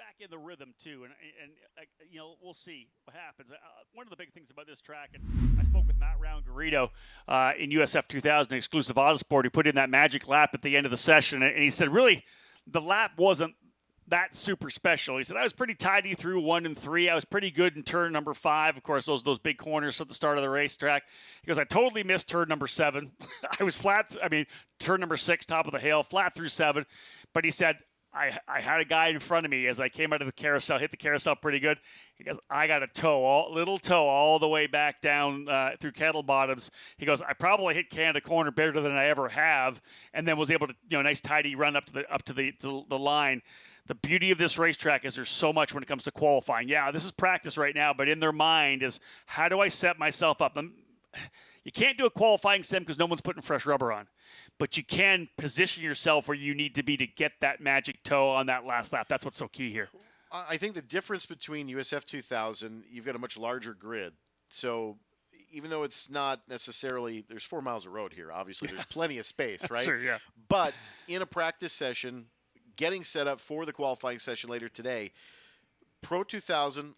back in the rhythm too, and you know, we'll see what happens. One of the big things about this track, and I spoke with Matt Round-Garrido in USF2000 exclusive Autosport, who put in that magic lap at the end of the session, and he said really the lap wasn't that super special. He said I was pretty tidy through 1 and 3. I was pretty good in turn number 5. Of course, those big corners at the start of the racetrack. He goes, I totally missed turn number 7. I was flat. Turn number 6, top of the hill, flat through 7. But he said I had a guy in front of me as I came out of the carousel, hit the carousel pretty good. He goes, I got a little toe all the way back down through Kettle Bottoms. He goes, I probably hit Canada Corner better than I ever have, and then was able to, nice tidy run up to the line. The beauty of this racetrack is there's so much when it comes to qualifying. Yeah, this is practice right now, but in their mind is how do I set myself up? You can't do a qualifying sim because no one's putting fresh rubber on. But you can position yourself where you need to be to get that magic toe on that last lap. That's what's so key here. I think the difference between USF2000, you've got a much larger grid. So even though it's not necessarily, there's 4 miles of road here, obviously. There's plenty of space, right? True, yeah. But in a practice session, getting set up for the qualifying session later today, Pro 2000,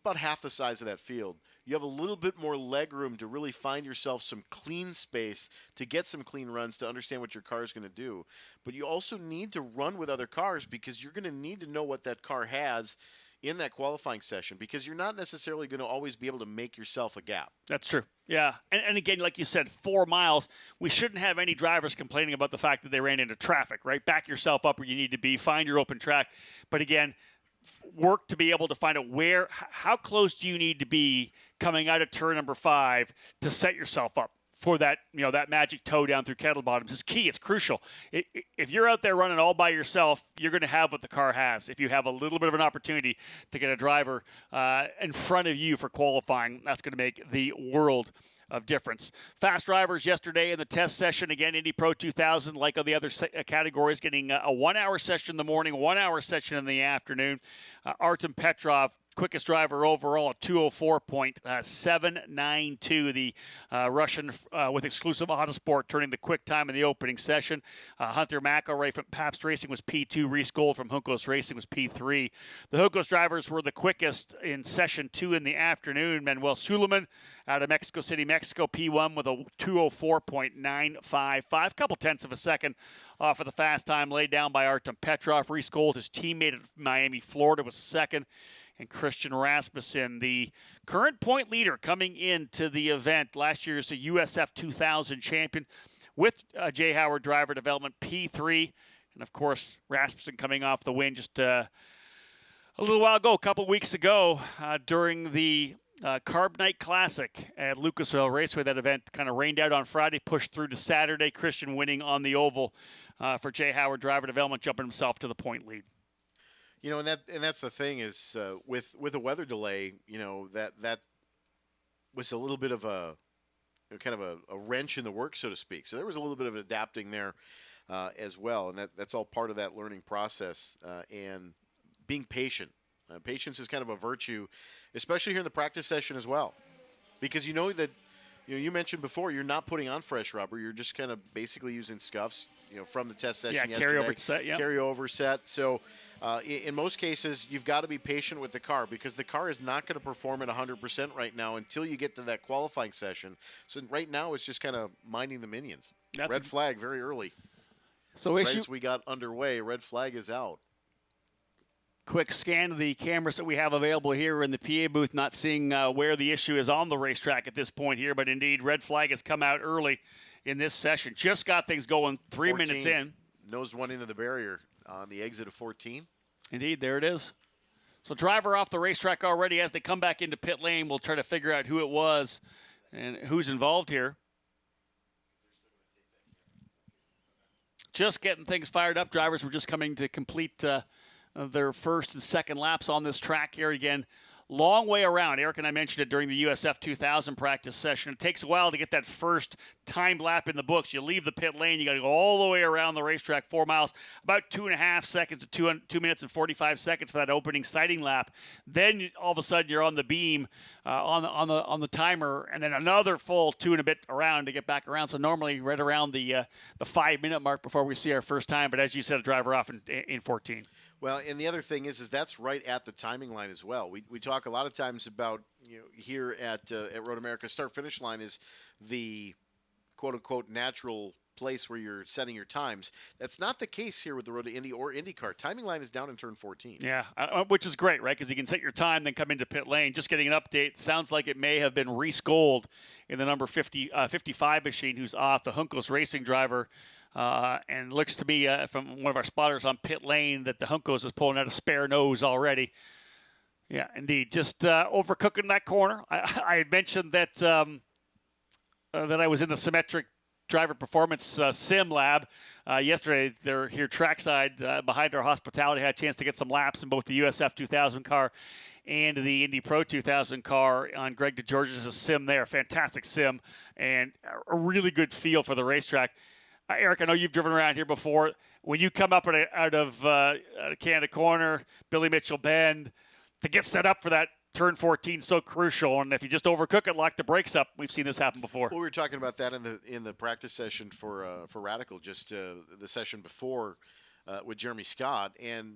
about half the size of that field. You have a little bit more leg room to really find yourself some clean space to get some clean runs to understand what your car is going to do. But you also need to run with other cars because you're going to need to know what that car has in that qualifying session because you're not necessarily going to always be able to make yourself a gap. That's true. Yeah. And again, like you said, 4 miles, we shouldn't have any drivers complaining about the fact that they ran into traffic, right? Back yourself up where you need to be, find your open track. But again, work to be able to find out how close do you need to be coming out of turn number 5 to set yourself up for that, that magic toe down through Kettle Bottoms is key. It's crucial. If you're out there running all by yourself, you're going to have what the car has. If you have a little bit of an opportunity to get a driver in front of you for qualifying, that's going to make the world of difference. Fast drivers yesterday in the test session, again, Indy Pro 2000, like all the other categories, getting a 1-hour session in the morning, 1-hour session in the afternoon. Artem Petrov, quickest driver overall at 204.792. The Russian with exclusive Autosport turning the quick time in the opening session. Hunter McElroy from Pabst Racing was P2. Reese Gold from Juncos Racing was P3. The Juncos drivers were the quickest in session 2 in the afternoon. Manuel Suleiman out of Mexico City, Mexico, P1 with a 204.955. Couple tenths of a second off of the fast time laid down by Artem Petrov. Reese Gold, his teammate at Miami, Florida, was second. And Christian Rasmussen, the current point leader coming into the event. Last year's a USF2000 champion with Jay Howard driver development, P3. And, of course, Rasmussen coming off the win just a little while ago, a couple weeks ago, during the Carb Night Classic at Lucas Oil Raceway. That event kind of rained out on Friday, pushed through to Saturday. Christian winning on the oval for Jay Howard driver development, jumping himself to the point lead. And that's the thing is with a weather delay, that was a little bit of a kind of a wrench in the works, so to speak. So there was a little bit of adapting there as well, and that's all part of that learning process and being patient. Patience is kind of a virtue, especially here in the practice session as well, because that. You mentioned before you're not putting on fresh rubber. You're just kind of basically using scuffs, from the test session yesterday. Carryover set, yeah. Carryover set. So in most cases, you've got to be patient with the car because the car is not going to perform at 100% right now until you get to that qualifying session. So right now it's just kind of minding the minions. Red flag very early. So right as we got underway, red flag is out. Quick scan of the cameras that we have available here in the PA booth, not seeing where the issue is on the racetrack at this point here, but indeed, red flag has come out early in this session. Just got things going 3 minutes in. Nosed one into the barrier on the exit of 14. Indeed, there it is. So driver off the racetrack already. As they come back into pit lane, we'll try to figure out who it was and who's involved here. Just getting things fired up. Drivers were just coming to complete their first and second laps on this track here. Again, long way around. Eric and I mentioned it during the USF2000 practice session. It takes a while to get that first time lap in the books. You leave the pit lane, you got to go all the way around the racetrack, 4 miles, about 2.5 seconds to 2 minutes and 45 seconds for that opening sighting lap. Then all of a sudden you're on the beam on the timer, and then another full 2 and a bit around to get back around. So normally right around the 5-minute mark before we see our first time. But as you said, a driver off in 14. Well, and the other thing is that's right at the timing line as well. We talk a lot of times about, here at Road America, start-finish line is the quote-unquote natural place where you're setting your times. That's not the case here with the Road to Indy or IndyCar. Timing line is down in turn 14. Yeah, which is great, right? Because you can set your time, then come into pit lane. Just getting an update. Sounds like it may have been Reese-Gold in the number 55 machine, who's off, the Juncos Racing driver. And looks to be from one of our spotters on pit lane that the Juncos is pulling out a spare nose already. Yeah, indeed. Just overcooking that corner. I had mentioned that that I was in the Symmetric Driver Performance Sim Lab yesterday. They're here trackside behind our hospitality. Had a chance to get some laps in both the USF2000 car and the Indy Pro 2000 car on Greg DeGeorge's sim there. Fantastic sim and a really good feel for the racetrack. Eric, I know you've driven around here before. When you come up out of Canada Corner, Billy Mitchell Bend, to get set up for that turn 14 so crucial. And if you just overcook it, lock the brakes up, we've seen this happen before. Well, we were talking about that in the practice session for Radical, just the session before with Jeremy Scott. And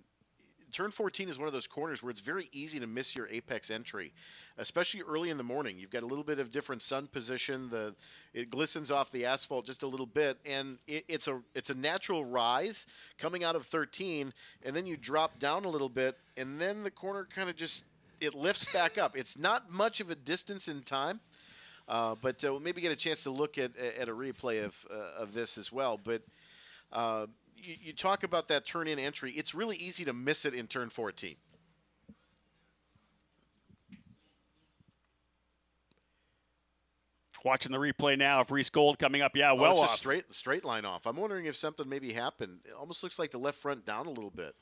turn 14 is one of those corners where it's very easy to miss your apex entry, especially early in the morning. You've got a little bit of different sun position. It glistens off the asphalt just a little bit, and it's a natural rise coming out of 13, and then you drop down a little bit, and then the corner kind of just it lifts back up. It's not much of a distance in time, but we'll maybe get a chance to look at a replay of this as well. But you talk about that turn-in entry. It's really easy to miss it in turn 14. Watching the replay now of Reese-Gold coming up. Yeah, well it's off. a straight line off. I'm wondering if something maybe happened. It almost looks like the left front down a little bit.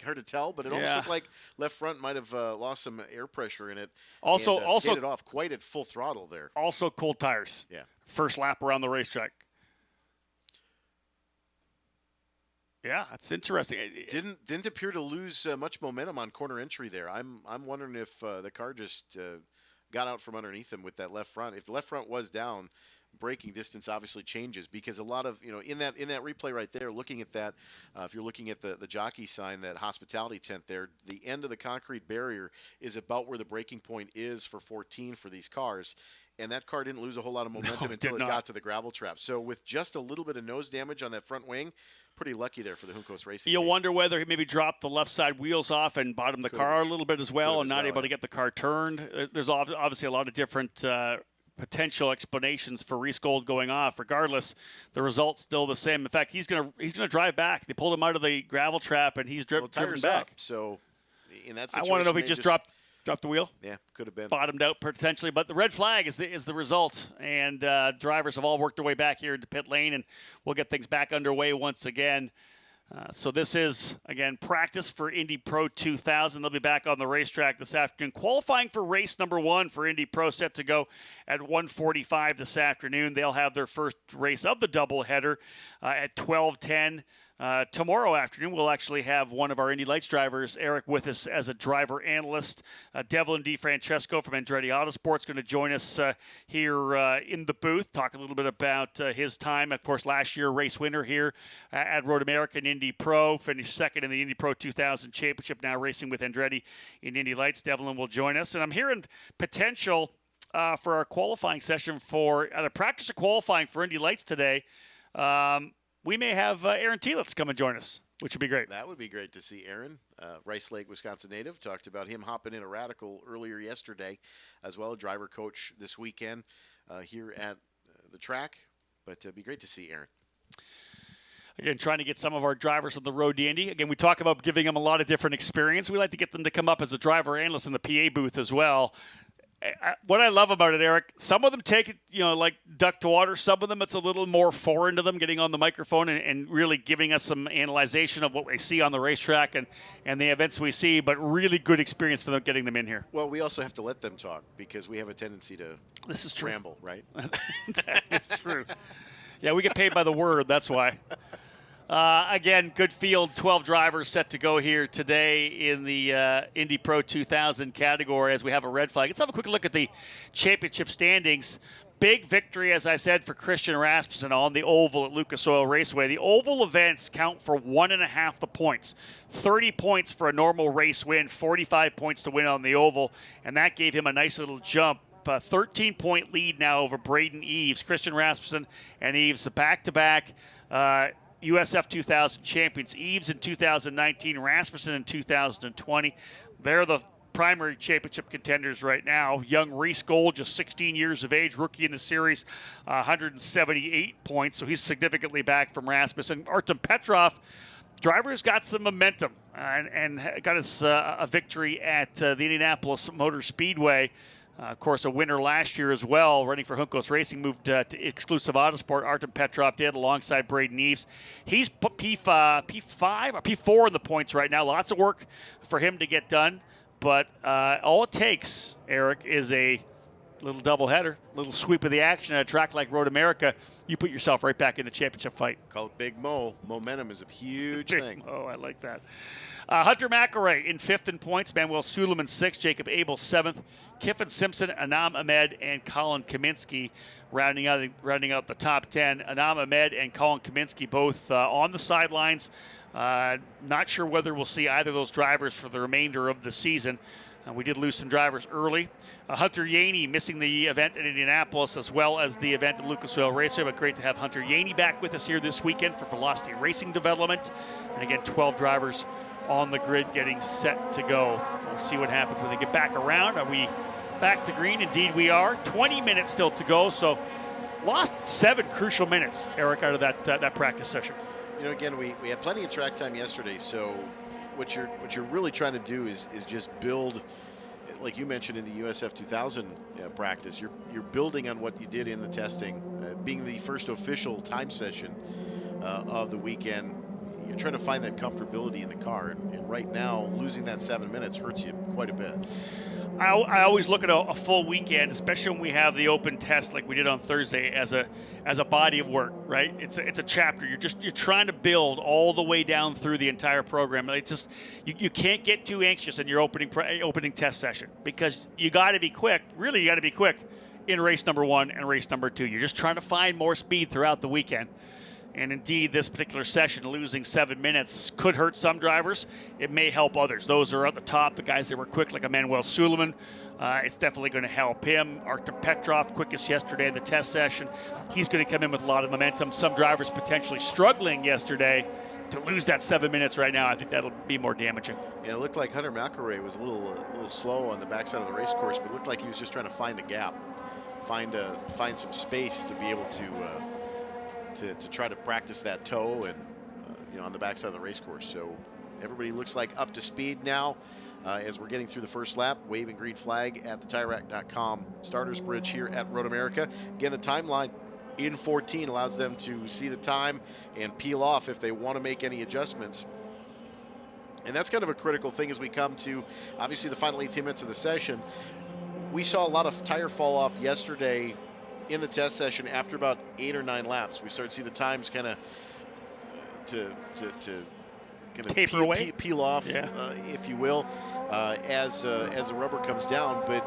Hard to tell, but it almost looked like left front might have lost some air pressure in it. Also skated off quite at full throttle there. Also cold tires. Yeah. First lap around the racetrack. Yeah, that's interesting. Didn't appear to lose much momentum on corner entry there. I'm wondering if the car just got out from underneath him with that left front. If the left front was down, braking distance obviously changes, because a lot of in that replay right there, looking at that, if you're looking at the jockey sign, that hospitality tent there, the end of the concrete barrier is about where the braking point is for 14 for these cars. And that car didn't lose a whole lot of momentum until it got to the gravel trap. So with just a little bit of nose damage on that front wing, pretty lucky there for the Juncos Racing You'll team. wonder whether he maybe dropped the left side wheels off and bottomed the car a little bit as well, and not able to get the car turned. There's obviously a lot of different potential explanations for Reese-Gold going off. Regardless, the result's still the same. In fact, he's gonna drive back. They pulled him out of the gravel trap, and he's driven back. Up, so in that situation, I want to know if he just dropped the wheel. Yeah, could have been bottomed out potentially, but the red flag is the result, and drivers have all worked their way back here into pit lane, and we'll get things back underway once again. So this is, again, practice for Indy Pro 2000. They'll be back on the racetrack this afternoon. Qualifying for race number 1 for Indy Pro set to go at 1:45 this afternoon. They'll have their first race of the doubleheader at 12:10. Tomorrow afternoon, we'll actually have one of our Indy Lights drivers, Eric, with us as a driver analyst. Devlin DeFrancesco from Andretti Autosport is going to join us here in the booth, talk a little bit about his time. Of course, last year, race winner here at Road America and Indy Pro, finished second in the Indy Pro 2000 Championship, now racing with Andretti in Indy Lights. Devlin will join us. And I'm hearing potential for our qualifying session for either practice or qualifying for Indy Lights today. We may have Aaron Tielitz come and join us, which would be great. That would be great to see Aaron, Rice Lake, Wisconsin native. Talked about him hopping in a Radical earlier yesterday, as well, a driver coach this weekend here at the track. But it'd be great to see Aaron. Again, trying to get some of our drivers on the road to Indy. Again, we talk about giving them a lot of different experience. We like to get them to come up as a driver analyst in the PA booth as well. what I love about it, Eric, some of them take it, like duck to water. Some of them, it's a little more foreign to them, getting on the microphone and really giving us some analyzation of what we see on the racetrack and the events we see, but really good experience for them getting them in here. Well, we also have to let them talk because we have a tendency to ramble, right? That is true. Yeah, we get paid by the word, that's why. Again, good field, 12 drivers set to go here today in the Indy Pro 2000 category as we have a red flag. Let's have a quick look at the championship standings. Big victory, as I said, for Christian Rasmussen on the oval at Lucas Oil Raceway. The oval events count for 1.5 the points. 30 points for a normal race win, 45 points to win on the oval, and that gave him a nice little jump. 13-point lead now over Braden Eves. Christian Rasmussen and Eves, the back-to-back USF2000 champions. Eves in 2019, Rasmussen in 2020. They're the primary championship contenders right now. Young Reese Gold, just 16 years of age, rookie in the series, 178 points, so he's significantly back from Rasmussen. Artem Petrov, driver's got some momentum and got us a victory at the Indianapolis Motor Speedway. Of course, a winner last year as well, running for Juncos Racing, moved to exclusive Autosport. Artem Petrov did alongside Braden Eves. He's P5 or P4 in the points right now. Lots of work for him to get done. But all it takes, Eric, is a little doubleheader, little sweep of the action at a track like Road America. You put yourself right back in the championship fight. Call it Big Mo. Momentum is a huge thing. Oh, I like that. Hunter McElroy in 5th in points. Manuel Suleiman 6th. Jacob Abel 7th. Kiffin Simpson, Anam Ahmed, and Colin Kaminsky rounding out the top 10. Anam Ahmed and Colin Kaminsky both on the sidelines. Not sure whether we'll see either of those drivers for the remainder of the season. We did lose some drivers early. Hunter Yaney missing the event in Indianapolis as well as the event at Lucas Oil Raceway, but great to have Hunter Yaney back with us here this weekend for Velocity Racing Development. And again, 12 drivers on the grid getting set to go. We'll see what happens when they get back around. Are we back to green? Indeed we are. 20 minutes still to go, so lost 7 crucial minutes, Eric, out of that practice session. Again, we had plenty of track time yesterday, so what you're really trying to do is just build, like you mentioned in the USF2000 practice, you're building on what you did in the testing, being the first official time session of the weekend. You're trying to find that comfortability in the car, and right now losing that 7 minutes hurts you quite a bit. I always look at a full weekend, especially when we have the open test like we did on Thursday, as a body of work, right? It's a chapter. You're trying to build all the way down through the entire program. It's just you can't get too anxious in your opening test session because you got to be quick. Really, you got to be quick in race number 1 and race number 2. You're just trying to find more speed throughout the weekend. And indeed, this particular session, losing 7 minutes, could hurt some drivers. It may help others. Those are at the top, the guys that were quick, like Emmanuel Suleiman. It's definitely going to help him. Artem Petrov, quickest yesterday in the test session. He's going to come in with a lot of momentum. Some drivers potentially struggling yesterday. To lose that 7 minutes right now, I think that'll be more damaging. Yeah, it looked like Hunter McElroy was a little slow on the backside of the race course, but it looked like he was just trying to find a gap, find some space to be able to try to practice that toe and on the backside of the race course. So everybody looks like up to speed now as we're getting through the first lap. Waving green flag at the TireRack.com starters bridge here at Road America. Again, the timeline in 14 allows them to see the time and peel off if they want to make any adjustments. And that's kind of a critical thing as we come to obviously the final 18 minutes of the session. We saw a lot of tire fall off yesterday in the test session after about 8 or 9 laps. We started to see the times kind of taper away, peel off, if you will, as the rubber comes down. But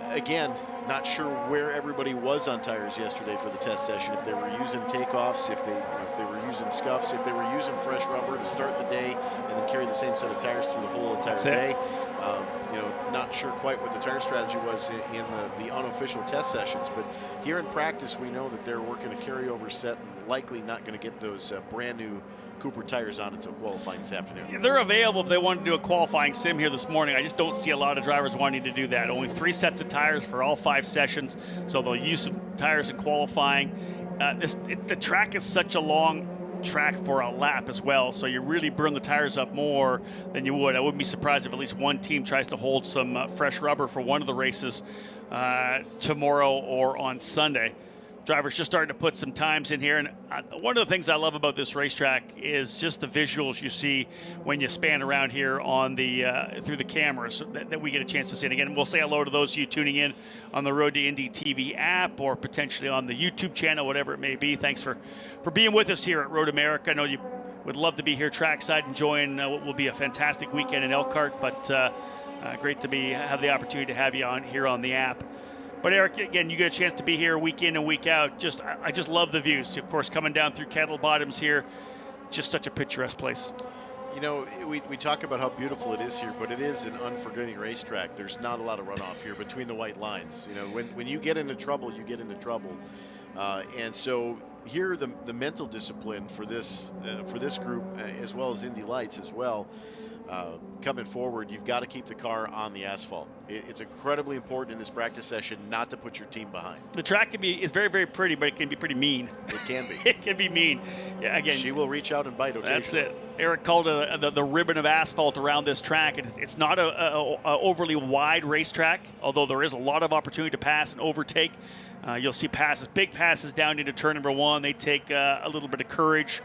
again, not sure where everybody was on tires yesterday for the test session. If they were using takeoffs, if they were using scuffs, if they were using fresh rubber to start the day and then carry the same set of tires through the whole entire day. Not sure quite what the tire strategy was in the unofficial test sessions, but here in practice we know that they're working a carryover set and likely not going to get those brand new Cooper tires on until qualifying this afternoon. They're available if they want to do a qualifying sim here this morning. I just don't see a lot of drivers wanting to do that. Only 3 sets of tires for all 5 sessions, so they'll use some tires in qualifying. The track is such a long track for a lap as well, so you really burn the tires up more than you would. I wouldn't be surprised if at least one team tries to hold some fresh rubber for one of the races tomorrow or on Sunday. Drivers just starting to put some times in here, and one of the things I love about this racetrack is just the visuals you see when you span around here on the through the cameras that we get a chance to see. And again, we'll say hello to those of you tuning in on the Road to Indy TV app or potentially on the YouTube channel, whatever it may be. Thanks for being with us here at Road America. I know you would love to be here trackside enjoying what will be a fantastic weekend in Elkhart, but great to have the opportunity to have you on here on the app. But Eric, again, you get a chance to be here week in and week out. I just love the views. Of course, coming down through Kettle Bottoms here, just such a picturesque place. You know, we talk about how beautiful it is here, but it is an unforgiving racetrack. There's not a lot of runoff here between the white lines. You know, when you get into trouble, you get into trouble. And so here, the mental discipline for this group, as well as Indy Lights as well, coming forward, you've got to keep the car on the asphalt. It's incredibly important in this practice session not to put your team behind. The track is very, very pretty, but it can be pretty mean. It can be. It can be mean. Yeah, again, she will reach out and bite occasionally. That's it. Eric called it the ribbon of asphalt around this track. It's not a overly wide racetrack, although there is a lot of opportunity to pass and overtake. You'll see big passes down into turn number 1. They take a little bit of courage.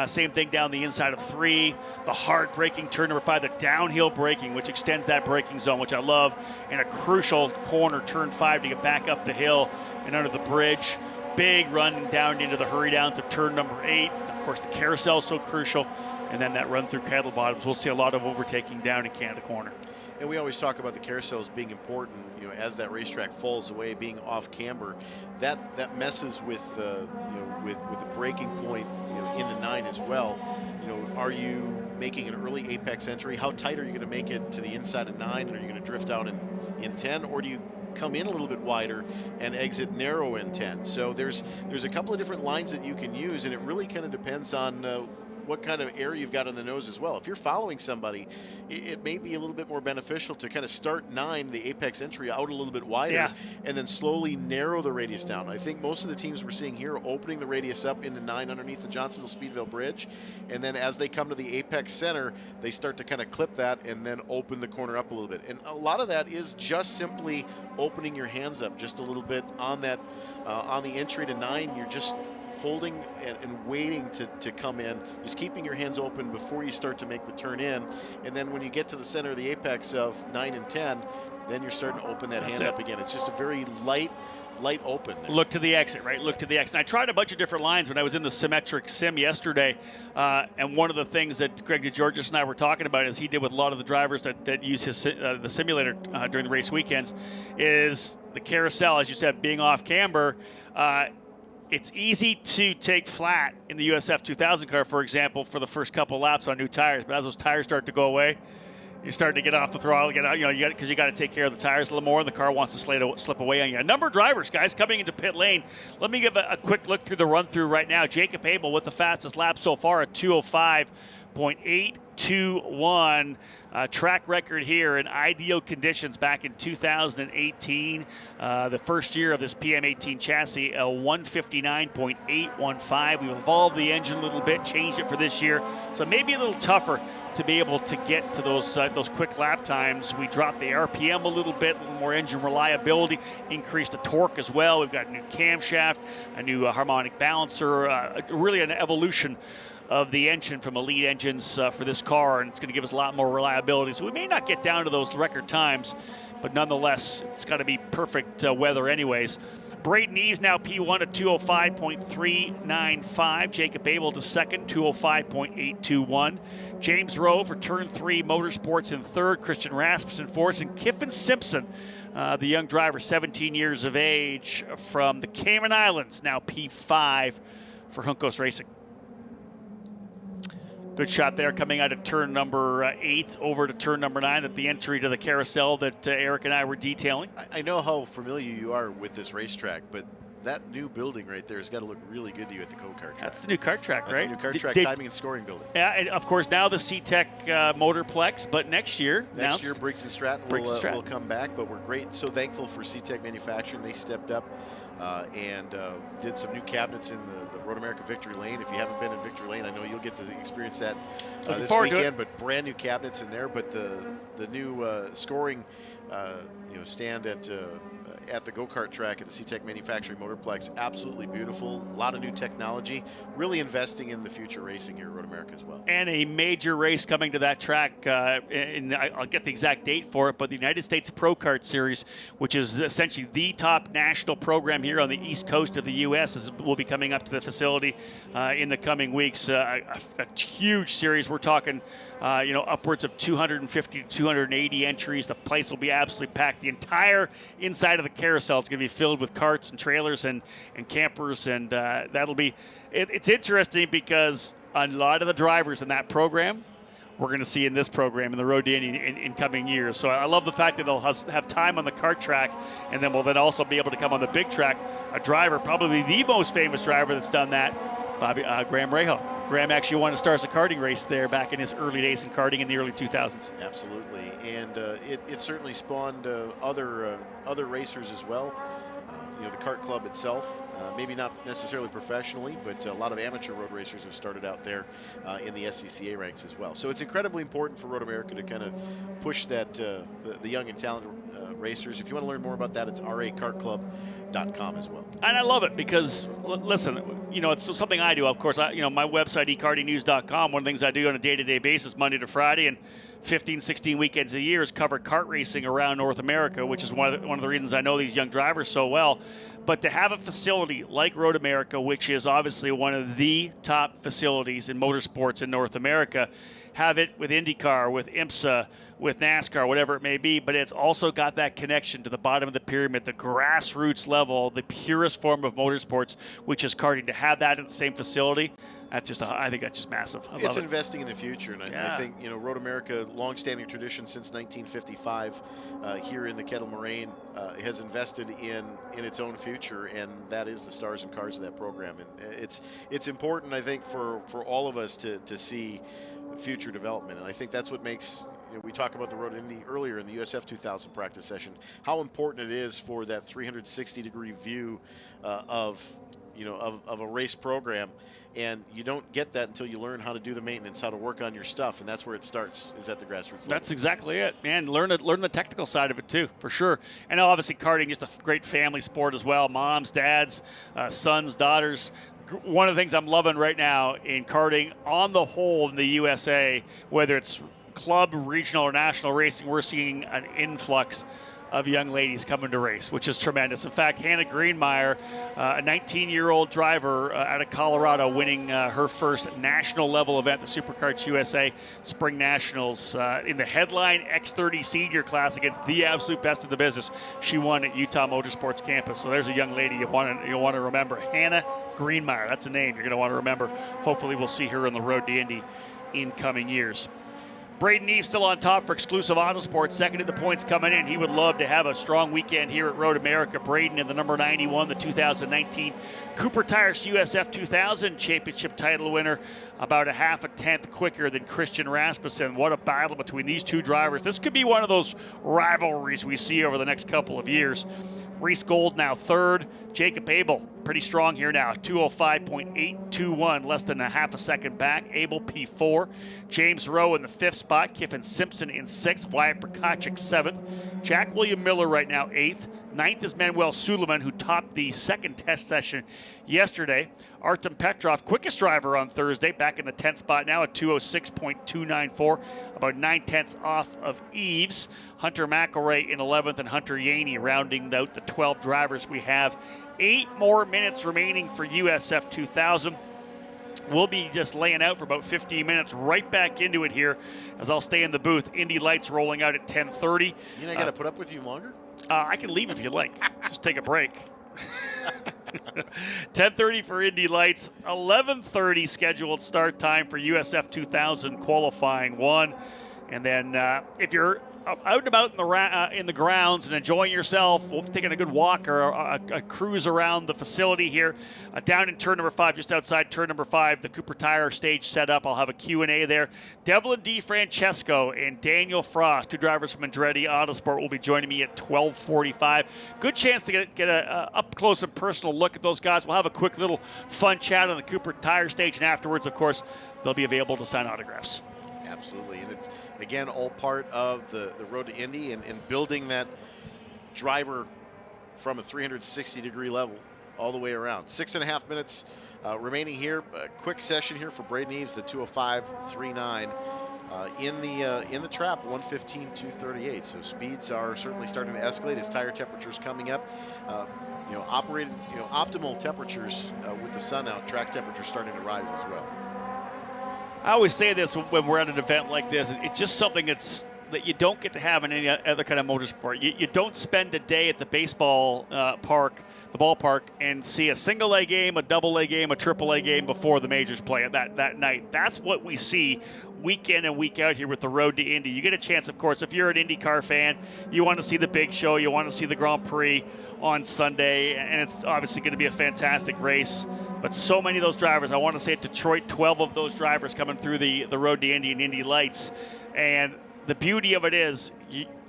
Same thing down the inside of 3. The hard braking turn number 5, the downhill braking, which extends that braking zone, which I love, and a crucial corner, turn 5, to get back up the hill and under the bridge. Big run down into the hurry downs of turn number 8. Of course, the carousel is so crucial. And then that run through Kettle Bottoms. We'll see a lot of overtaking down in Canada Corner. And we always talk about the carousels being important, you know, as that racetrack falls away, being off camber. That messes with with the braking point, you know, in the 9 as well. You know, are you making an early apex entry? How tight are you going to make it to the inside of 9? Are you going to drift out in 10, or do you come in a little bit wider and exit narrow in 10? So there's a couple of different lines that you can use, and it really kind of depends on what kind of air you've got on the nose as well. If you're following somebody, it may be a little bit more beneficial to kind of start 9, the apex entry, out a little bit wider, and then slowly narrow the radius down. I think most of the teams we're seeing here are opening the radius up into 9 underneath the Johnsonville-Speedville Bridge, and then as they come to the apex center, they start to kind of clip that and then open the corner up a little bit. And a lot of that is just simply opening your hands up just a little bit on that, on the entry to 9. You're just holding and waiting to come in, just keeping your hands open before you start to make the turn in. And then when you get to the center of the apex of 9 and 10, then you're starting to open that hand up again. It's just a very light open there. Look to the exit, right? Look to the exit. And I tried a bunch of different lines when I was in the Symmetric Sim yesterday, and one of the things that Greg DeGeorgis and I were talking about, as he did with a lot of the drivers that use the simulator during the race weekends, is the carousel, as you said, being off camber. It's easy to take flat in the USF2000 car, for example, for the first couple laps on new tires. But as those tires start to go away, you start to get off the throttle, get out, because you got to take care of the tires a little more, and the car wants to slip away on you. A number of drivers, guys, coming into pit lane. Let me give a quick look through the run-through right now. Jacob Abel with the fastest lap so far at 205.821. Track record here in ideal conditions back in 2018. The first year of this PM18 chassis, a 159.815. We've evolved the engine a little bit, changed it for this year, so maybe a little tougher to be able to get to those quick lap times. We dropped the RPM a little bit, a little more engine reliability, increased the torque as well. We've got a new camshaft, a new harmonic balancer, really an evolution of the engine from Elite engines for this car, and it's going to give us a lot more reliability. So we may not get down to those record times, but nonetheless, it's got to be perfect weather anyways. Braden Eves now P1 at 205.395. Jacob Abel to second, 205.821. James Rowe for turn 3 Motorsports in third. Christian Rasmussen fourth, and Kiffin Simpson, the young driver, 17 years of age, from the Cayman Islands, now P5 for Juncos Racing. Good shot there coming out of turn number 8 over to turn number 9 at the entry to the carousel that Eric and I were detailing. I know how familiar you are with this racetrack, but that new building right there has got to look really good to you at the go-kart track. That's the new kart track, right? That's the new kart track, timing and scoring building. Yeah, and of course now the C-Tech Motorplex, but next year Briggs & Stratton will come back, but we're so thankful for C-Tech Manufacturing. They stepped up and did some new cabinets in the Road America Victory Lane. If you haven't been in Victory Lane, I know you'll get to experience that this weekend. But brand new cabinets in there. But the new scoring stand at the go-kart track at the SeaTech Manufacturing Motorplex, absolutely beautiful. A lot of new technology, really investing in the future racing here at Road America as well. And a major race coming to that track, and I'll get the exact date for it, but the United States Pro Kart Series, which is essentially the top national program here on the east coast of the U.S., will be coming up to the facility in the coming weeks. A huge series. We're talking upwards of 250 to 280 entries. The place will be absolutely packed. The entire inside of the carousel is going to be filled with carts and trailers and campers, and that'll be it's interesting because a lot of the drivers in that program we're going to see in this program in the Road to Indy in coming years. So I love the fact that they'll have time on the kart track, and then we'll then also be able to come on the big track. A driver, probably the most famous driver that's done that, Graham Rahal. Graham actually won a Stars of Karting race there back in his early days in karting in the early 2000s. Absolutely, and it certainly spawned other racers as well. The kart club itself, maybe not necessarily professionally, but a lot of amateur road racers have started out there in the SCCA ranks as well. So it's incredibly important for Road America to kind of push that the young and talented racers. If you want to learn more about that, it's rakartclub.com as well. And I love it because, listen, it's something I do. Of course, my website, ekartingnews.com, one of the things I do on a day-to-day basis, Monday to Friday, and 15, 16 weekends a year is cover kart racing around North America, which is one of the reasons I know these young drivers so well. But to have a facility like Road America, which is obviously one of the top facilities in motorsports in North America, have it with IndyCar, with IMSA, with NASCAR, whatever it may be, but it's also got that connection to the bottom of the pyramid, the grassroots level, the purest form of motorsports, which is karting. To have that at the same facility, I think that's just massive. It's investing in the future, and I think Road America, long-standing tradition since 1955 here in the Kettle Moraine, has invested in its own future, and that is the stars and cars of that program. And it's important, I think, for all of us to see future development, and I think that's what makes. We talked about the Road to Indy earlier in the USF2000 practice session, how important it is for that 360-degree view of a race program. And you don't get that until you learn how to do the maintenance, how to work on your stuff, and that's where it starts, is at the grassroots level. That's exactly it, man. Learn the technical side of it too, for sure. And obviously karting, just a great family sport as well. Moms, dads, sons, daughters. One of the things I'm loving right now in karting on the whole in the USA, whether it's club, regional, or national racing, we're seeing an influx of young ladies coming to race, which is tremendous. In fact, Hannah Greenmeyer, a 19-year-old driver out of Colorado, winning her first national level event, the Superkarts USA Spring Nationals, in the headline X30 senior class against the absolute best of the business. She won at Utah Motorsports Campus. So there's a young lady you'll want to remember. Hannah Greenmeyer, that's a name you're going to want to remember. Hopefully we'll see her on the Road to Indy in coming years. Braden Eve still on top for Exclusive Autosports, second in the points coming in. He would love to have a strong weekend here at Road America. Braden in the number 91, the 2019 Cooper Tires USF2000 championship title winner, about a half a tenth quicker than Christian Rasmussen. What a battle between these two drivers. This could be one of those rivalries we see over the next couple of years. Reese Gold now third. Jacob Abel, pretty strong here now, 205.821, less than a half a second back. Abel P4. James Rowe in the fifth spot. Kiffin Simpson in sixth. Wyatt Prokachik seventh. Jack William Miller right now eighth. Ninth is Manuel Suleiman, who topped the second test session yesterday. Artem Petrov, quickest driver on Thursday, back in the 10th spot now at 206.294, about 9/10 off of Eves. Hunter McElroy in 11th, and Hunter Yaney rounding out the 12 drivers we have. 8 more minutes remaining for USF 2000. We'll be just laying out for about 15 minutes, right back into it here, as I'll stay in the booth. Indy Lights rolling out at 10:30. You know I got to put up with you longer? I can leave if you like. Just take a break. 10:30 for Indy Lights. 11:30 scheduled start time for USF 2000 qualifying one. And then if you're out and about in the grounds and enjoying yourself, taking a good walk or a cruise around the facility here, down in turn number 5, just outside turn number 5, the Cooper Tire stage set up. I'll have a Q&A there. Devlin DiFrancesco and Daniel Frost, 2 drivers from Andretti Autosport, will be joining me at 12:45. Good chance to get a up close and personal look at those guys. We'll have a quick little fun chat on the Cooper Tire stage, and afterwards, of course, they'll be available to sign autographs. Absolutely, and it's, again, all part of the road to Indy and building that driver from a 360-degree level all the way around. 6.5 minutes remaining here. A quick session here for Braden Eves, the 205.39 in the trap, 115.238. So speeds are certainly starting to escalate as tire temperatures coming up. Optimal temperatures with the sun out, track temperatures starting to rise as well. I always say this when we're at an event like this. It's just something that you don't get to have in any other kind of motorsport. You don't spend a day at the baseball park, the ballpark, and see a single-A game, a double-A game, a triple-A game before the majors play that night. That's what we see week in and week out here with the road to Indy. You get a chance, of course, if you're an IndyCar fan, you want to see the big show, you want to see the Grand Prix on Sunday, and it's obviously going to be a fantastic race. But so many of those drivers, I want to say at Detroit, 12 of those drivers coming through the road to Indy and Indy Lights. And the beauty of it is,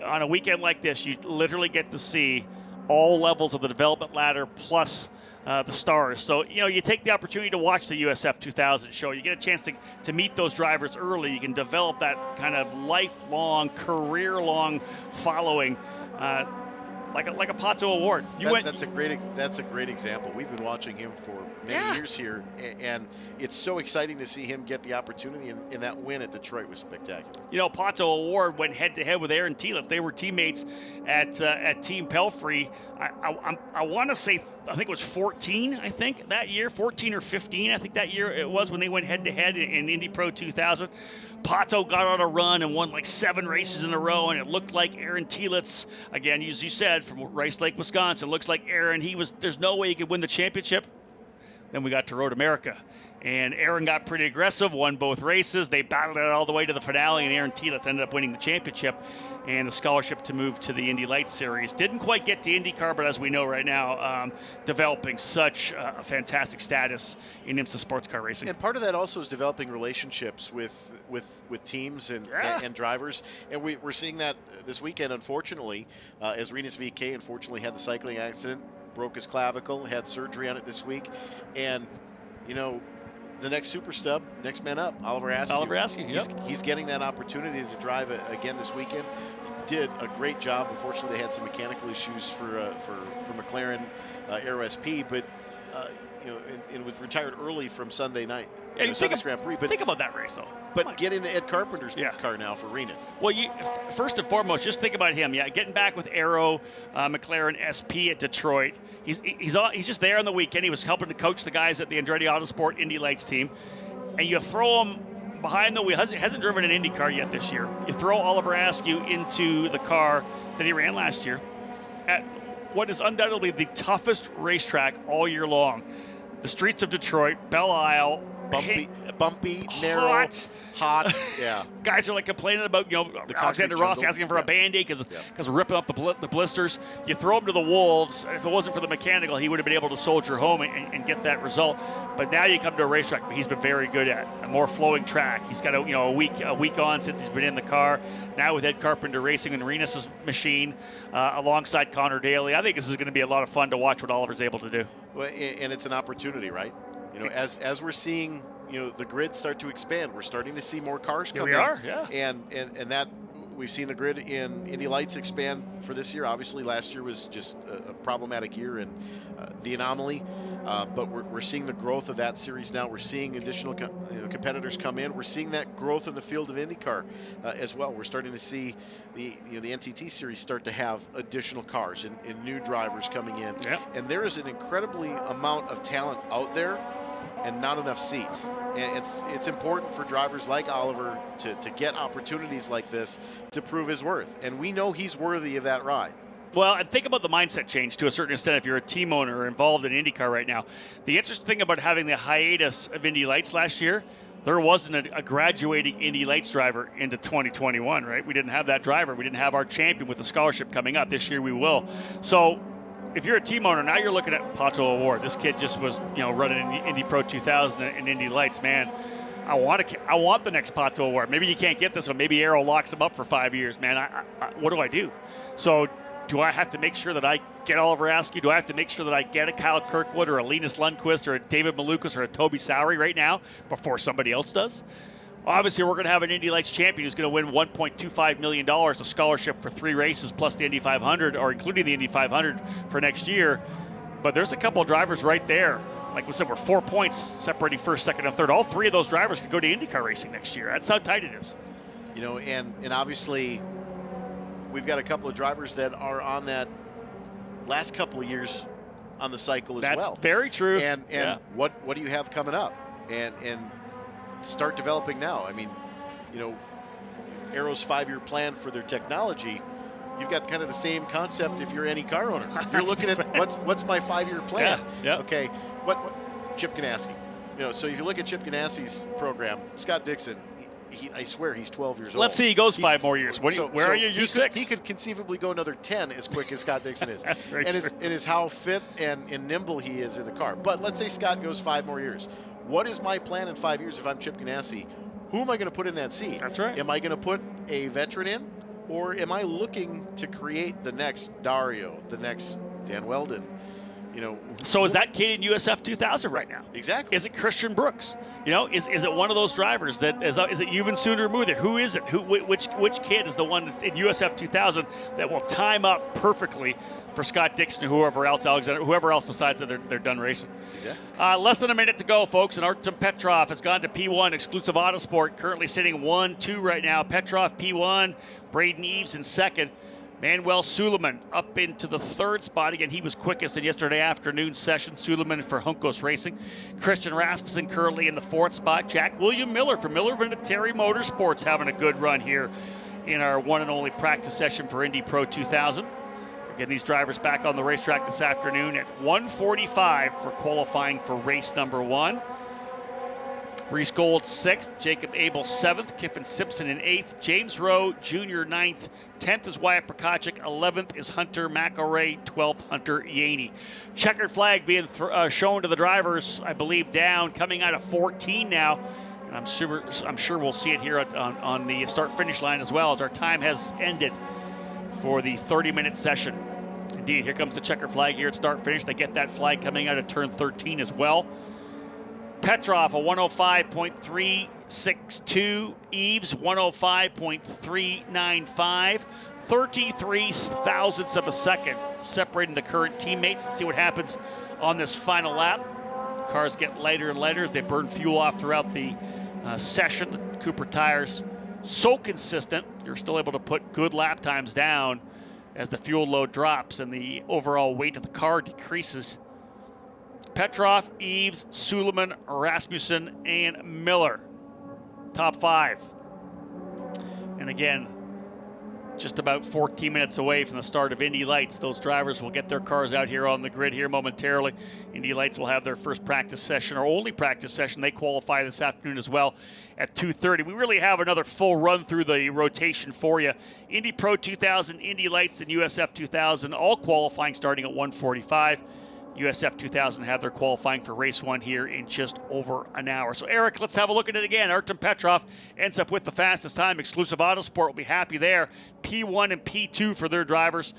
on a weekend like this, you literally get to see all levels of the development ladder plus the stars. So, you take the opportunity to watch the USF2000 show. You get a chance to meet those drivers early. You can develop that kind of lifelong, career-long following, like a Pato Award. That's a great example. We've been watching him for many years here, and it's so exciting to see him get the opportunity, and that win at Detroit was spectacular. Pato Award went head-to-head with Aaron Telitz. They were teammates at Team Pelfrey. I want to say, I think it was 14, that year, 14 or 15, I think that year it was when they went head-to-head in Indy Pro 2000. Pato got on a run and won like 7 races in a row, and it looked like Aaron Telitz, again, as you said, from Rice Lake, Wisconsin, looks like Aaron, there's no way he could win the championship. Then we got to Road America, and Aaron got pretty aggressive, won both races. They battled it all the way to the finale, and Aaron Telitz ended up winning the championship and the scholarship to move to the Indy Lights Series. Didn't quite get to IndyCar, but as we know right now, developing such a fantastic status in IMSA sports car racing. And part of that also is developing relationships with teams and drivers. And we're seeing that this weekend, unfortunately, as Rinus VK unfortunately had the cycling accident, broke his clavicle, had surgery on it this week. And, the next super stub, next man up, Oliver Askew. Yep. He's getting that opportunity to drive again this weekend. Did a great job. Unfortunately, they had some mechanical issues for McLaren Aero SP, but and was retired early from Sunday night. Sunday's Grand Prix. But think about that race, though. But get into Ed Carpenter's car now for Rinus. Well, first and foremost, just think about him. Yeah, getting back with Aero McLaren SP at Detroit. He's just there on the weekend. He was helping to coach the guys at the Andretti Autosport Indy Lights team. And you throw him behind the wheel. Hasn't driven an Indy car yet this year. You throw Oliver Askew into the car that he ran last year at what is undoubtedly the toughest racetrack all year long. The streets of Detroit, Belle Isle. Bumpy, narrow, hot. Yeah. Guys are like complaining about, Alexander Rossi asking for a Band-Aid because ripping up the blisters. You throw him to the wolves. If it wasn't for the mechanical, he would have been able to soldier home and get that result. But now you come to a racetrack he's been very good at, a more flowing track. He's got a week on since he's been in the car. Now with Ed Carpenter racing in Rinus' machine alongside Connor Daly, I think this is going to be a lot of fun to watch what Oliver's able to do. Well, and it's an opportunity, right? As we're seeing, the grid start to expand, we're starting to see more cars come in. We are, yeah. And that we've seen the grid in Indy Lights expand for this year. Obviously, last year was just a problematic year and the anomaly. But we're seeing the growth of that series now. We're seeing additional competitors come in. We're seeing that growth in the field of IndyCar as well. We're starting to see the NTT series start to have additional cars and new drivers coming in. Yep. And there is an incredibly amount of talent out there and not enough seats. And it's important for drivers like Oliver to get opportunities like this to prove his worth. And we know he's worthy of that ride. Well, and think about the mindset change to a certain extent if you're a team owner or involved in IndyCar right now. The interesting thing about having the hiatus of Indy Lights last year there wasn't a graduating Indy Lights driver into 2021, right? We didn't have that driver. We didn't have our champion with the scholarship coming up. This year we will. So if you're a team owner, now you're looking at Pato Award. This kid just was, running in Indy Pro 2000 and Indy Lights. Man, I want the next Pato Award. Maybe you can't get this one. Maybe Arrow locks him up for 5 years, man. What do I do? So do I have to make sure that I get Oliver Askew? Do I have to make sure that I get a Kyle Kirkwood or a Linus Lundqvist or a David Malukas or a Toby Sowery right now before somebody else does? Obviously, we're going to have an Indy Lights champion who's going to win $1.25 million, a scholarship for 3 races plus the Indy 500, or including the Indy 500 for next year. But there's a couple of drivers right there. Like we said, we're 4 points separating first, second, and third. All 3 of those drivers could go to IndyCar racing next year. That's how tight it is. And obviously we've got a couple of drivers that are on that last couple of years on the cycle as well. That's very true. And what do you have coming up? And start developing now. I mean, Arrow's 5-year plan for their technology, you've got kind of the same concept if you're any car owner. You're looking at what's my 5-year plan? Yeah. Okay, what Chip Ganassi. So if you look at Chip Ganassi's program, Scott Dixon, I swear he's 12 years old. Let's see, he goes 5 more years. Where are you? You're 6. He could conceivably go another 10 as quick as Scott Dixon is. That's very true. And is how fit and nimble he is in the car. But let's say Scott goes 5 more years. What is my plan in 5 years if I'm Chip Ganassi? Who am I going to put in that seat? That's right. Am I going to put a veteran in? Or am I looking to create the next Dario, the next Dan Weldon? So is that kid in USF2000 right now? Exactly. Is it Christian Brooks? Is it one of those drivers that is it Yuvan Sundermuther? Who is it? Which kid is the one in USF2000 that will time up perfectly for Scott Dixon or whoever else decides that they're done racing? Exactly. Less than a minute to go, folks, and Artem Petrov has gone to P1, exclusive Autosport, currently sitting 1-2 right now. Petrov P1, Braden Eves in second. Manuel Suleiman up into the 3rd spot. Again, he was quickest in yesterday afternoon session. Suleiman for Juncos Racing. Christian Rasmussen currently in the 4th spot. Jack William Miller for Miller Vinatieri Motorsports having a good run here in our one and only practice session for Indy Pro 2000. Again, these drivers back on the racetrack this afternoon at 1:45 for qualifying for race number 1. Reese Gold 6th, Jacob Abel 7th, Kiffin Simpson in 8th, James Rowe Jr. 9th, 10th is Wyatt Prokachik, 11th is Hunter McElray, 12th Hunter Yaney. Checkered flag being shown to the drivers, I believe, down, coming out of 14 now. And I'm sure we'll see it here on the start-finish line as well, as our time has ended for the 30-minute session. Indeed, here comes the checker flag here at start-finish. They get that flag coming out of turn 13 as well. Petrov, a 105.362. Eves, 105.395. 33 thousandths of a second separating the current teammates. Let's see what happens on this final lap. Cars get lighter and lighter as they burn fuel off throughout the session. The Cooper tires so consistent, you're still able to put good lap times down as the fuel load drops and the overall weight of the car decreases. Petrov, Eves, Suleiman, Rasmussen, and Miller. Top 5. And again, just about 14 minutes away from the start of Indy Lights. Those drivers will get their cars out here on the grid here momentarily. Indy Lights will have their first practice session, or only practice session. They qualify this afternoon as well at 2:30. We really have another full run through the rotation for you. Indy Pro 2000, Indy Lights, and USF2000 all qualifying starting at 1:45. USF2000 have their qualifying for race 1 here in just over an hour. So, Eric, let's have a look at it again. Artem Petrov ends up with the fastest time. Exclusive Autosport will be happy there. P1 and P2 for their drivers,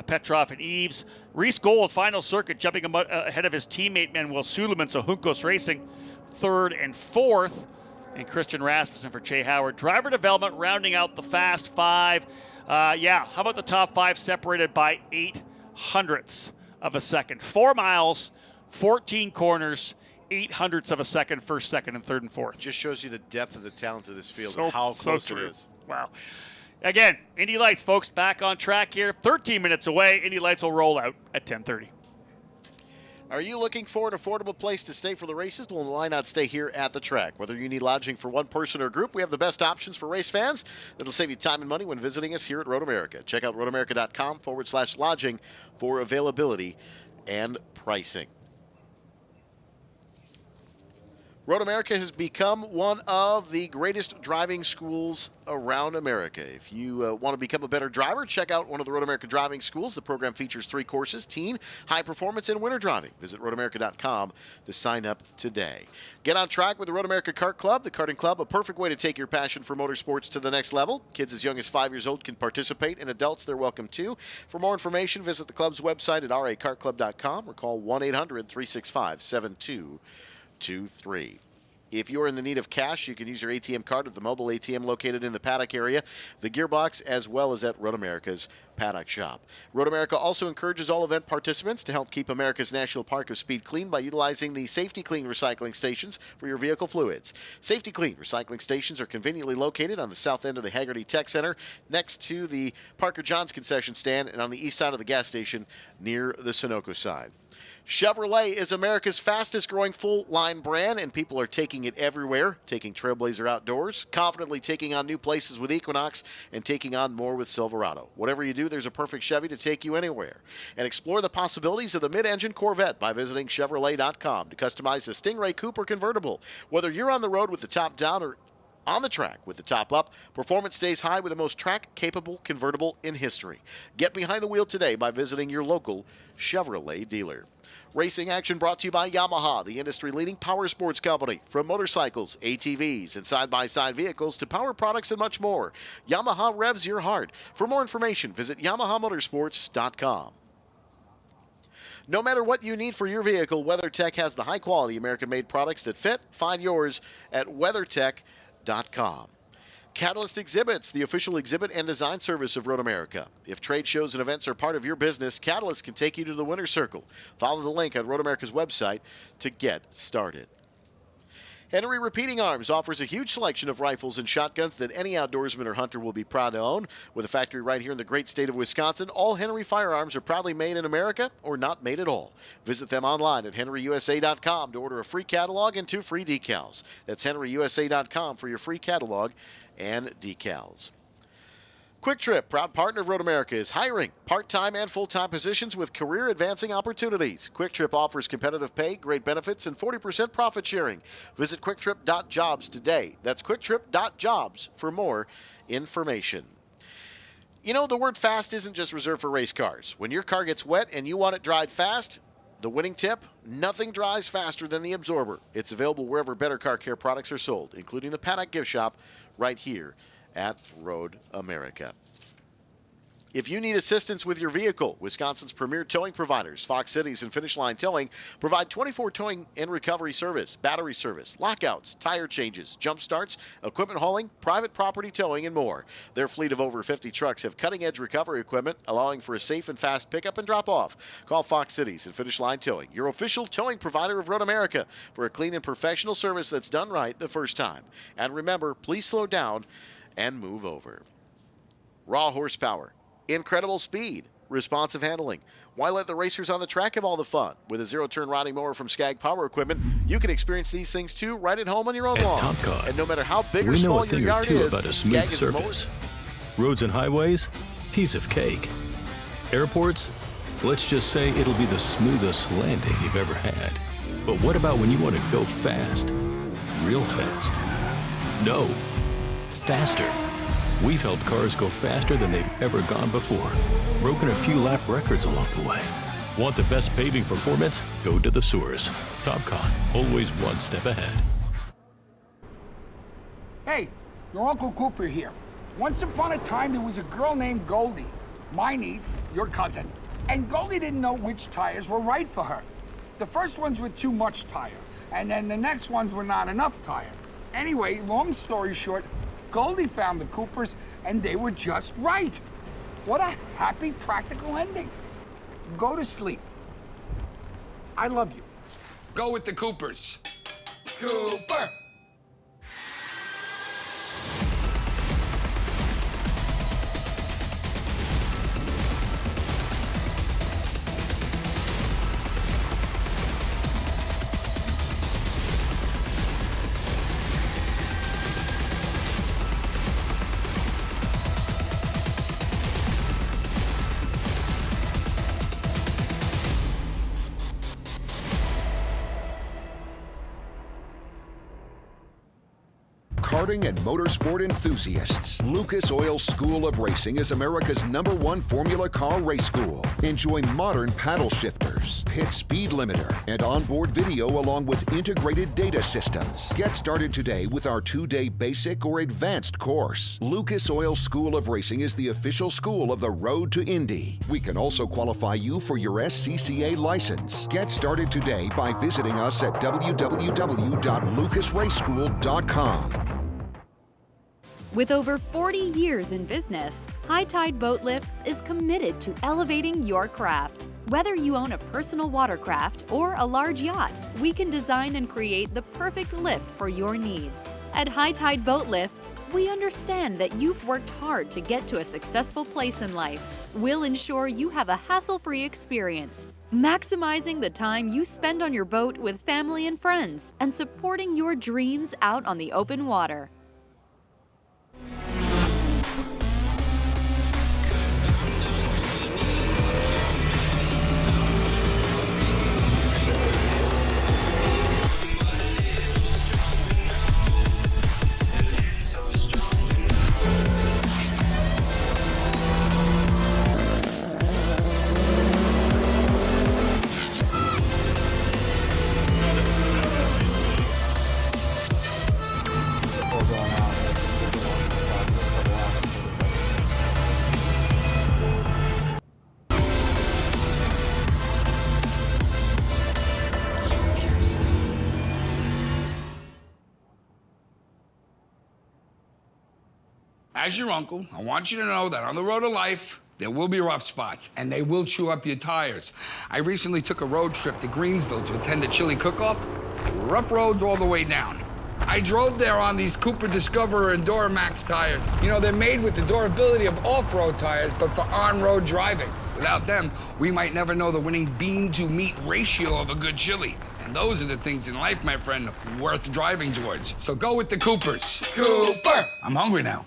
Petrov and Eves. Reese Gold, final circuit, jumping ahead of his teammate Manuel Suleiman, so Juncos Racing, 3rd and 4th. And Christian Rasmussen for Jay Howard. Driver development rounding out the fast 5. How about the top 5 separated by 0.08 of a second? 4 miles, 14 corners, 0.08 of a second, first, second, and third and fourth. Just shows you the depth of the talent of this field and how close it is. Wow. Again, Indy Lights, folks, back on track here. 13 minutes away. Indy Lights will roll out at 10:30. Are you looking for an affordable place to stay for the races? Well, why not stay here at the track? Whether you need lodging for one person or group, we have the best options for race fans. That'll save you time and money when visiting us here at Road America. Check out roadamerica.com/lodging for availability and pricing. Road America has become one of the greatest driving schools around America. If you want to become a better driver, check out one of the Road America driving schools. The program features 3 courses: teen, high performance, and winter driving. Visit roadamerica.com to sign up today. Get on track with the Road America Kart Club. The karting club, a perfect way to take your passion for motorsports to the next level. Kids as young as 5 years old can participate, and adults, they're welcome too. For more information, visit the club's website at rakartclub.com or call 1-800-365-7223. If you're in the need of cash, you can use your ATM card at the mobile ATM located in the paddock area, the gearbox, as well as at Road America's paddock shop. Road America also encourages all event participants to help keep America's National Park of Speed clean by utilizing the Safety Clean recycling stations for your vehicle fluids. Safety Clean recycling stations are conveniently located on the south end of the Hagerty Tech Center, next to the Parker Johns concession stand, and on the east side of the gas station near the Sunoco side. Chevrolet is America's fastest growing full-line brand, and people are taking it everywhere, taking Trailblazer outdoors, confidently taking on new places with Equinox, and taking on more with Silverado. Whatever you do, there's a perfect Chevy to take you anywhere. And explore the possibilities of the mid-engine Corvette by visiting Chevrolet.com to customize the Stingray Coupe or convertible. Whether you're on the road with the top down or on the track with the top up, performance stays high with the most track-capable convertible in history. Get behind the wheel today by visiting your local Chevrolet dealer. Racing action brought to you by Yamaha, the industry-leading power sports company. From motorcycles, ATVs, and side-by-side vehicles to power products and much more, Yamaha revs your heart. For more information, visit YamahaMotorsports.com. No matter what you need for your vehicle, WeatherTech has the high-quality American-made products that fit. Find yours at WeatherTech.com. Catalyst Exhibits, the official exhibit and design service of Road America. If trade shows and events are part of your business, Catalyst can take you to the winner's circle. Follow the link on Road America's website to get started. Henry Repeating Arms offers a huge selection of rifles and shotguns that any outdoorsman or hunter will be proud to own. With a factory right here in the great state of Wisconsin, all Henry firearms are proudly made in America or not made at all. Visit them online at henryusa.com to order a free catalog and 2 free decals. That's henryusa.com for your free catalog and decals. Quick Trip, proud partner of Road America, is hiring part-time and full-time positions with career-advancing opportunities. Quick Trip offers competitive pay, great benefits, and 40% profit sharing. Visit quicktrip.jobs today. That's quicktrip.jobs for more information. You know, the word fast isn't just reserved for race cars. When your car gets wet and you want it dried fast, the winning tip: nothing dries faster than the Absorber. It's available wherever better car care products are sold, including the Paddock Gift Shop right here at Road America. If you need assistance with your vehicle, Wisconsin's premier towing providers, Fox Cities and Finish Line Towing, provide 24 towing and recovery service, battery service, lockouts, tire changes, jump starts, equipment hauling, private property towing, and more. Their fleet of over 50 trucks have cutting-edge recovery equipment, allowing for a safe and fast pickup and drop-off. Call Fox Cities and Finish Line Towing, your official towing provider of Road America, for a clean and professional service that's done right the first time. And remember, please slow down and move over. Raw horsepower, incredible speed, responsive handling. Why let the racers on the track have all the fun? With a zero-turn riding mower from Skag Power Equipment, you can experience these things too right at home on your own lawn. Top Card, and no matter how big or we know small a your thing or yard two is, about a smooth Skag is surface. Roads and highways, piece of cake. Airports, let's just say it'll be the smoothest landing you've ever had. But what about when you want to go fast? Real fast? No. Faster. We've helped cars go faster than they've ever gone before. Broken a few lap records along the way. Want the best paving performance? Go to the source. Topcon, always one step ahead. Hey, your Uncle Cooper here. Once upon a time, there was a girl named Goldie, my niece, your cousin, and Goldie didn't know which tires were right for her. The first ones were too much tire, and then the next ones were not enough tire. Anyway, long story short, Goldie found the Coopers, and they were just right. What a happy, practical ending. Go to sleep. I love you. Go with the Coopers. Cooper! karting and motorsport enthusiasts. Lucas Oil School of Racing is America's #1 Formula Car race school. Enjoy modern paddle shifters, pit speed limiter, and onboard video along with integrated data systems. Get started today with our 2-day basic or advanced course. Lucas Oil School of Racing is the official school of the Road to Indy. We can also qualify you for your SCCA license. Get started today by visiting us at www.lucasraceschool.com. With over 40 years in business, High Tide Boat Lifts is committed to elevating your craft. Whether you own a personal watercraft or a large yacht, we can design and create the perfect lift for your needs. At High Tide Boat Lifts, we understand that you've worked hard to get to a successful place in life. We'll ensure you have a hassle-free experience, maximizing the time you spend on your boat with family and friends, and supporting your dreams out on the open water. As your uncle, I want you to know that on the road to life, there will be rough spots, and they will chew up your tires. I recently took a road trip to Greensville to attend a chili cook-off. Rough roads all the way down. I drove there on these Cooper Discoverer and Duramax tires. You know, they're made with the durability of off-road tires, but for on-road driving. Without them, we might never know the winning bean-to-meat ratio of a good chili. And those are the things in life, my friend, worth driving towards. So go with the Coopers. Cooper! I'm hungry now.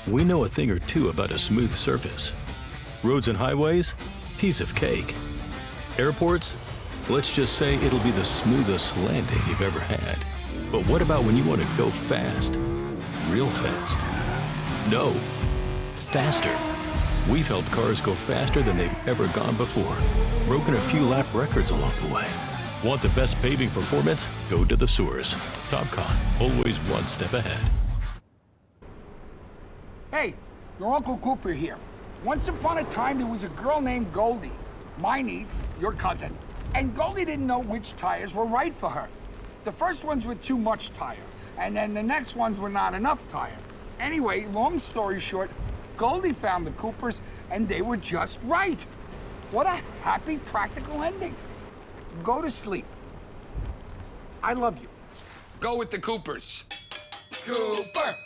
We know a thing or two about a smooth surface. Roads and highways, piece of cake. Airports, let's just say it'll be the smoothest landing you've ever had. But what about when you want to go fast? Real fast? No, faster. We've helped cars go faster than they've ever gone before. Broken a few lap records along the way. Want the best paving performance? Go to the source. Topcon, always one step ahead. Hey, your Uncle Cooper here. Once upon a time, there was a girl named Goldie, my niece, your cousin, and Goldie didn't know which tires were right for her. The first ones were too much tire, and then the next ones were not enough tire. Anyway, long story short, Goldie found the Coopers, and they were just right. What a happy, practical ending. Go to sleep. I love you. Go with the Coopers. Cooper!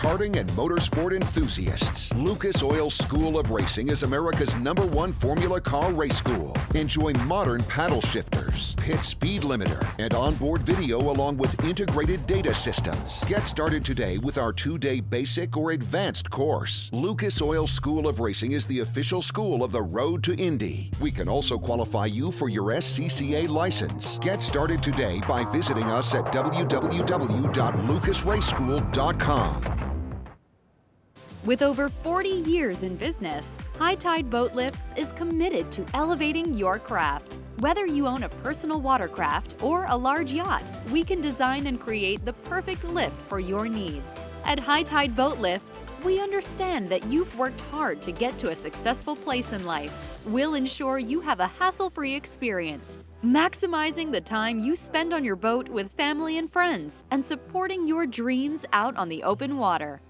karting and motorsport enthusiasts. Lucas Oil School of Racing is America's #1 Formula Car race school. Enjoy modern paddle shifters, pit speed limiter, and onboard video along with integrated data systems. Get started today with our 2-day basic or advanced course. Lucas Oil School of Racing is the official school of the road to Indy. We can also qualify you for your SCCA license. Get started today by visiting us at www.lucasraceschool.com. With over 40 years in business, High Tide Boat Lifts is committed to elevating your craft. Whether you own a personal watercraft or a large yacht, we can design and create the perfect lift for your needs. At High Tide Boat Lifts, we understand that you've worked hard to get to a successful place in life. We'll ensure you have a hassle-free experience, maximizing the time you spend on your boat with family and friends, and supporting your dreams out on the open water.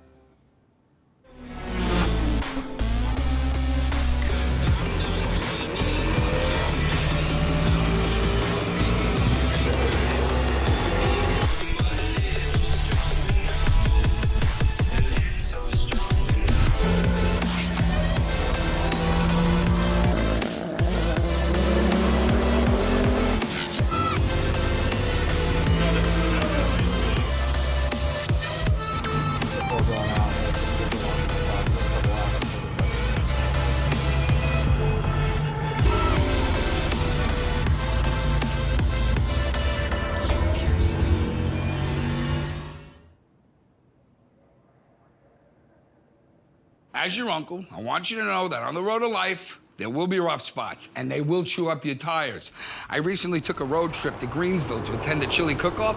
As your uncle, I want you to know that on the road to life, there will be rough spots, and they will chew up your tires. I recently took a road trip to Greensville to attend a chili cook-off.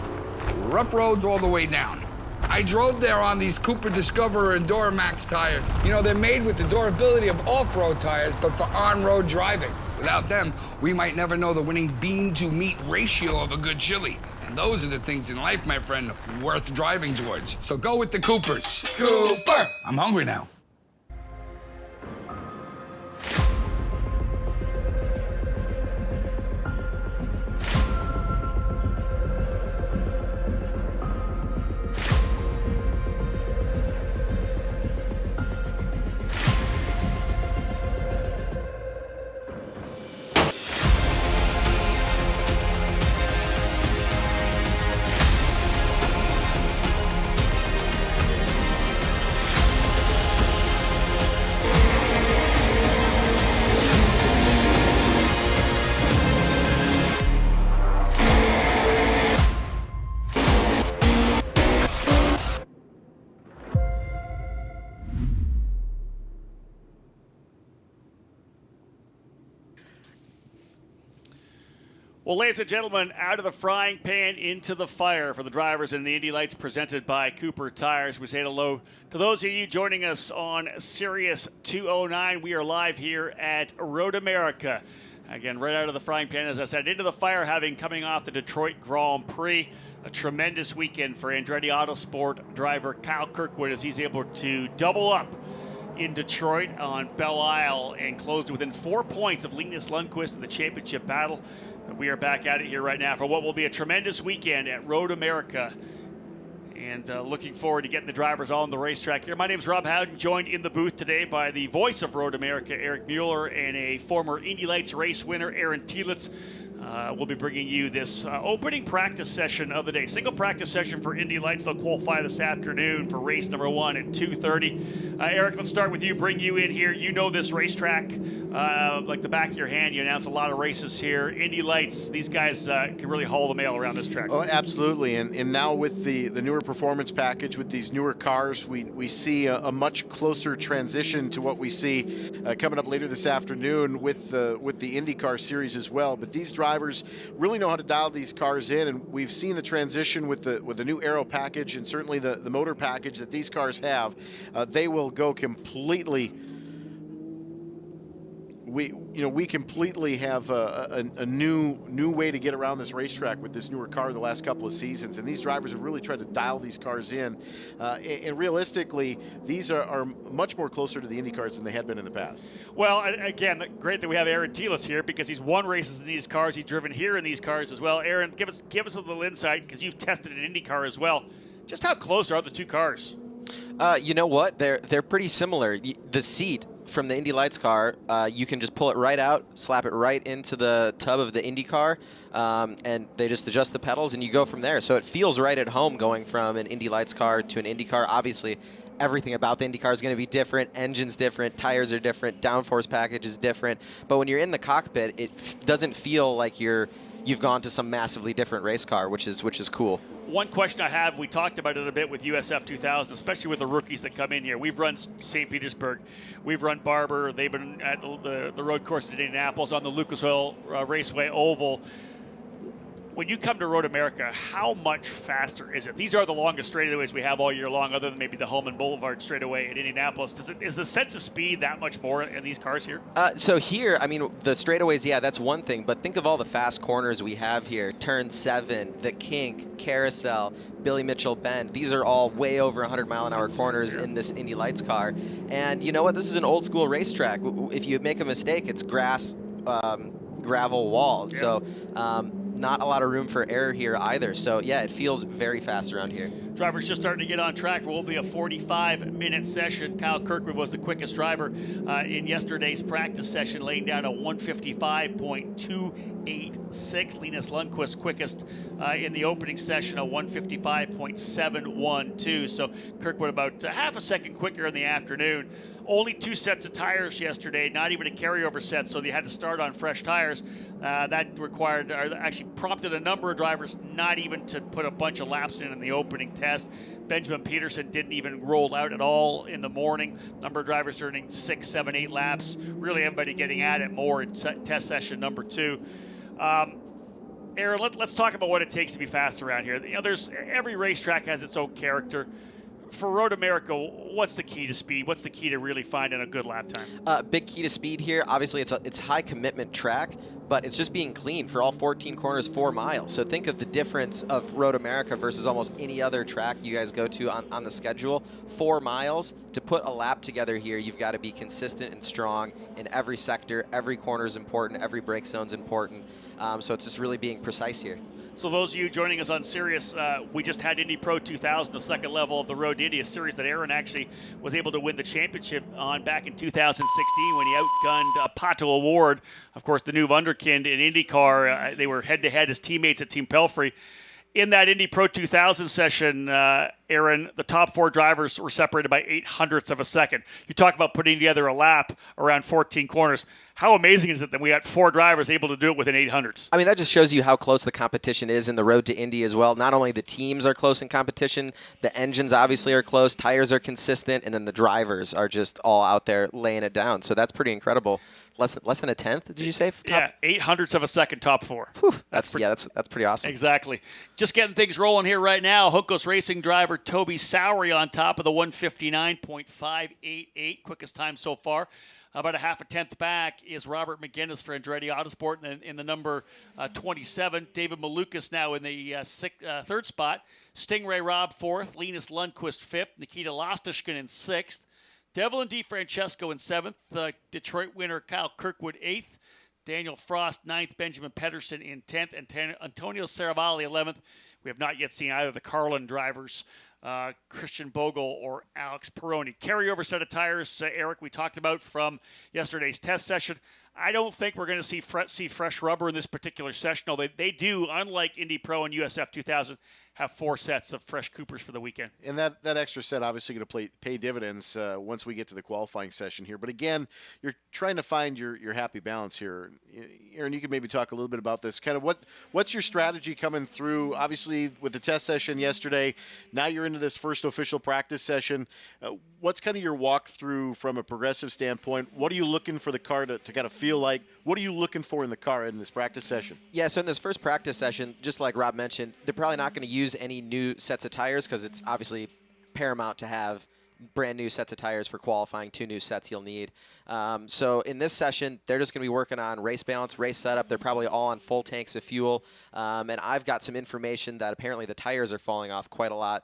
Rough roads all the way down. I drove there on these Cooper Discoverer and Duramax tires. You know, they're made with the durability of off-road tires, but for on-road driving. Without them, we might never know the winning bean-to-meat ratio of a good chili. And those are the things in life, my friend, worth driving towards. So go with the Coopers. Cooper! I'm hungry now. Well, ladies and gentlemen, out of the frying pan into the fire for the drivers in the Indy Lights presented by Cooper Tires. We say hello to those of you joining us on Sirius 209. We are live here at Road America. Again, right out of the frying pan, as I said, into the fire, having coming off the Detroit Grand Prix. A tremendous weekend for Andretti Autosport driver Kyle Kirkwood as he's able to double up in Detroit on Belle Isle and closed within 4 points of Linus Lundqvist in the championship battle. We are back at it here right now for what will be a tremendous weekend at Road America. And looking forward to getting the drivers all on the racetrack here. My name is Rob Howden, joined in the booth today by the voice of Road America, Eric Mueller, and a former Indy Lights race winner, Aaron Telitz. We'll be bringing you this opening practice session of the day. Single practice session for Indy Lights. They'll qualify this afternoon for race number 1 at 2:30. Eric, let's start with you. Bring you in here. You know this racetrack like the back of your hand. You announce a lot of races here. Indy Lights, these guys can really haul the mail around this track. Oh, absolutely. And now with the newer performance package, with these newer cars, we see a much closer transition to what we see coming up later this afternoon with the IndyCar series as well. But these drivers really know how to dial these cars in, and we've seen the transition with the new aero package and certainly the motor package that these cars have. They will go completely. We completely have a new way to get around this racetrack with this newer car the last couple of seasons, and these drivers have really tried to dial these cars in. And realistically, these are much more closer to the Indy cars than they had been in the past. Well, again, great that we have Aaron Telitz here because he's won races in these cars. He's driven here in these cars as well. Aaron, give us a little insight because you've tested an Indy car as well. Just how close are the two cars? You know what? They're pretty similar. The seat from the Indy Lights car, you can just pull it right out, slap it right into the tub of the Indy car, and they just adjust the pedals, and you go from there. So it feels right at home going from an Indy Lights car to an Indy car. Obviously, everything about the Indy car is going to be different. Engine's different, tires are different, downforce package is different. But when you're in the cockpit, it doesn't feel like you've gone to some massively different race car, which is cool. One question I have, we talked about it a bit with USF2000, especially with the rookies that come in here. We've run St. Petersburg. We've run Barber. They've been at the road course in Indianapolis on the Lucas Oil Raceway Oval. When you come to Road America, how much faster is it? These are the longest straightaways we have all year long, other than maybe the Hellman Boulevard straightaway in Indianapolis. Is the sense of speed that much more in these cars here? So here, I mean, the straightaways, yeah, that's one thing. But think of all the fast corners we have here. Turn 7, the Kink, Carousel, Billy Mitchell Bend. These are all way over 100-mile-an-hour corners in this Indy Lights car. And you know what? This is an old-school racetrack. If you make a mistake, it's grass, gravel wall. Yeah. So not a lot of room for error here either. So, yeah, it feels very fast around here. Drivers just starting to get on track for what will be a 45-minute session. Kyle Kirkwood was the quickest driver in yesterday's practice session, laying down a 155.286. Linus Lundqvist quickest in the opening session, a 155.712. So Kirkwood about half a second quicker in the afternoon. Only 2 sets of tires yesterday, not even a carryover set, so they had to start on fresh tires. That required, or actually prompted a number of drivers not even to put a bunch of laps in the opening test. Benjamin Peterson didn't even roll out at all in the morning. Number of drivers earning 6, 7, 8 laps. Really everybody getting at it more in test session number 2. Aaron, let's talk about what it takes to be fast around here. You know, every racetrack has its own character. For Road America, what's the key to speed? What's the key to really finding a good lap time? Big key to speed here. Obviously, it's high commitment track, but it's just being clean for all 14 corners, 4 miles. So think of the difference of Road America versus almost any other track you guys go to on the schedule. 4 miles. To put a lap together here, you've got to be consistent and strong in every sector. Every corner is important. Every brake zone is important. So it's just really being precise here. So those of you joining us on Sirius, we just had Indy Pro 2000, the second level of the Road to Indy, a series that Aaron actually was able to win the championship on back in 2016 when he outgunned Pato Award, of course, the new wunderkind in IndyCar. They were head-to-head as teammates at Team Pelfrey. In that Indy Pro 2000 session, Aaron, the top 4 drivers were separated by 0.08 of a second. You talk about putting together a lap around 14 corners. How amazing is it that we had 4 drivers able to do it within 0.08? I mean, that just shows you how close the competition is in the Road to Indy as well. Not only the teams are close in competition, the engines obviously are close, tires are consistent, and then the drivers are just all out there laying it down. So that's pretty incredible. Less than a tenth, did you say? Yeah, 0.08 of a second, top 4. Whew, that's pretty awesome. Exactly. Just getting things rolling here right now. Juncos Racing driver Toby Sowery on top of the 159.588, quickest time so far. About a half a tenth back is Robert McGinnis for Andretti Autosport in the number 27. David Malukas now in the third spot. Stingray Robb 4th. Linus Lundqvist 5th. Nikita Lostashkin in 6th. Devlin DiFrancesco in 7th. Detroit winner Kyle Kirkwood 8th. Daniel Frost 9th. Benjamin Pedersen in 10th. And Antonio Saravalli 11th. We have not yet seen either of the Carlin drivers, Christian Bogle or Alex Peroni. Carryover set of tires, Eric, we talked about from yesterday's test session. I don't think we're going to see fresh rubber in this particular session, although they do, unlike Indy Pro and USF2000, have 4 sets of fresh Coopers for the weekend. And that extra set obviously going to pay dividends once we get to the qualifying session here. But again, you're trying to find your happy balance here. Aaron, you could maybe talk a little bit about this. Kind of what's your strategy coming through? Obviously, with the test session yesterday, now you're into this first official practice session. What's kind of your walkthrough from a progressive standpoint? What are you looking for the car to kind of feel like? What are you looking for in the car in this practice session? Yeah, so in this first practice session, just like Rob mentioned, they're probably not going to use any new sets of tires because it's obviously paramount to have brand new sets of tires for qualifying. 2 new sets you'll need. So in this session, they're just going to be working on race balance, race setup. They're probably all on full tanks of fuel. And I've got some information that apparently the tires are falling off quite a lot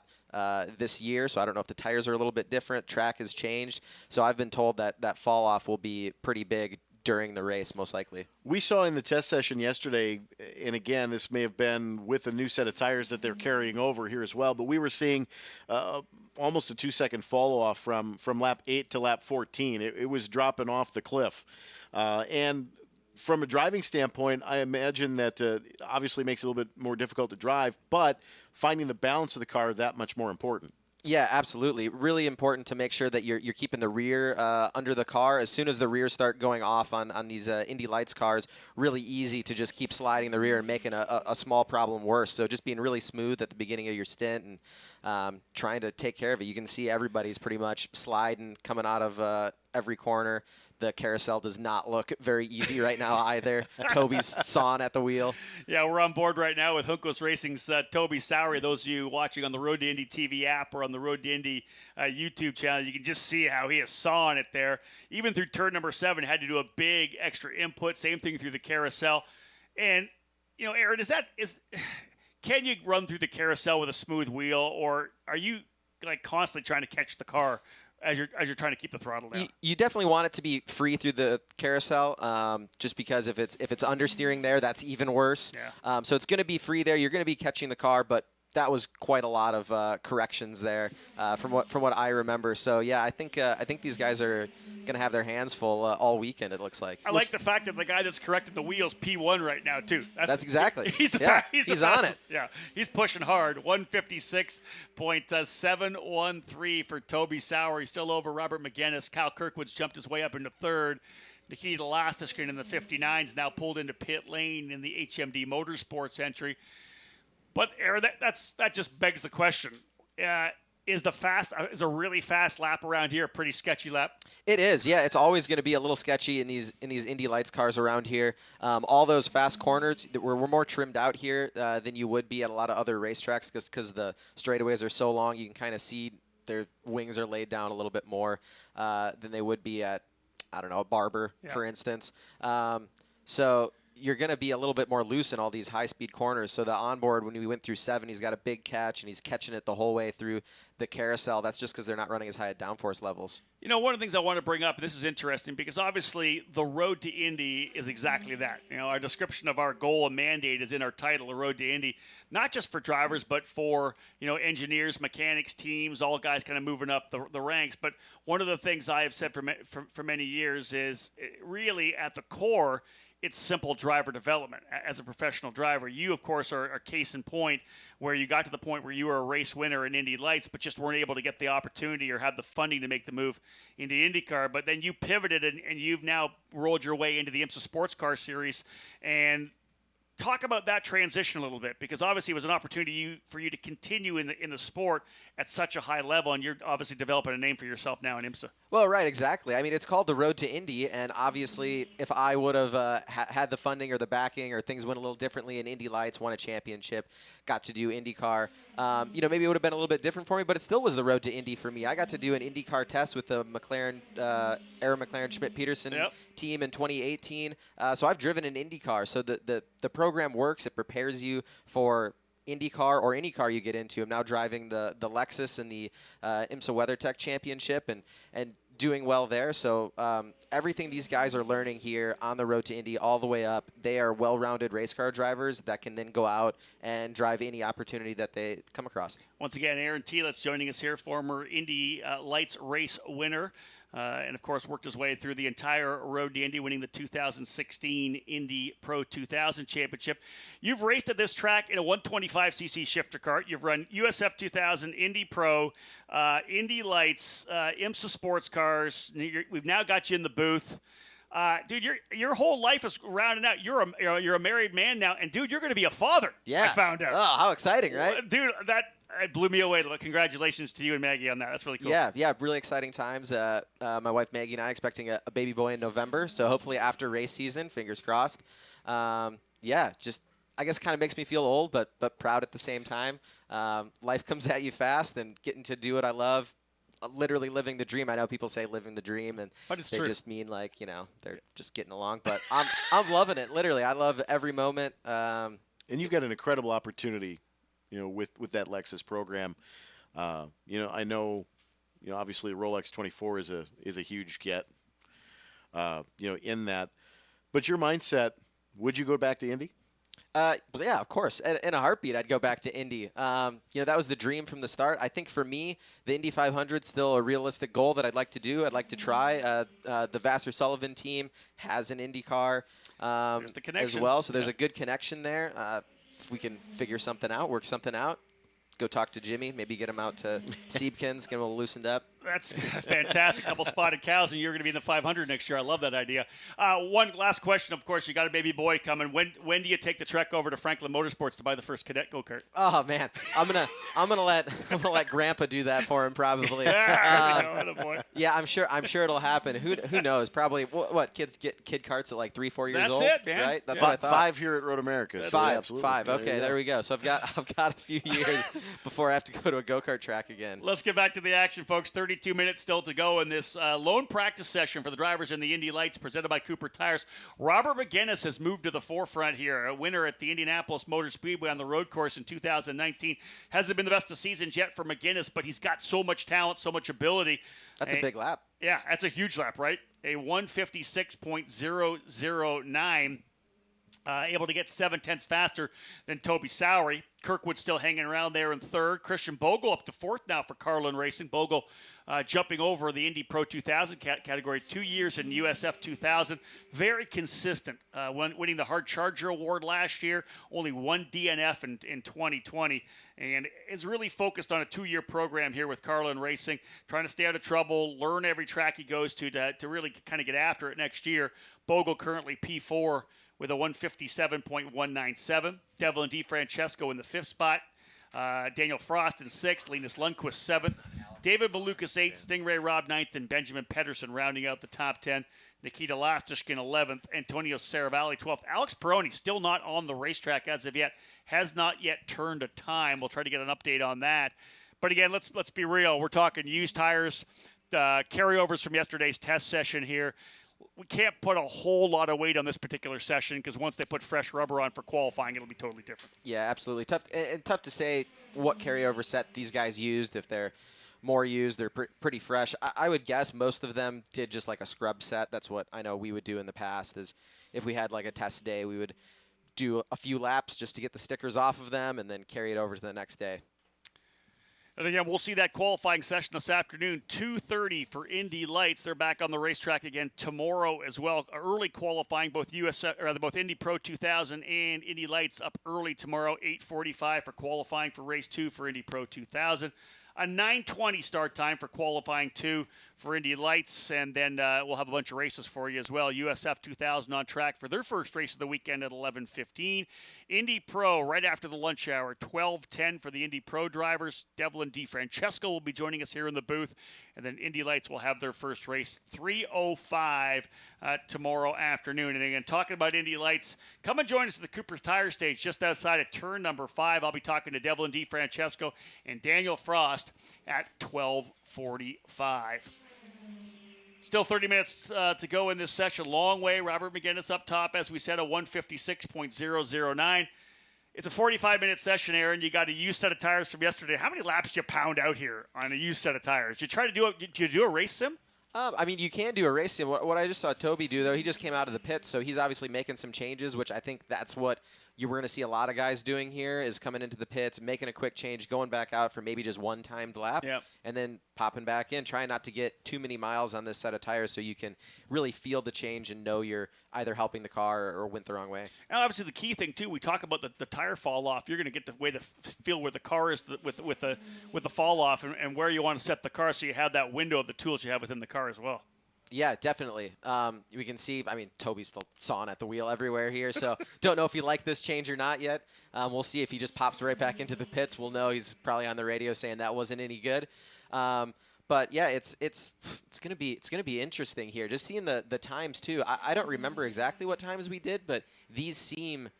this year, so I don't know if the tires are a little bit different. Track has changed, so I've been told that fall off will be pretty big during the race, most likely. We saw in the test session yesterday, and again, this may have been with a new set of tires that they're carrying over here as well, but we were seeing almost a 2-second fall off from lap 8 to lap 14. It was dropping off the cliff. And from a driving standpoint, I imagine that obviously makes it a little bit more difficult to drive, but finding the balance of the car that much more important. Yeah, absolutely. Really important to make sure that you're keeping the rear under the car. As soon as the rear start going off on these Indy Lights cars, really easy to just keep sliding the rear and making a small problem worse. So just being really smooth at the beginning of your stint and trying to take care of it. You can see everybody's pretty much sliding, coming out of every corner. The carousel does not look very easy right now either. Toby's sawing at the wheel. Yeah, we're on board right now with Juncos Racing's Toby Sowery. Those of you watching on the Road to Indy TV app or on the Road to Indy YouTube channel, you can just see how he is sawing it there. Even through turn number 7, had to do a big extra input. Same thing through the carousel. And, you know, Aaron, can you run through the carousel with a smooth wheel, or are you like constantly trying to catch the car as you're trying to keep the throttle down? You definitely want it to be free through the carousel, just because if it's understeering there, that's even worse. Yeah. So it's going to be free there. You're going to be catching the car, but that was quite a lot of corrections there from what I remember. So yeah, I think these guys are going to have their hands full all weekend. It looks like. I like the fact that the guy that's correcting the wheels P1 right now too. That's exactly. He's the he's on it. Yeah, he's pushing hard. 156.713 for Toby Sowery, still over Robert McGinnis. Kyle Kirkwood's jumped his way up into third. Nikita Lastischkin in the 59s now pulled into pit lane in the HMD Motorsports entry. But Aaron, that just begs the question: is a really fast lap around here a pretty sketchy lap? It is, yeah. It's always going to be a little sketchy in these Indy Lights cars around here. All those fast corners, we're more trimmed out here than you would be at a lot of other racetracks because the straightaways are so long. You can kind of see their wings are laid down a little bit more than they would be at, I don't know, a Barber, for instance. So you're going to be a little bit more loose in all these high-speed corners. So the onboard, when we went through 7, he's got a big catch, and he's catching it the whole way through the carousel. That's just because they're not running as high at downforce levels. You know, one of the things I want to bring up, and this is interesting, because obviously the Road to Indy is exactly that. You know, our description of our goal and mandate is in our title, the Road to Indy, not just for drivers, but for, you know, engineers, mechanics, teams, all guys kind of moving up the ranks. But one of the things I have said for many years is really at the core, it's simple driver development. As a professional driver, you, of course, are case in point where you got to the point where you were a race winner in Indy Lights, but just weren't able to get the opportunity or have the funding to make the move into IndyCar. But then you pivoted, and you've now rolled your way into the IMSA Sports Car Series. And talk about that transition a little bit, because obviously it was an opportunity for you to continue in the sport at such a high level, and you're obviously developing a name for yourself now in IMSA. Well, right, exactly. I mean, it's called the Road to Indy, and obviously if I would have had the funding or the backing, or things went a little differently in Indy Lights, won a championship, got to do IndyCar, you know, maybe it would have been a little bit different for me, but it still was the Road to Indy for me. I got to do an IndyCar test with the McLaren, Aaron McLaren Schmidt-Peterson team in 2018, so I've driven an IndyCar, so the program works. It prepares you for IndyCar or any car you get into. I'm now driving the Lexus in the IMSA WeatherTech Championship and doing well there. So everything these guys are learning here on the Road to Indy all the way up, they are well-rounded race car drivers that can then go out and drive any opportunity that they come across. Once again, Aaron Telitz joining us here, former Indy Lights race winner. And, of course, worked his way through the entire Road to Indy, winning the 2016 Indy Pro 2000 Championship. You've raced at this track in a 125cc shifter kart. You've run USF2000, Indy Pro, Indy Lights, IMSA Sports Cars. We've now got you in the booth. Dude, your whole life is rounding out. You're a married man now, and, dude, you're going to be a father, I found out. Oh, how exciting, right? Dude, it blew me away. Congratulations to you and Maggie on that. That's really cool. Yeah, really exciting times. My wife Maggie and I expecting a baby boy in November, so hopefully after race season, fingers crossed. Just I guess kind of makes me feel old, but proud at the same time. Life comes at you fast, and getting to do what I love, literally living the dream. I know people say living the dream, and they just mean like, you know, they're just getting along. But I'm loving it. Literally, I love every moment. And you've got an incredible opportunity, you know, with that Lexus program. You know, I know, you know, obviously the Rolex 24 is a huge get. in that. But your mindset, would you go back to Indy? Yeah, of course. In a heartbeat, I'd go back to Indy. That was the dream from the start. I think for me, the Indy 500 is still a realistic goal that I'd like to do. I'd like to try. The Vassar Sullivan team has an Indy car There's the as connection. well, so there's a good connection there. If we can figure something out, work something out, go talk to Jimmy, maybe get him out to Siebkens, get him a little loosened up. That's fantastic. A couple spotted cows, and you're going to be in the 500 next year. I love that idea. One last question, of course. You got a baby boy coming. When do you take the trek over to Franklin Motorsports to buy the first cadet go-kart? Oh man, I'm gonna let Grandpa do that for him probably. Yeah, I'm sure it'll happen. Who knows? Probably what kids get kid carts at like 3-4 years old. That's it, man. Right? That's what I thought. 5 here at Road America. Five. Okay, there we go. So I've got a few years before I have to go to a go-kart track again. Let's get back to the action, folks. 32 minutes still to go in this lone practice session for the drivers in the Indy Lights presented by Cooper Tires. Robert McGinnis has moved to the forefront here. A winner at the Indianapolis Motor Speedway on the road course in 2019. Hasn't been the best of seasons yet for McGinnis, but he's got so much talent, so much ability. That's a big lap. Yeah, that's a huge lap, right? A 156.009. Able to get 7/10 faster than Toby Sowery. Kirkwood still hanging around there in third. Christian Bogle up to fourth now for Carlin Racing. Bogle jumping over the Indy Pro 2000 category, 2 years in USF2000. Very consistent, winning the Hard Charger Award last year. Only one DNF in 2020. And is really focused on a 2-year program here with Carlin Racing, trying to stay out of trouble, learn every track he goes to really kind of get after it next year. Bogle currently P4 with a 157.197. Devlin DeFrancesco in the 5th spot. Daniel Frost in 6th. Linus Lundqvist 7th. David Malukas 8th. Stingray Robb 9th. And Benjamin Pedersen rounding out the top 10. Nikita Lastishkin 11th. Antonio Saravalli 12th. Alex Peroni still not on the racetrack as of yet. Has not yet turned a time. We'll try to get an update on that. But again, let's be real. We're talking used tires, carryovers from yesterday's test session here. We can't put a whole lot of weight on this particular session because once they put fresh rubber on for qualifying, it'll be totally different. Yeah, absolutely. Tough to say what carryover set these guys used. If they're more used, they're pretty fresh. I would guess most of them did just like a scrub set. That's what I know we would do in the past is if we had like a test day, we would do a few laps just to get the stickers off of them and then carry it over to the next day. And again, we'll see that qualifying session this afternoon, 2:30 for Indy Lights. They're back on the racetrack again tomorrow as well. Early qualifying, both Indy Pro 2000 and Indy Lights up early tomorrow, 8:45 for qualifying for race 2 for Indy Pro 2000. A 9:20 start time for qualifying 2 for Indy Lights, and then we'll have a bunch of races for you as well. USF2000 on track for their first race of the weekend at 11:15. Indy Pro right after the lunch hour, 12:10 for the Indy Pro drivers. Devlin DeFrancesco will be joining us here in the booth, and then Indy Lights will have their first race 3:05 tomorrow afternoon. And again, talking about Indy Lights, come and join us at the Cooper Tire Stage just outside of turn number 5. I'll be talking to Devlin DeFrancesco and Daniel Frost at 12:45. Still 30 minutes to go in this session. Long way. Robert McGinnis up top, as we said, a 156.009. It's a 45-minute session, Aaron. You got a used set of tires from yesterday. How many laps did you pound out here on a used set of tires? Did you try to do did you do a race sim? I mean, you can do a race sim. What I just saw Toby do, though, he just came out of the pit, so he's obviously making some changes, which I think that's what you were going to see a lot of guys doing here is coming into the pits, making a quick change, going back out for maybe just one timed lap, and then popping back in, trying not to get too many miles on this set of tires so you can really feel the change and know you're either helping the car or went the wrong way. And obviously, the key thing, too, we talk about the tire fall off. You're going to get the way the feel where the car is with the fall off and where you want to set the car so you have that window of the tools you have within the car as well. Yeah, definitely. We can see, I mean, Toby's still sawing at the wheel everywhere here, so don't know if he liked this change or not yet. We'll see if he just pops right back into the pits. We'll know he's probably on the radio saying that wasn't any good. But yeah, it's gonna be interesting here. Just seeing the times too. I don't remember exactly what times we did, but these seem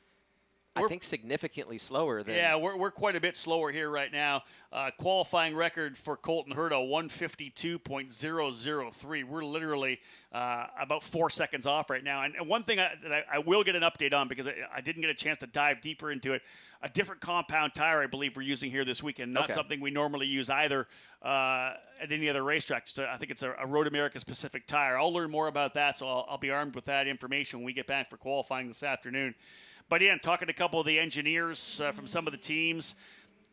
I think significantly slower than. Yeah, we're quite a bit slower here right now. Qualifying record for Colton Herta, 152.003. We're literally about 4 seconds off right now. And one thing that I will get an update on, because I didn't get a chance to dive deeper into it, a different compound tire I believe we're using here this weekend. Not something we normally use either at any other racetrack. So I think it's a Road America specific tire. I'll learn more about that, so I'll be armed with that information when we get back for qualifying this afternoon. But yeah, talking to a couple of the engineers from some of the teams,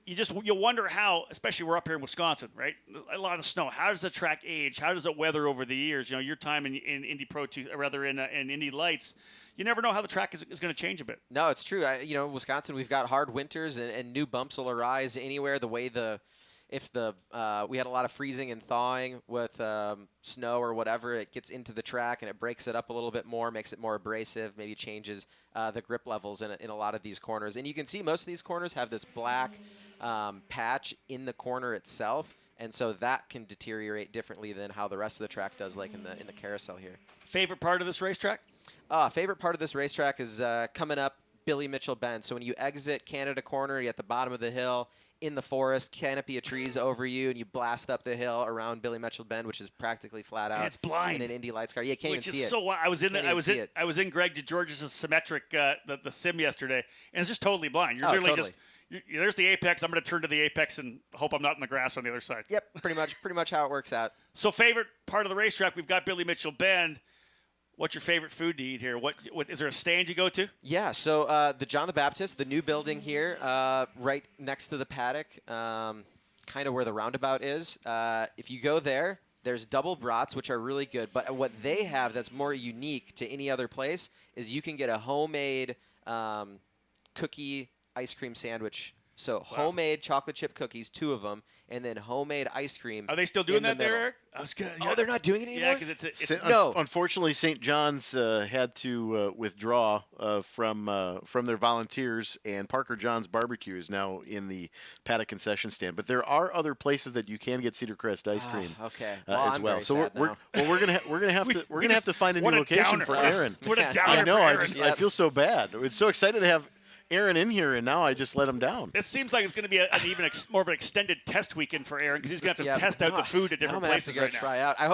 you wonder how, especially we're up here in Wisconsin, right? A lot of snow. How does the track age? How does it weather over the years? Your time in Indy Pro, in Indy Lights, you never know how the track is going to change a bit. No, it's true. Wisconsin, we've got hard winters, and new bumps will arise anywhere. The way we had a lot of freezing and thawing with snow or whatever, it gets into the track and it breaks it up a little bit more, makes it more abrasive, maybe changes the grip levels in a lot of these corners. And you can see most of these corners have this black patch in the corner itself, and so that can deteriorate differently than how the rest of the track does, like in the carousel here. Favorite part of this racetrack? Favorite part of this racetrack is coming up Billy Mitchell Bend. So when you exit Canada Corner, you're at the bottom of the hill, in the forest, canopy of trees over you, and you blast up the hill around Billy Mitchell Bend, which is practically flat out. And it's blind. In an Indy Lights car. Yeah, you can't Which even is see so it. wild. I was in Greg DeGeorge's symmetric the sim yesterday, and it's just totally blind. You're literally totally. there's the apex. I'm going to turn to the apex and hope I'm not in the grass on the other side. Yep, pretty much how it works out. So favorite part of the racetrack, we've got Billy Mitchell Bend. What's your favorite food to eat here? What is there a stand you go to? Yeah, so the John the Baptist, the new building here, right next to the paddock, kind of where the roundabout is. If you go there, there's double brats, which are really good. But what they have that's more unique to any other place is you can get a homemade cookie ice cream sandwich. So homemade chocolate chip cookies, 2 of them, and then homemade ice cream. Are they still doing that there, Eric? I was good. Oh, they're not doing it anymore? Yeah, because no. Unfortunately, St. John's had to withdraw from their volunteers, and Parker John's Barbecue is now in the paddock concession stand. But there are other places that you can get Cedar Crest ice cream. Okay. As I'm well. very So sad we're gonna have to find a new what a location downer. for Aaron. What a downer I know. for I Aaron. I feel so bad. It's so excited to have Aaron in here, and now I just let him down. This seems like it's going to be more of an extended test weekend for Aaron, because he's going to have to test out the food at different places right now. right now. I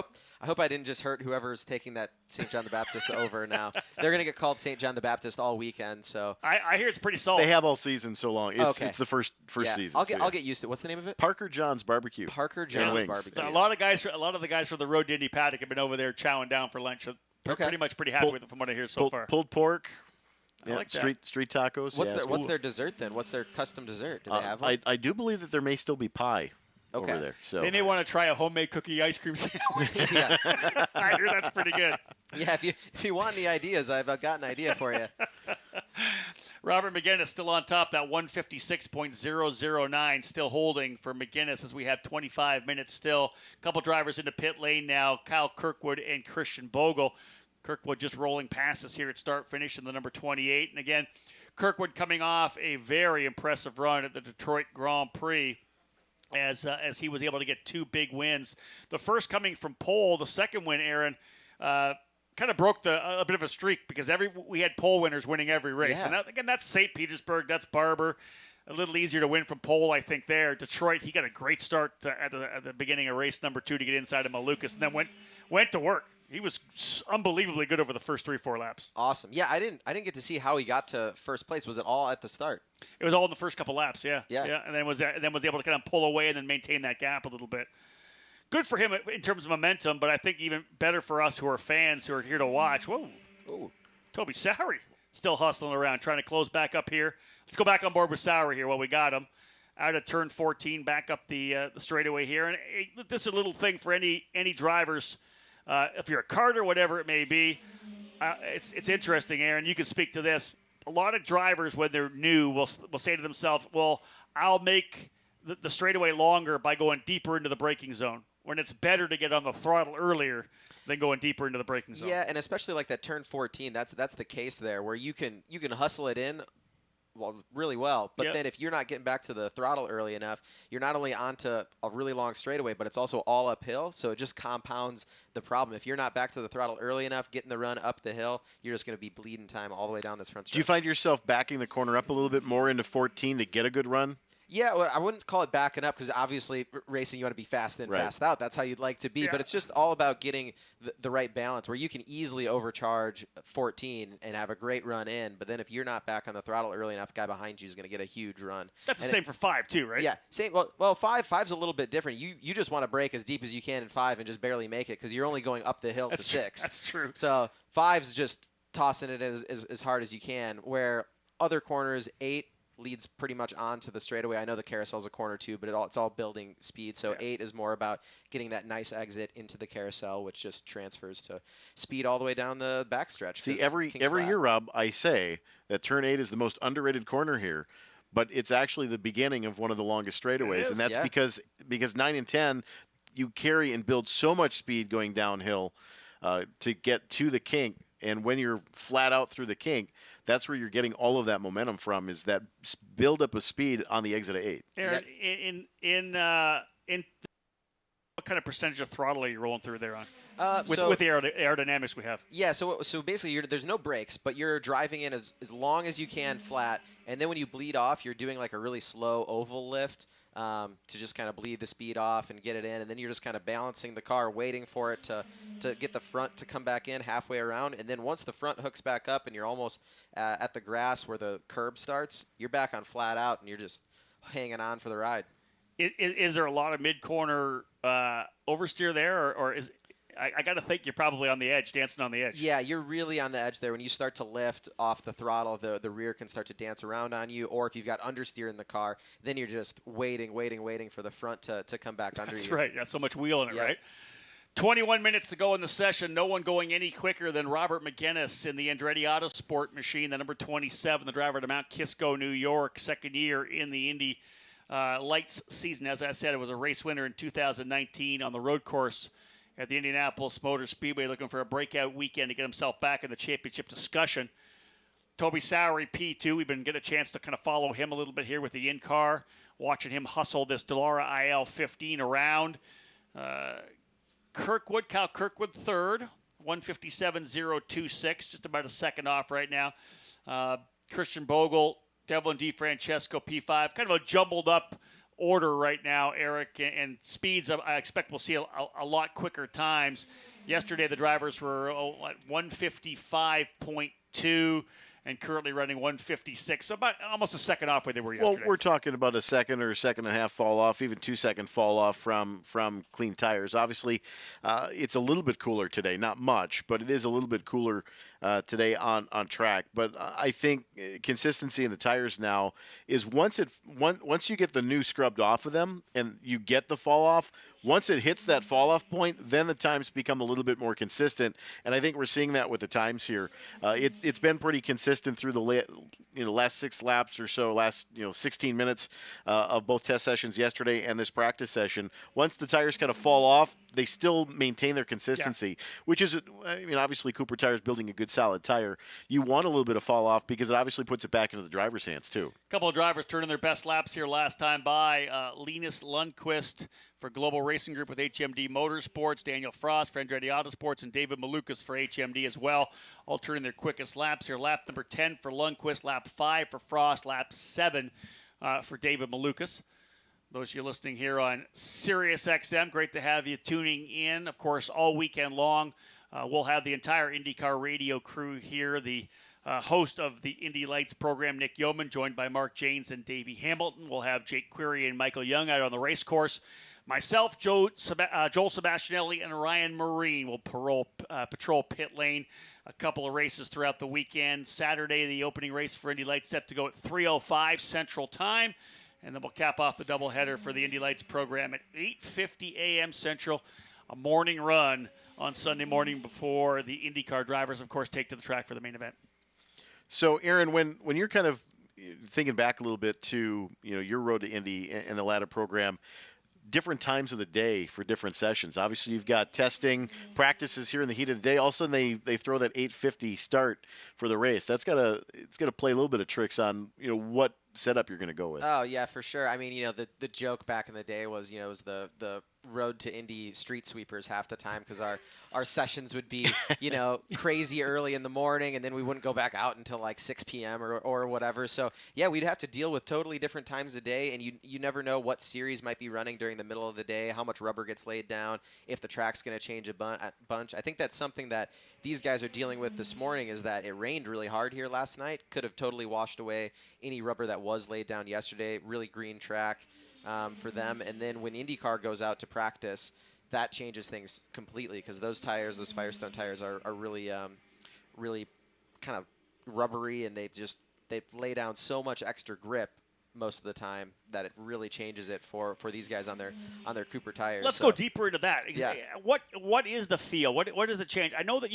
hope I didn't just hurt whoever's taking that St. John the Baptist over now. They're going to get called St. John the Baptist all weekend. So I hear it's pretty solid. They have all season so long. It's the first yeah, season. I'll get used to it. What's the name of it? Parker John's Barbecue. Parker John's wings. Barbecue. A lot of the guys for the Road to Indy paddock have been over there chowing down for lunch. They're pretty happy with it from what I hear so far. Pulled pork. I Yeah, like that. street tacos. What's their dessert then? What's their custom dessert? Do they have one? I do believe that there may still be pie over there. So They may want to try a homemade cookie ice cream sandwich. Yeah. I hear that's pretty good. Yeah, if you want any ideas, I've got an idea for you. Robert McGinnis still on top, that 156.009 still holding for McGinnis as we have 25 minutes still. A couple drivers into pit lane now, Kyle Kirkwood and Christian Bogle. Kirkwood just rolling past us here at start-finish in the number 28. And again, Kirkwood coming off a very impressive run at the Detroit Grand Prix as he was able to get 2 big wins. The first coming from pole, the second win, Aaron, kind of broke a bit of a streak, because we had pole winners winning every race. Yeah. And that's St. Petersburg, that's Barber. A little easier to win from pole, I think, there. Detroit, he got a great start at the beginning of race number 2 to get inside of Malukas, and then went to work. He was unbelievably good over the first 3-4 laps. Awesome. Yeah, I didn't get to see how he got to first place. Was it all at the start? It was all in the first couple laps, yeah. Yeah. And then was able to kind of pull away and then maintain that gap a little bit. Good for him in terms of momentum, but I think even better for us who are fans who are here to watch. Whoa. Ooh. Toby Sowery still hustling around, trying to close back up here. Let's go back on board with Sowery here while we got him. Out of turn 14, back up the straightaway here. And this is a little thing for any drivers. If you're a karter, whatever it may be, it's interesting, Aaron. You can speak to this. A lot of drivers, when they're new, will say to themselves, well, I'll make the straightaway longer by going deeper into the braking zone, when it's better to get on the throttle earlier than going deeper into the braking zone. Yeah, and especially like that turn 14, that's the case there, where you can hustle it in really well. But Yep. then if you're not getting back to the throttle early enough, you're not only onto a really long straightaway, but it's also all uphill. So it just compounds the problem. If you're not back to the throttle early enough, getting the run up the hill, you're just going to be bleeding time all the way down this front stretch. Do you find yourself backing the corner up a little bit more into 14 to get a good run? Yeah, well, I wouldn't call it backing up because obviously racing you want to be fast in, Right. fast out. That's how you'd like to be. Yeah. But it's just all about getting the right balance where you can easily overcharge 14 and have a great run in. But then if you're not back on the throttle early enough, the guy behind you is going to get a huge run. That's the And same for 5 too, right? Yeah, same. Well, five's a little bit different. You just want to brake as deep as you can in 5 and just barely make it because you're only going up the hill That's to true. 6. That's true. So 5's just tossing it as hard as you can. Where other corners, 8 leads pretty much onto the straightaway. I know the carousel's a corner too, but it's all building speed. So 8 is more about getting that nice exit into the carousel, which just transfers to speed all the way down the backstretch. See, 'cause every King's Flat. year, Rob, I say that turn 8 is the most underrated corner here, but it's actually the beginning of one of the longest straightaways, is, and that's yeah. because 9 and 10, you carry and build so much speed going downhill to get to the kink. And when you're flat out through the kink, that's where you're getting all of that momentum from, is that buildup of speed on the exit of 8. Aaron, in what kind of percentage of throttle are you rolling through there on? With the aerodynamics we have. Yeah, so basically there's no brakes, but you're driving in as long as you can flat, and then when you bleed off, you're doing like a really slow oval lift to just kind of bleed the speed off and get it in, and then you're just kind of balancing the car, waiting for it to get the front to come back in halfway around, and then once the front hooks back up and you're almost at the grass where the curb starts, you're back on flat out, and you're just hanging on for the ride. Is there a lot of mid-corner oversteer there, or is I got to think you're probably on the edge, dancing on the edge. Yeah, you're really on the edge there. When you start to lift off the throttle, the rear can start to dance around on you. Or if you've got understeer in the car, then you're just waiting for the front to come back under you. That's right. Got so much wheel in it, Yeah. right? 21 minutes to go in the session. No one going any quicker than Robert McGinnis in the Andretti Autosport machine, the number 27, the driver to Mount Kisco, New York, second year in the Indy Lights season. As I said, it was a race winner in 2019 on the road course at the Indianapolis Motor Speedway, looking for a breakout weekend to get himself back in the championship discussion. Toby Sowery, P2. We've been getting a chance to kind of follow him a little bit here with the in-car, watching him hustle this Dallara IL-15 around. Kyle Kirkwood third, 157.026, just about a second off right now. Christian Bogle, Devlin DeFrancesco, P5. Kind of a jumbled up order right now, Eric, and speeds I expect we'll see a lot quicker times. Yesterday the drivers were at 155.2 and currently running 156, so about almost a second off where they were yesterday. Well, we're talking about a second or a second and a half fall off, even 2 second fall off from clean tires. Obviously, it's a little bit cooler today, not much, but it is a little bit cooler today on track. But I think consistency in the tires now is once you get the new scrubbed off of them and you get the fall off, once it hits that fall off point, then the times become a little bit more consistent. And I think we're seeing that with the times here. It's been pretty consistent through the last 6 laps or so, last 16 minutes of both test sessions yesterday and this practice session. Once the tires kind of fall off, they still maintain their consistency, which is, obviously Cooper Tires building a good solid tire. You want a little bit of fall off because it obviously puts it back into the driver's hands too. A couple of drivers turning their best laps here last time by. Linus Lundqvist for Global Racing Group with HMD Motorsports, Daniel Frost for Andretti Autosports, and David Malukas for HMD as well, all turning their quickest laps here. Lap number 10 for Lundqvist, lap 5 for Frost, lap 7 for David Malukas. Those of you listening here on Sirius XM, great to have you tuning in. Of course, all weekend long, we'll have the entire IndyCar radio crew here. The host of the Indy Lights program, Nick Yeoman, joined by Mark Janes and Davey Hamilton. We'll have Jake Query and Michael Young out on the race course. Myself, Joel Sebastianelli, and Ryan Marine will patrol pit lane. A couple of races throughout the weekend. Saturday, the opening race for Indy Lights set to go at 3:05 Central Time. And then we'll cap off the doubleheader for the Indy Lights program at 8:50 a.m. Central, a morning run on Sunday morning before the IndyCar drivers, of course, take to the track for the main event. So, Aaron, when you're kind of thinking back a little bit to your road to Indy and the ladder program, different times of the day for different sessions. Obviously, you've got testing, practices here in the heat of the day. All of a sudden, they throw that 8:50 start for the race. It's gotta play a little bit of tricks on what setup you're going to go with. Oh yeah, for sure. I mean, the joke back in the day was, it was the road to Indy street sweepers half the time, because our sessions would be, crazy early in the morning, and then we wouldn't go back out until like 6 p.m. or whatever. So yeah, we'd have to deal with totally different times of day, and you never know what series might be running during the middle of the day, how much rubber gets laid down, if the track's going to change a bunch. I think that's something that these guys are dealing with this morning, is that it rained really hard here last night. Could have totally washed away any rubber that was laid down yesterday. Really green track for them. And then when IndyCar goes out to practice, that changes things completely, because those tires, those Firestone tires, are really really kind of rubbery, and they lay down so much extra grip most of the time that it really changes it for these guys on their Cooper tires. Let's go deeper into that. Yeah. What is the feel? What is the change? I know that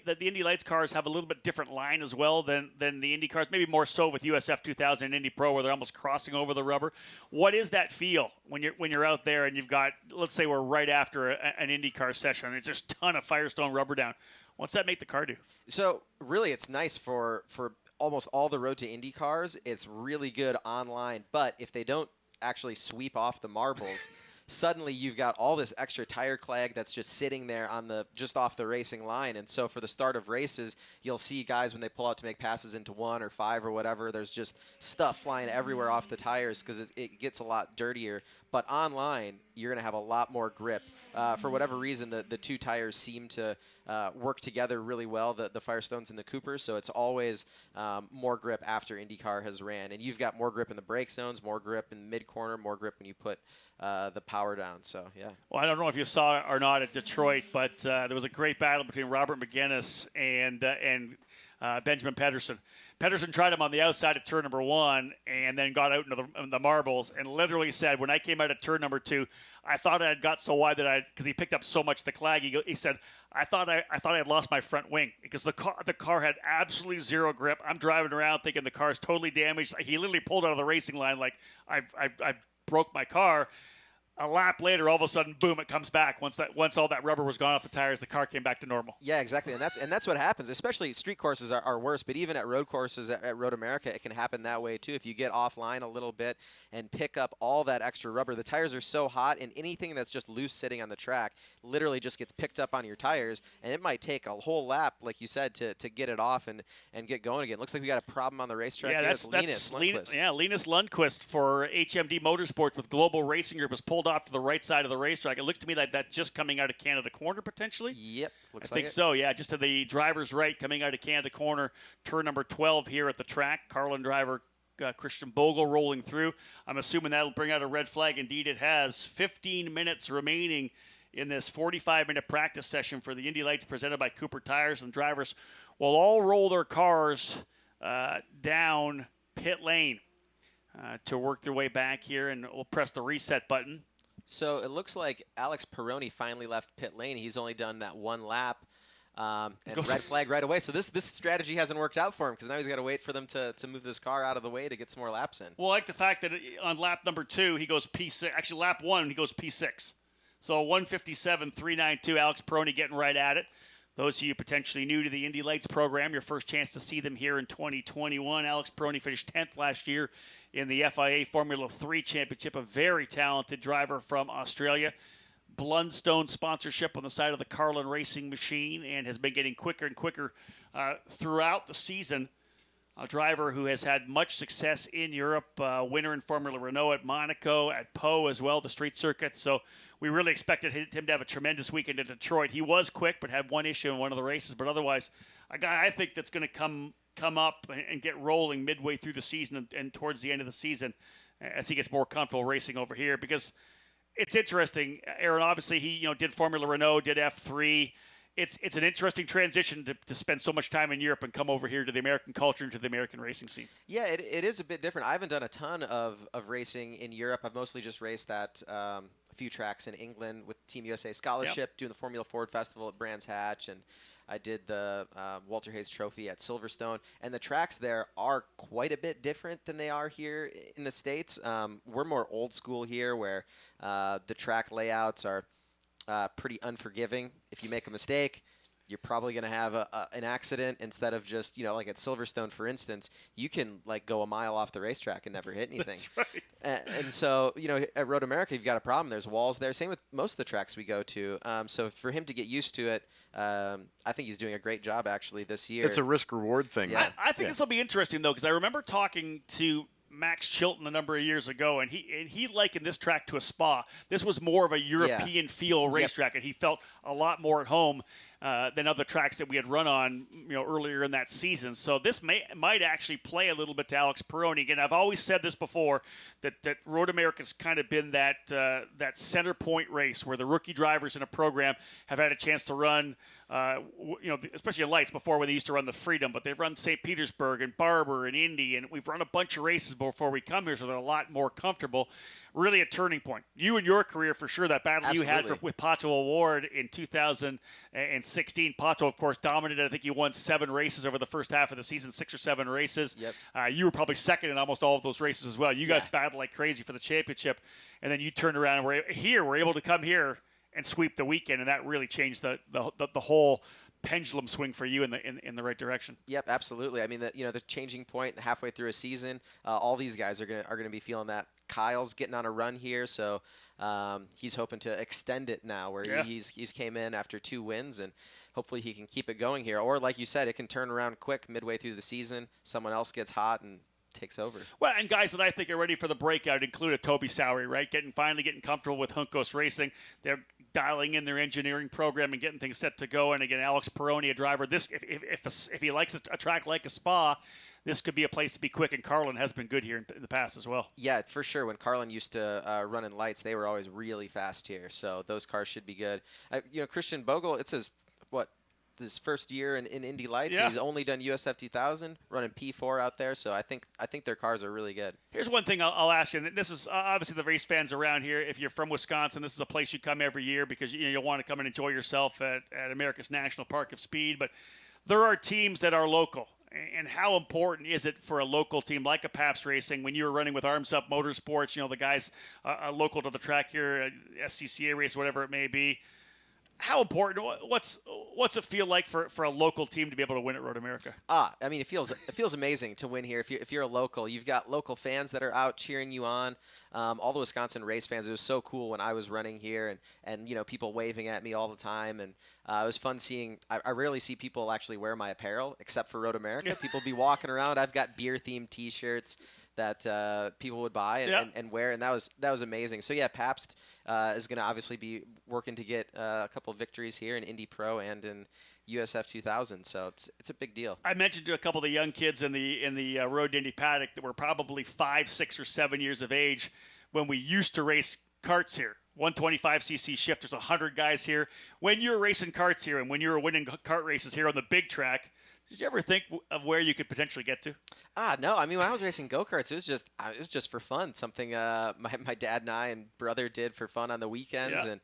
that the Indy Lights cars have a little bit different line as well than the Indy cars. Maybe more so with USF2000 and Indy Pro, where they're almost crossing over the rubber. What is that feel when you're out there and you've got, let's say we're right after an IndyCar session and it's just a ton of Firestone rubber down? What's that make the car do? So really, it's nice for almost all the Road to Indy cars. It's really good online, but if they don't actually sweep off the marbles, suddenly you've got all this extra tire clag that's just sitting there just off the racing line. And so for the start of races, you'll see guys when they pull out to make passes into 1 or 5 or whatever, there's just stuff flying everywhere off the tires, because it gets a lot dirtier. But online, you're going to have a lot more grip. For whatever reason, the two tires seem to work together really well, the Firestones and the Coopers, so it's always more grip after IndyCar has ran. And you've got more grip in the brake zones, more grip in the mid-corner, more grip when you put the power down. So, yeah. Well, I don't know if you saw it or not at Detroit, but there was a great battle between Robert McGinnis and Benjamin Pedersen. Pedersen tried him on the outside of turn number 1 and then got out into the marbles and literally said, when I came out of turn number 2, I thought I had got so wide that because he picked up so much the clag, he said, I thought I had lost my front wing, because the car had absolutely zero grip. I'm driving around thinking the car's totally damaged. He literally pulled out of the racing line like, I broke my car. A lap later, all of a sudden, boom, it comes back. Once all that rubber was gone off the tires, the car came back to normal. Yeah, exactly, and that's what happens. Especially street courses are worse, but even at road courses at Road America, it can happen that way too. If you get offline a little bit and pick up all that extra rubber, the tires are so hot, and anything that's just loose sitting on the track literally just gets picked up on your tires, and it might take a whole lap, like you said, to get it off and get going again. Looks like we got a problem on the racetrack. Yeah, that's Linus Lundqvist for HMD Motorsports with Global Racing Group was pulled off to the right side of the racetrack. It looks to me like that's just coming out of Canada Corner potentially. Yep, looks I think so. Yeah, just to the driver's right, coming out of Canada Corner, turn number 12 here at the track. Carlin driver Christian Bogle rolling through. I'm assuming that'll bring out a red flag. Indeed, it has. 15 minutes remaining in this 45-minute practice session for the Indy Lights presented by Cooper Tires, and drivers will all roll their cars down pit lane to work their way back here, and we'll press the reset button. So it looks like Alex Peroni finally left pit lane. He's only done that one lap, and red flag right away. So this strategy hasn't worked out for him, because now he's got to wait for them to move this car out of the way to get some more laps in. Well, I like the fact that on lap number 2, he goes P6. Actually, lap 1, he goes P6. So 157.392, Alex Peroni getting right at it. Those of you potentially new to the Indy Lights program, your first chance to see them here in 2021. Alex Peroni finished 10th last year in the FIA Formula 3 Championship, a very talented driver from Australia. Blundstone sponsorship on the side of the Carlin Racing Machine, and has been getting quicker and quicker throughout the season. A driver who has had much success in Europe, winner in Formula Renault at Monaco, at Pau as well, the street circuit. So we really expected him to have a tremendous weekend at Detroit. He was quick, but had one issue in one of the races. But otherwise, a guy I think that's going to come up and get rolling midway through the season and towards the end of the season as he gets more comfortable racing over here. Because it's interesting, Aaron. Obviously, he did Formula Renault, did F3. It's an interesting transition to spend so much time in Europe and come over here to the American culture and to the American racing scene. Yeah, it is a bit different. I haven't done a ton of racing in Europe. I've mostly just raced at a few tracks in England with Team USA Scholarship, doing the Formula Ford Festival at Brands Hatch, and I did the Walter Hayes Trophy at Silverstone. And the tracks there are quite a bit different than they are here in the States. We're more old school here, where the track layouts are pretty unforgiving. If you make a mistake, you're probably going to have an accident instead of just, like at Silverstone, for instance, you can like go a mile off the racetrack and never hit anything. That's right. And so, at Road America, you've got a problem. There's walls there. Same with most of the tracks we go to. So for him to get used to it, I think he's doing a great job actually this year. It's a risk-reward thing. Yeah. I think this will be interesting, though, because I remember talking to Max Chilton a number of years ago, and he likened this track to a Spa. This was more of a European feel racetrack, and he felt a lot more at home than other tracks that we had run on, earlier in that season. So this might actually play a little bit to Alex Peroni. Again, I've always said this before, that Road America's kind of been that center point race where the rookie drivers in a program have had a chance to run, especially in lights before when they used to run the Freedom, but they've run St. Petersburg and Barber and Indy, and we've run a bunch of races before we come here, so they're a lot more comfortable. Really a turning point. You in your career, for sure, that battle you had with Pato O'Ward in 2016. Pato, of course, dominated. I think he won 7 races over the first half of the season, 6 or 7 races. Yep. You were probably second in almost all of those races as well. You guys battled like crazy for the championship, and then you turned around and we're able to come here and sweep the weekend, and that really changed the whole pendulum swing for you in the right direction. Yep, absolutely. I mean, the changing point halfway through a season, all these guys are gonna be feeling that. Kyle's getting on a run here, so he's hoping to extend it now, where he's came in after 2 wins, and hopefully he can keep it going here. Or like you said, it can turn around quick midway through the season. Someone else gets hot and takes over. Well, and guys that I think are ready for the breakout include a Toby Sowery, right? Finally getting comfortable with Juncos Racing. They're dialing in their engineering program and getting things set to go. And again, Alex Peroni, a driver. If he likes a track like a Spa, this could be a place to be quick, and Carlin has been good here in the past as well. Yeah, for sure. When Carlin used to run in lights, they were always really fast here, so those cars should be good. Christian Bogle, it's his first year in Indy Lights. Yeah. He's only done USF2000, running P4 out there, so I think their cars are really good. Here's one thing I'll ask you, and this is obviously the race fans around here. If you're from Wisconsin, this is a place you come every year because you'll want to come and enjoy yourself at America's National Park of Speed, but there are teams that are local. And how important is it for a local team like a Pabst Racing when you were running with Arms Up Motorsports, the guys local to the track here, SCCA race, whatever it may be? How important? What's it feel like for a local team to be able to win at Road America? I mean, it feels amazing to win here. If you're a local, you've got local fans that are out cheering you on. All the Wisconsin race fans. It was so cool when I was running here, and people waving at me all the time, and it was fun seeing. I rarely see people actually wear my apparel except for Road America. People be walking around. I've got beer themed T-shirts that people would buy and wear, and that was amazing. So yeah, Pabst is going to obviously be working to get a couple of victories here in Indy Pro and in USF2000. So it's a big deal. I mentioned to a couple of the young kids in the Road to Indy paddock that were probably 5, 6, or 7 years of age when we used to race karts here. 125cc shifters, 100 guys here. When you were racing karts here and when you were winning kart races here on the big track, did you ever think of where you could potentially get to? No. I mean, when I was racing go-karts, it was just for fun. Something my dad and I and brother did for fun on the weekends, and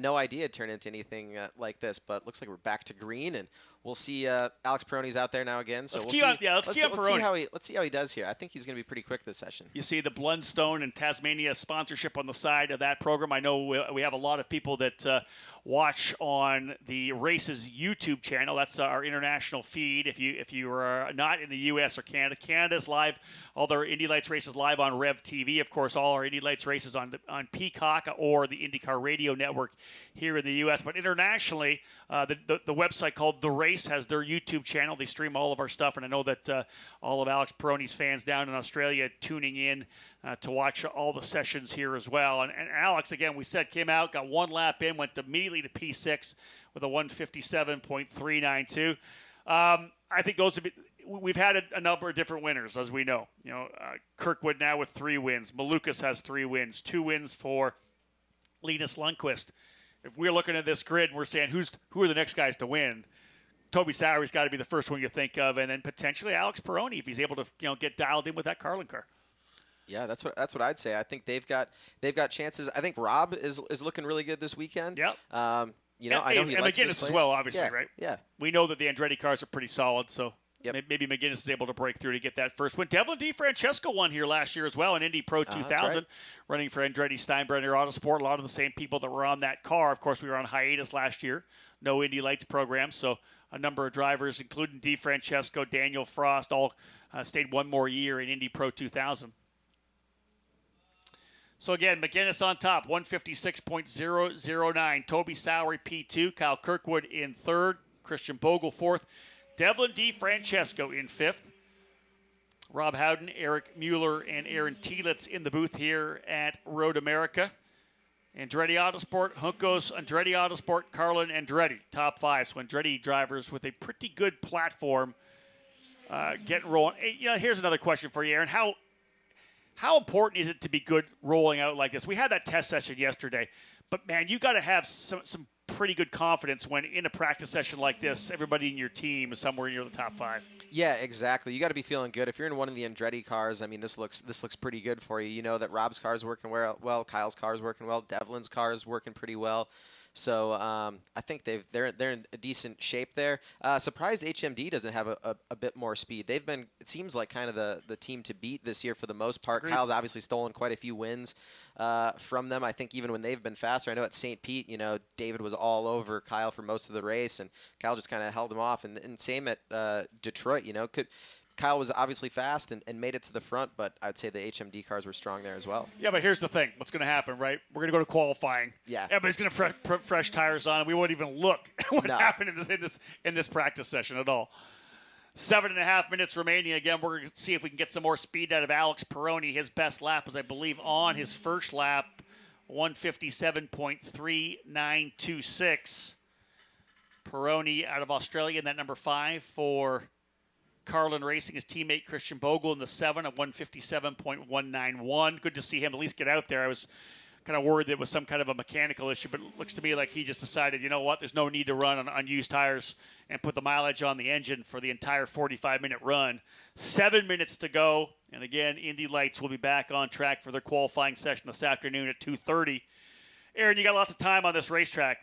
no idea it'd turn into anything like this. But looks like we're back to green, and we'll see. Alex Peroni's out there now again, so let's we'll key see. On Peroni. Let's see how he does here. I think he's going to be pretty quick this session. You see the Blundstone and Tasmania sponsorship on the side of that program. I know we have a lot of people that watch on the race's YouTube channel. That's our international feed. If you are not in the U.S. or Canada's live. All their Indy Lights races live on Rev TV. Of course, all our Indy Lights races on Peacock or the IndyCar Radio Network here in the U.S. But internationally, the website called The Race has their YouTube channel. They stream all of our stuff, and I know that all of Alex Peroni's fans down in Australia tuning in to watch all the sessions here as well. And Alex, again, we said, came out, got one lap in, went immediately to P6 with a 157.392. I think those would be. We've had a number of different winners, as we know. Kirkwood now with 3 wins. Malukas has 3 wins. 2 wins for Linus Lundqvist. If we're looking at this grid and we're saying who are the next guys to win, Toby Sowery's got to be the first one you think of, and then potentially Alex Peroni if he's able to get dialed in with that Carlin car. Yeah, that's what I'd say. I think they've got chances. I think Rob is looking really good this weekend. Yep. You know, I know he likes McGinnis this as place. well, obviously, Yeah, right? Yeah. We know that the Andretti cars are pretty solid, so Yep. maybe McGinnis is able to break through to get that first win. Devlin DeFrancesco won here last year as well in Indy Pro 2000, right. running for Andretti Steinbrenner Autosport. A lot of the same people that were on that car. Of course, we were on hiatus last year. No Indy Lights program, so a number of drivers, including DeFrancesco, Daniel Frost, all stayed one more year in Indy Pro 2000. So again, McGinnis on top, 156.009. Toby Sowery P2, Kyle Kirkwood in third, Christian Bogle fourth, Devlin DeFrancesco in fifth. Rob Howden, Eric Mueller, and Aaron Tielitz in the booth here at Road America. Andretti Autosport, Juncos, Andretti Autosport, Carlin Andretti, top five. So Andretti drivers with a pretty good platform getting rolling. Hey, here's another question for you, Aaron. How important is it to be good rolling out like this? We had that test session yesterday, but man, you got to have some pretty good confidence when in a practice session like this, everybody in your team is somewhere near the top five. Yeah, exactly. You got to be feeling good. If you're in one of the Andretti cars, I mean, this looks pretty good for you. You know that Rob's car is working well, Kyle's car is working well, Devlin's car is working pretty well. So I think they're in a decent shape there. Surprised HMD doesn't have a bit more speed. They've been, it seems like, kind of the team to beat this year for the most part. Agreed. Kyle's obviously stolen quite a few wins from them. I think even when they've been faster, I know at St. Pete, David was all over Kyle for most of the race, and Kyle just kind of held him off. And same at Detroit, Kyle was obviously fast and made it to the front, but I'd say the HMD cars were strong there as well. Yeah, but here's the thing. What's going to happen, right? We're going to go to qualifying. Yeah. Everybody's going to put fresh tires on, and we won't even look at what happened in this practice session at all. 7.5 minutes remaining. Again, we're going to see if we can get some more speed out of Alex Peroni. His best lap was, I believe, on his first lap, 157.3926. Peroni out of Australia in that number 5 for Carlin Racing, his teammate Christian Bogle in the 7 at 157.191. Good to see him at least get out there. I was kind of worried that it was some kind of a mechanical issue, but it looks to me like he just decided, you know what, there's no need to run on used tires and put the mileage on the engine for the entire 45-minute run. 7 minutes to go. And again, Indy Lights will be back on track for their qualifying session this afternoon at 2:30. Aaron, you got lots of time on this racetrack.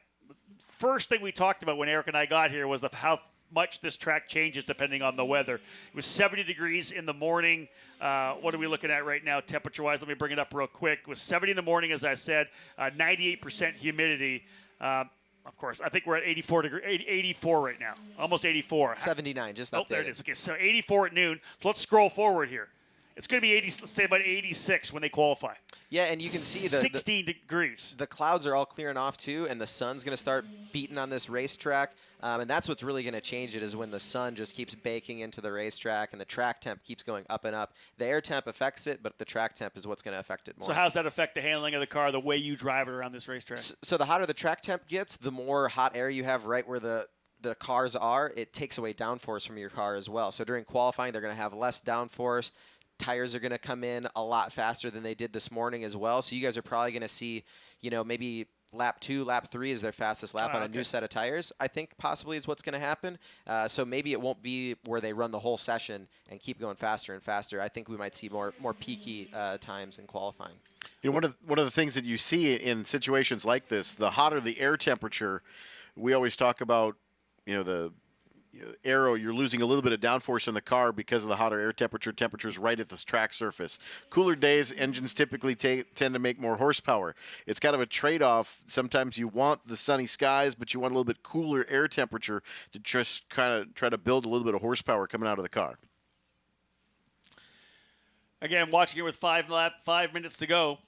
First thing we talked about when Eric and I got here was how much this track changes depending on the weather. It was 70 degrees in the morning. What are we looking at right now temperature-wise? Let me bring it up real quick. It was 70 in the morning, as I said, 98% humidity. Of course, I think we're at 84 right now, almost 84. 79, just updated. Oh, there it is. Okay, so 84 at noon. So let's scroll forward here. It's going to be 80, let's say about 86 when they qualify. Yeah, and you can see 16 degrees. The clouds are all clearing off too, and the sun's going to start beating on this racetrack. And that's what's really going to change it, is when the sun just keeps baking into the racetrack and the track temp keeps going up and up. The air temp affects it, but the track temp is what's going to affect it more. So how does that affect the handling of the car, the way you drive it around this racetrack? So the hotter the track temp gets, the more hot air you have right where the cars are. It takes away downforce from your car as well. So during qualifying, they're going to have less downforce. Tires are going to come in a lot faster than they did this morning as well. So you guys are probably going to see, maybe lap 2, lap 3 is their fastest lap on a new set of tires, I think possibly is what's going to happen. So maybe it won't be where they run the whole session and keep going faster and faster. I think we might see more peaky times in qualifying. One of the things that you see in situations like this, the hotter the air temperature, we always talk about, the aero, you're losing a little bit of downforce in the car because of the hotter air temperatures right at the track surface. Cooler days, engines typically tend to make more horsepower. It's kind of a trade-off. Sometimes you want the sunny skies, but you want a little bit cooler air temperature to just kind of try to build a little bit of horsepower coming out of the car. Again, watching it with 5 minutes to go.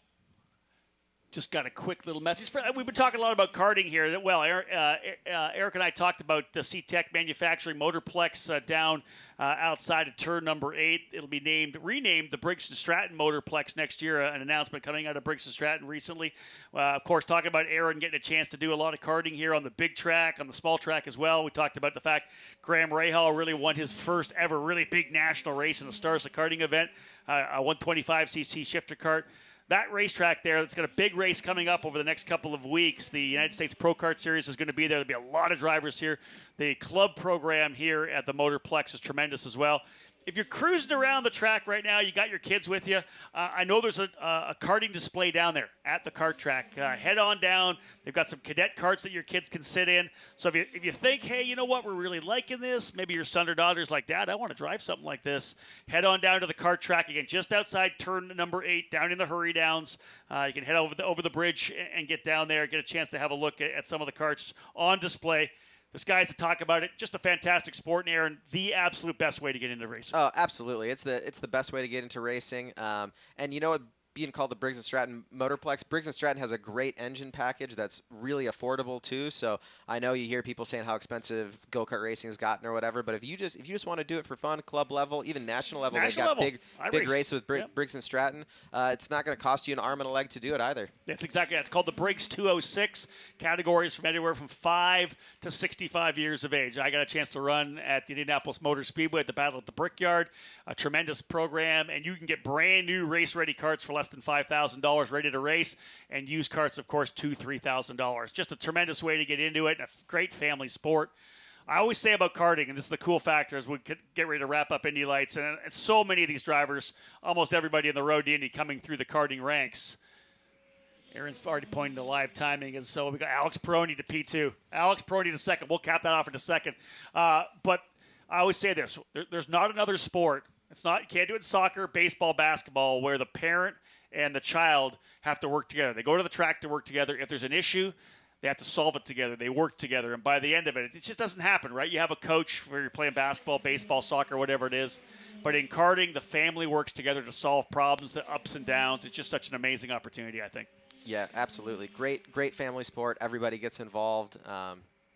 Just got a quick little message. We've been talking a lot about karting here. Well, Eric and I talked about the CTEC Manufacturing Motorplex down outside of turn number 8. It'll be renamed the Briggs & Stratton Motorplex next year. An announcement coming out of Briggs & Stratton recently. Of course, talking about Aaron getting a chance to do a lot of karting here on the big track, on the small track as well. We talked about the fact Graham Rahal really won his first ever really big national race in the Stars of Karting event, a 125cc shifter kart. That racetrack there, that's got a big race coming up over the next couple of weeks. The United States Pro Kart Series is going to be there. There'll be a lot of drivers here. The club program here at the Motorplex is tremendous as well. if you're cruising around the track right now, you got your kids with you. I know there's a karting display down there at the kart track. Head on down. They've got some cadet karts that your kids can sit in. So if you think, hey, you know what, we're really liking this, maybe your son or daughter's like, Dad, I want to drive something like this, head on down to the kart track again, just outside turn number 8, down in the hurry downs. You can head over the bridge and get down there, get a chance to have a look at some of the karts on display. There's guys that talk about it. Just a fantastic sport, and Aaron, the absolute best way to get into racing. Oh, absolutely. It's the best way to get into racing. And you know what? Being called the Briggs & Stratton Motorplex, Briggs & Stratton has a great engine package that's really affordable too. So I know you hear people saying how expensive go-kart racing has gotten or whatever, but if you just want to do it for fun, club level, even national level, they've got big race with Briggs & Stratton. It's not going to cost you an arm and a leg to do it either. That's exactly it. It's called the Briggs 206. Categories from anywhere from 5 to 65 years of age. I got a chance to run at the Indianapolis Motor Speedway at the Battle at the Brickyard. A tremendous program, and you can get brand new race-ready karts for less than $5,000 ready to race, and used karts, of course, $2,000-$3,000. Just a tremendous way to get into it, and a great family sport. I always say about karting, and this is the cool factor as we get ready to wrap up Indy Lights, and so many of these drivers, almost everybody in the road to Indy coming through the karting ranks. Aaron's already pointing to live timing, and so we got Alex Peroni to P2. Alex Peroni to second. We'll cap that off in a second. But I always say this. There's not another sport. You can't do it in soccer, baseball, basketball, where the parent and the child have to work together. They go to the track to work together. If there's an issue, they have to solve it together. They work together. And by the end of it, it just doesn't happen, right? You have a coach where you're playing basketball, baseball, soccer, whatever it is. But in karting, the family works together to solve problems, the ups and downs. It's just such an amazing opportunity, I think. Yeah, absolutely. Great family sport. Everybody gets involved.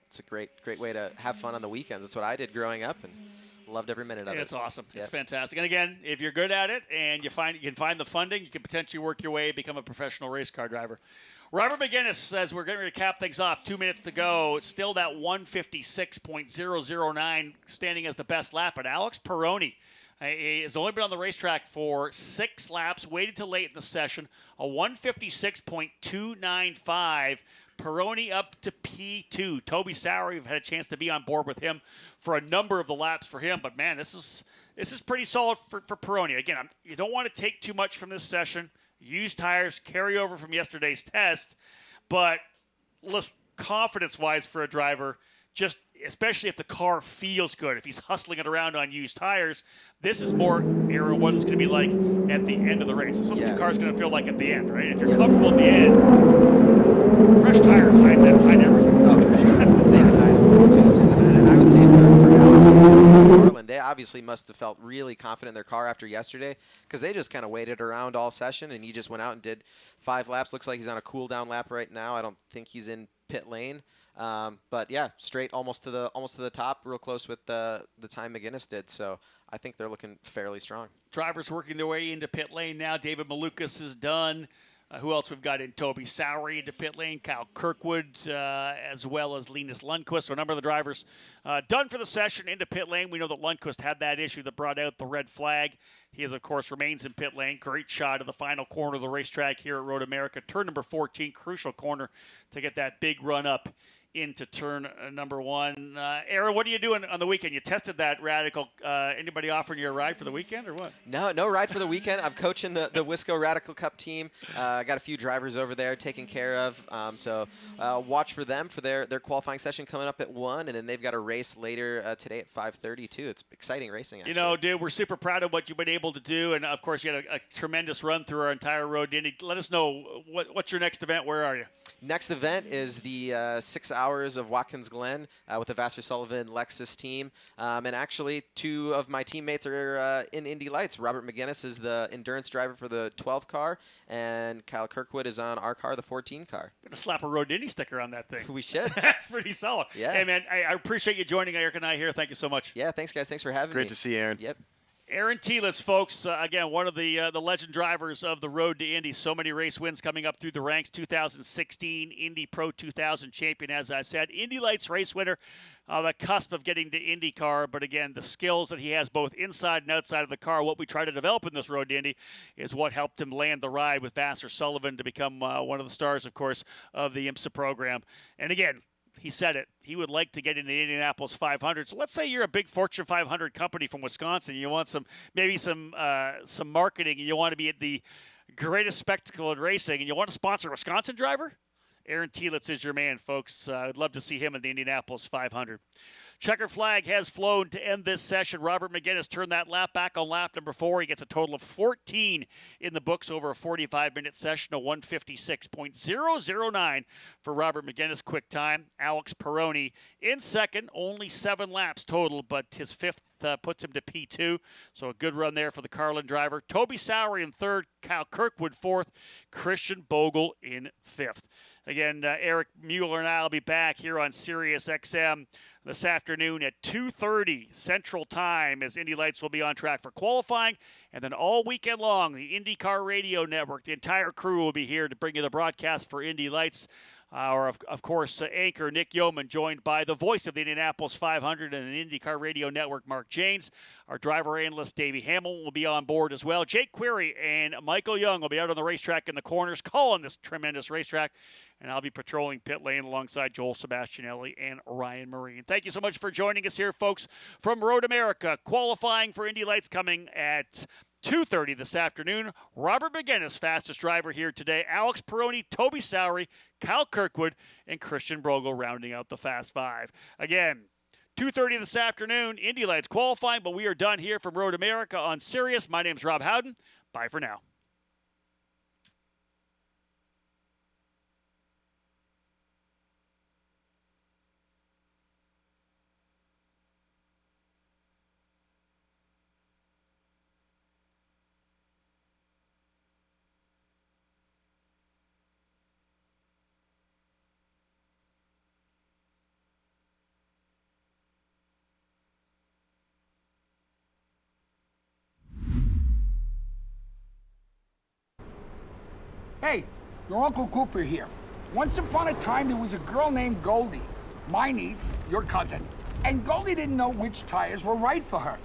It's a great way to have fun on the weekends. That's what I did growing up, and loved every minute of it. It's awesome. Yeah. It's fantastic. And again, if you're good at it and you can find the funding, you can potentially work your way, become a professional race car driver. Robert McGinnis says we're getting ready to cap things off. 2 minutes to go. It's still that 156.009 standing as the best lap. But Alex Peroni has only been on the racetrack for 6 laps, waited till late in the session. A 156.295. Peroni up to P2. Toby Sauer, we've had a chance to be on board with him for a number of the laps for him. But, man, this is pretty solid for Peroni. Again, you don't want to take too much from this session. Used tires carry over from yesterday's test. But confidence-wise for a driver, just especially if the car feels good, if he's hustling it around on used tires, this is more, Aaron, what it's going to be like at the end of the race. That's what the car's going to feel like at the end, right? If you're comfortable at the end, fresh tires hide everything. Oh, for sure. And I would say for Alex and Portland, they obviously must have felt really confident in their car after yesterday, because they just kind of waited around all session, and he just went out and did 5 laps. Looks like he's on a cool-down lap right now. I don't think he's in pit lane. But yeah, straight almost to the top, real close with the time McGinnis did. So I think they're looking fairly strong. Drivers working their way into pit lane now. David Malukas is done. Who else we've got in? Toby Sauer into pit lane. Kyle Kirkwood, as well as Linus Lundqvist. So a number of the drivers done for the session into pit lane. We know that Lundqvist had that issue that brought out the red flag. He, of course, remains in pit lane. Great shot of the final corner of the racetrack here at Road America. Turn number 14, crucial corner to get that big run up into turn number 1. Aaron, what are you doing on the weekend? You tested that Radical. Anybody offering you a ride for the weekend or what? No ride for the weekend. I'm coaching the Wisco Radical Cup team. I got a few drivers over there taken care of. So watch for them for their qualifying session coming up at 1, and then they've got a race later today at 5:30 too. It's exciting racing, actually. You know, dude, we're super proud of what you've been able to do, and of course you had a tremendous run through our entire road to Indy. Let us know what's your next event. Where are you? Next event is the 6 hours of Watkins Glen with the Vassar Sullivan Lexus team. And actually, 2 of my teammates are in Indy Lights. Robert McGinnis is the endurance driver for the 12 car, and Kyle Kirkwood is on our car, the 14 car. We're going to slap a Road to Indy sticker on that thing. We should. That's pretty solid. Yeah. Hey, man, I appreciate you joining Eric and I here. Thank you so much. Yeah, thanks, guys. Thanks for having me. Great to see you, Aaron. Yep. Aaron Telitz, folks, again, one of the legend drivers of the Road to Indy. So many race wins coming up through the ranks. 2016 Indy Pro 2000 champion, as I said. Indy Lights race winner, the cusp of getting to IndyCar. But again, the skills that he has both inside and outside of the car, what we try to develop in this Road to Indy, is what helped him land the ride with Vassar Sullivan to become one of the stars, of course, of the IMSA program. And again, he said it. He would like to get into the Indianapolis 500. So let's say you're a big Fortune 500 company from Wisconsin. You want some marketing, and you want to be at the greatest spectacle in racing, and you want to sponsor a Wisconsin driver. Aaron Telitz is your man, folks. I'd love to see him in the Indianapolis 500. Checker flag has flown to end this session. Robert McGinnis turned that lap back on lap number 4. He gets a total of 14 in the books over a 45-minute session, a 156.009 for Robert McGinnis. Quick time. Alex Peroni in second, only 7 laps total, but his 5th puts him to P2, so a good run there for the Carlin driver. Toby Sowery in 3rd, Kyle Kirkwood 4th, Christian Bogle in 5th. Again, Eric Mueller and I will be back here on Sirius XM this afternoon at 2:30 Central Time, as Indy Lights will be on track for qualifying. And then all weekend long, the IndyCar Radio Network, the entire crew will be here to bring you the broadcast for Indy Lights. Of course, anchor Nick Yeoman, joined by the voice of the Indianapolis 500 and the IndyCar Radio Network, Mark Janes. Our driver analyst, Davey Hamill, will be on board as well. Jake Query and Michael Young will be out on the racetrack in the corners, calling this tremendous racetrack. And I'll be patrolling pit lane alongside Joel Sebastianelli and Ryan Marine. Thank you so much for joining us here, folks, from Road America. Qualifying for Indy Lights coming at 2:30 this afternoon. Robert McGinnis, fastest driver here today. Alex Peroni, Toby Sowery, Kyle Kirkwood, and Christian Bogle rounding out the Fast Five. Again, 2:30 this afternoon, Indy Lights qualifying, but we are done here from Road America on Sirius. My name's Rob Howden. Bye for now. Hey, your Uncle Cooper here. Once upon a time, there was a girl named Goldie, my niece, your cousin, and Goldie didn't know which tires were right for her.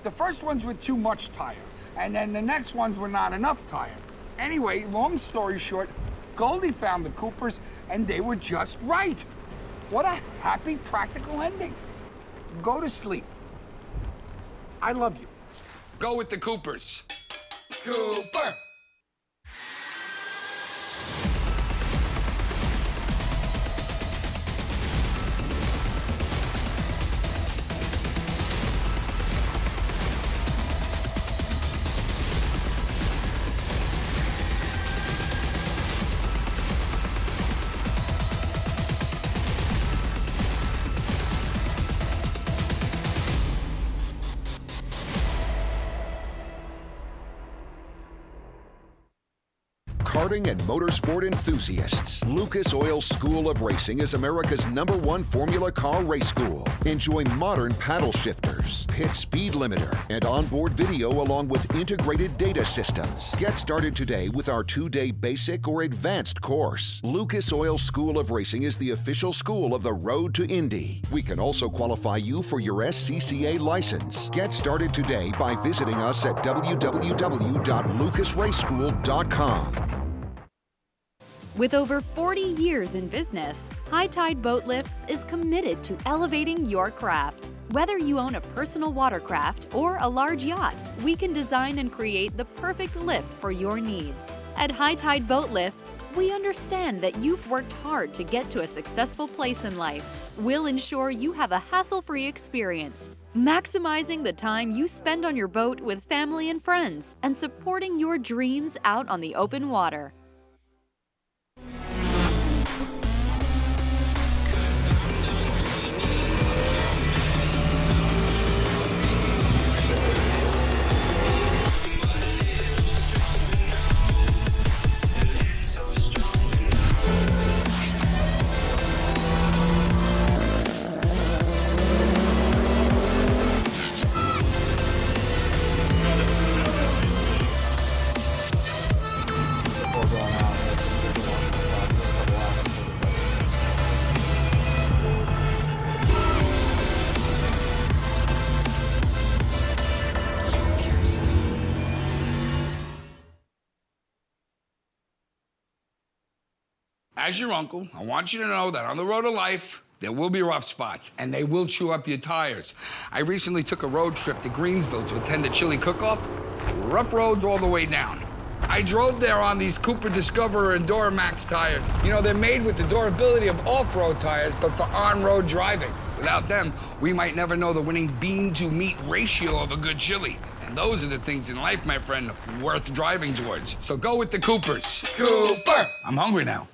The first ones were too much tire, and then the next ones were not enough tire. Anyway, long story short, Goldie found the Coopers, and they were just right. What a happy, practical ending. Go to sleep. I love you. Go with the Coopers. Cooper! Karting and motorsport enthusiasts, Lucas Oil School of Racing is America's #1 Formula Car race school. Enjoy modern paddle shifters, pit speed limiter, and onboard video along with integrated data systems. Get started today with our 2-day basic or advanced course. Lucas Oil School of Racing is the official school of the Road to Indy. We can also qualify you for your SCCA license. Get started today by visiting us at www.lucasraceschool.com. With over 40 years in business, High Tide Boat Lifts is committed to elevating your craft. Whether you own a personal watercraft or a large yacht, we can design and create the perfect lift for your needs. At High Tide Boat Lifts, we understand that you've worked hard to get to a successful place in life. We'll ensure you have a hassle-free experience, maximizing the time you spend on your boat with family and friends, and supporting your dreams out on the open water. As your uncle, I want you to know that on the road to life, There will be rough spots, and they will chew up your tires. I recently took a road trip to Greensville to attend a chili cook-off. Rough roads all the way down. I drove there on these Cooper Discoverer and Duramax tires. You know, they're made with the durability of off-road tires, but for on-road driving. Without them, we might never know the winning bean-to-meat ratio of a good chili. And those are the things in life, my friend, worth driving towards. So go with the Coopers. Cooper! I'm hungry now.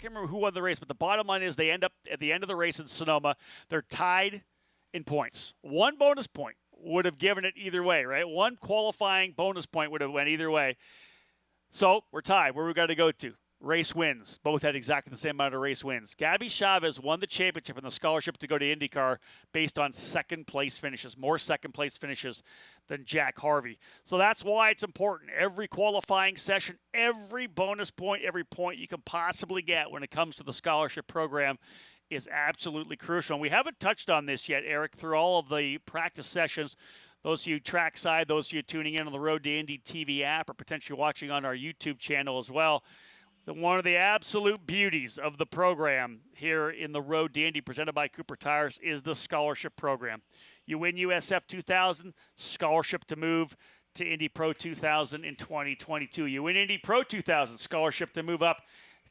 can't remember who won the race, but the bottom line is they end up at the end of the race in Sonoma. They're tied in points. One bonus point would have given it either way, right? One qualifying bonus point would have went either way. So we're tied. Where we got to go to? Race wins. Both had exactly the same amount of race wins. Gabby Chavez won the championship and the scholarship to go to IndyCar based on second-place finishes, more second-place finishes than Jack Harvey. So that's why it's important. Every qualifying session, every bonus point, every point you can possibly get when it comes to the scholarship program is absolutely crucial. And we haven't touched on this yet, Eric, through all of the practice sessions. Those of you trackside, those of you tuning in on the Road to Indy TV app or potentially watching on our YouTube channel as well, one of the absolute beauties of the program here in the Road to Indy presented by Cooper Tires is the scholarship program. You win USF2000, scholarship to move to Indy Pro 2000 in 2022. You win Indy Pro 2000, scholarship to move up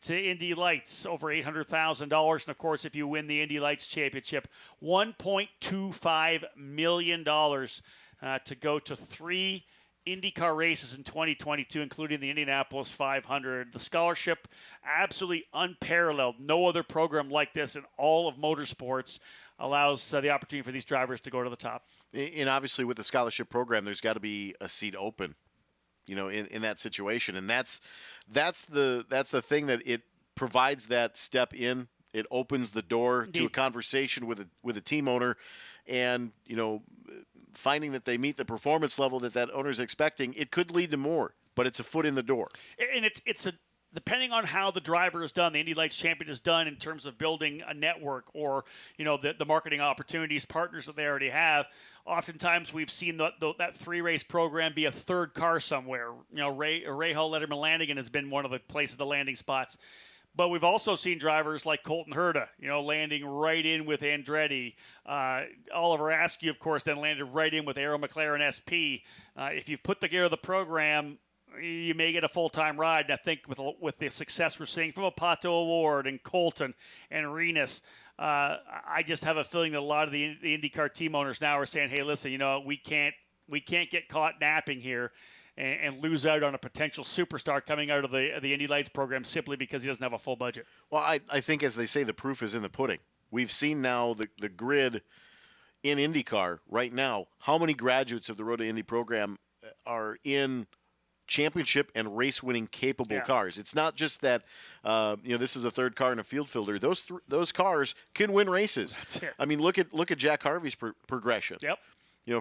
to Indy Lights, over $800,000. And, of course, if you win the Indy Lights Championship, $1.25 million to go to 3 IndyCar races in 2022, including the Indianapolis 500. The scholarship, absolutely unparalleled. No other program like this in all of motorsports allows the opportunity for these drivers to go to the top. And obviously with the scholarship program, there's got to be a seat open, in that situation. And that's the thing that it provides that step in. It opens the door Indeed. to a conversation with a team owner, and finding that they meet the performance level that owner's expecting. It could lead to more, but it's a foot in the door. And it's a depending on how the driver is done, the Indy Lights Champion is done in terms of building a network or the marketing opportunities, partners that they already have. Oftentimes we've seen that 3-race program be a third car somewhere. Rahal Letterman Lanigan has been one of the places, the landing spots. But we've also seen drivers like Colton Herta, landing right in with Andretti. Oliver Askew, of course, then landed right in with Aero McLaren SP. If you put together the program, you may get a full-time ride. And I think with the success we're seeing from a Pato Award and Colton and Renus, I just have a feeling that a lot of the IndyCar team owners now are saying, hey, listen, we can't get caught napping here and lose out on a potential superstar coming out of the Indy Lights program simply because he doesn't have a full budget. Well, I think, as they say, the proof is in the pudding. We've seen now the grid in IndyCar right now. How many graduates of the Road to Indy program are in championship and race-winning capable cars? It's not just that this is a third car in a field filter. Those cars can win races. That's it. I mean, look at Jack Harvey's progression. Yep.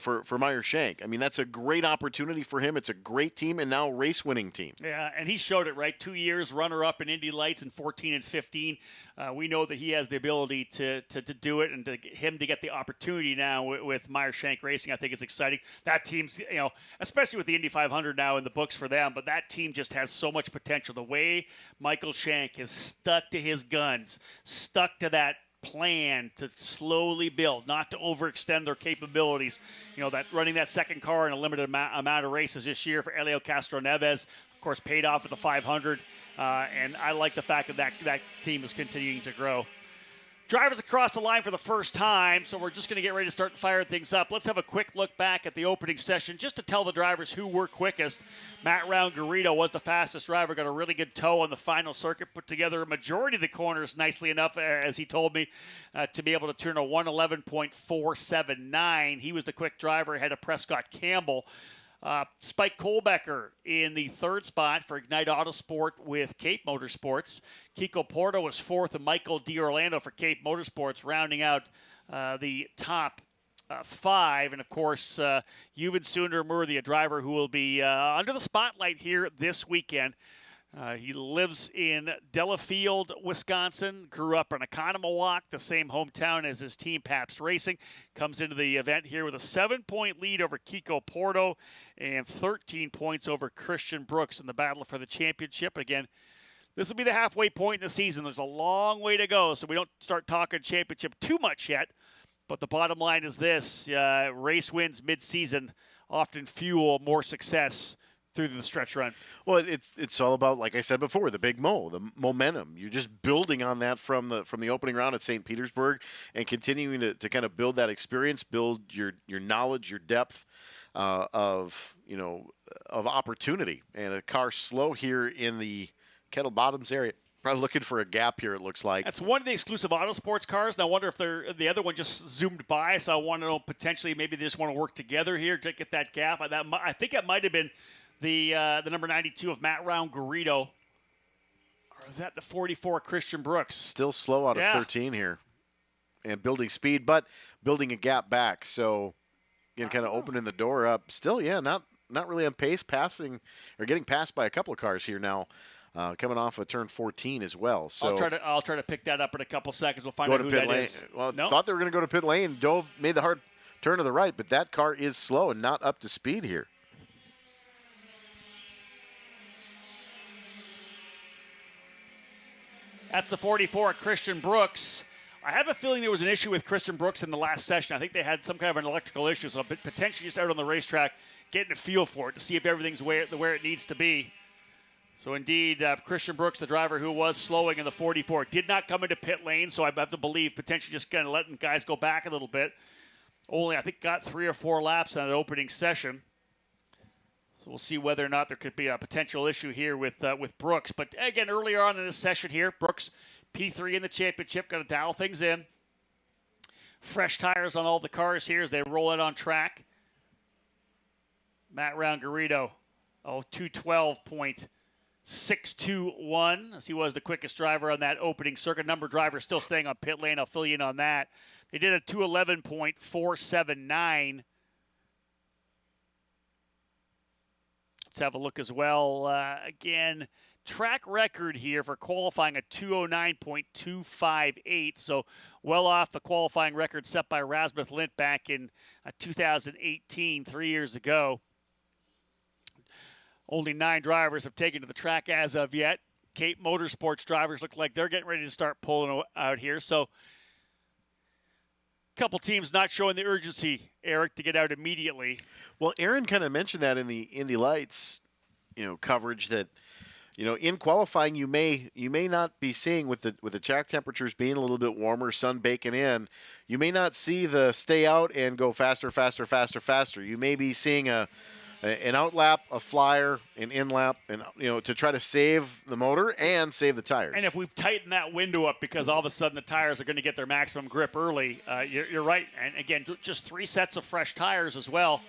For Meyer Shank. I mean, that's a great opportunity for him. It's a great team, and now race-winning team. Yeah, and he showed it, right? 2 years runner-up in Indy Lights in 14 and 15. We know that he has the ability to do it, and to get the opportunity now with Meyer Shank Racing, I think it's exciting. That team's, especially with the Indy 500 now in the books for them, but that team just has so much potential. The way Michael Shank has stuck to his guns, stuck to that plan to slowly build, not to overextend their capabilities. That running that second car in a limited amount of races this year for Elio Castro Neves, of course, paid off at the 500. And I like the fact that team is continuing to grow. Drivers across the line for the first time, so we're just going to get ready to start firing things up. Let's have a quick look back at the opening session just to tell the drivers who were quickest. Matt Round-Garrido was the fastest driver, got a really good toe on the final circuit, put together a majority of the corners nicely enough, as he told me, to be able to turn a 111.479. He was the quick driver ahead of Prescott Campbell. Spike Kohlbecker in the third spot for Ignite Autosport with Cape Motorsports. Kiko Porto was fourth, and Michael D'Orlando for Cape Motorsports, rounding out the top 5. And, of course, Yuvan Sundarmurthy, a driver who will be under the spotlight here this weekend. He lives in Delafield, Wisconsin, grew up in Oconomowoc, the same hometown as his team, Pabst Racing. Comes into the event here with a 7-point lead over Kiko Porto and 13 points over Christian Brooks in the battle for the championship. Again, this will be the halfway point in the season. There's a long way to go, so we don't start talking championship too much yet. But the bottom line is this, race wins mid-season often fuel more success through the stretch run. Well, it's all about, like I said before, the big the momentum. You're just building on that from the opening round at St. Petersburg and continuing to kind of build that experience, build your knowledge, your depth of opportunity. And a car slow here in the Kettle Bottoms area. Probably looking for a gap here, it looks like. That's one of the exclusive auto sports cars. And I wonder if the other one just zoomed by. So I want to know potentially maybe they just want to work together here to get that gap. I think it might have been the number 92 of Matt Round Garrido. Or is that the 44 Christian Brooks? Still slow out of 13 here. And building speed, but building a gap back. So, again, kind of opening the door up. Still, yeah, not really on pace, passing or getting passed by a couple of cars here now. Coming off of turn 14 as well. So I'll try to pick that up in a couple seconds. We'll find go out to who pit that lane. is. Well, No? thought they were going to go to pit lane. Made the hard turn to the right, but that car is slow and not up to speed here. That's the 44 at Christian Brooks. I have a feeling there was an issue with Christian Brooks in the last session. I think they had some kind of an electrical issue, so potentially just out on the racetrack, getting a feel for it to see if everything's where it needs to be. So indeed, Christian Brooks, the driver who was slowing in the 44, did not come into pit lane, so I have to believe potentially just kind of letting guys go back a little bit. Only, I think, got 3 or 4 laps on the opening session. So we'll see whether or not there could be a potential issue here with Brooks. But again, earlier on in this session here, Brooks, P3 in the championship, going to dial things in. Fresh tires on all the cars here as they roll it on track. Matt Round Garrido, 212.621 as he was the quickest driver on that opening circuit. Number of drivers still staying on pit lane. I'll fill you in on that. They did a 211.479. Let's have a look as well. Again, track record here for qualifying at 209.258. So well off the qualifying record set by Rasmuth Lint back in 2018, 3 years ago. Only 9 drivers have taken to the track as of yet. Cape Motorsports drivers look like they're getting ready to start pulling out here. So a couple teams not showing the urgency, Eric, to get out immediately. Well, Aaron kind of mentioned that in the Indy Lights, coverage that, in qualifying you may not be seeing with the track temperatures being a little bit warmer, sun baking in, you may not see the stay out and go faster, faster, faster, faster. You may be seeing an outlap, a flyer, an in-lap, and to try to save the motor and save the tires. And if we've tightened that window up because all of a sudden the tires are going to get their maximum grip early, you're right. And again, just 3 sets of fresh tires as well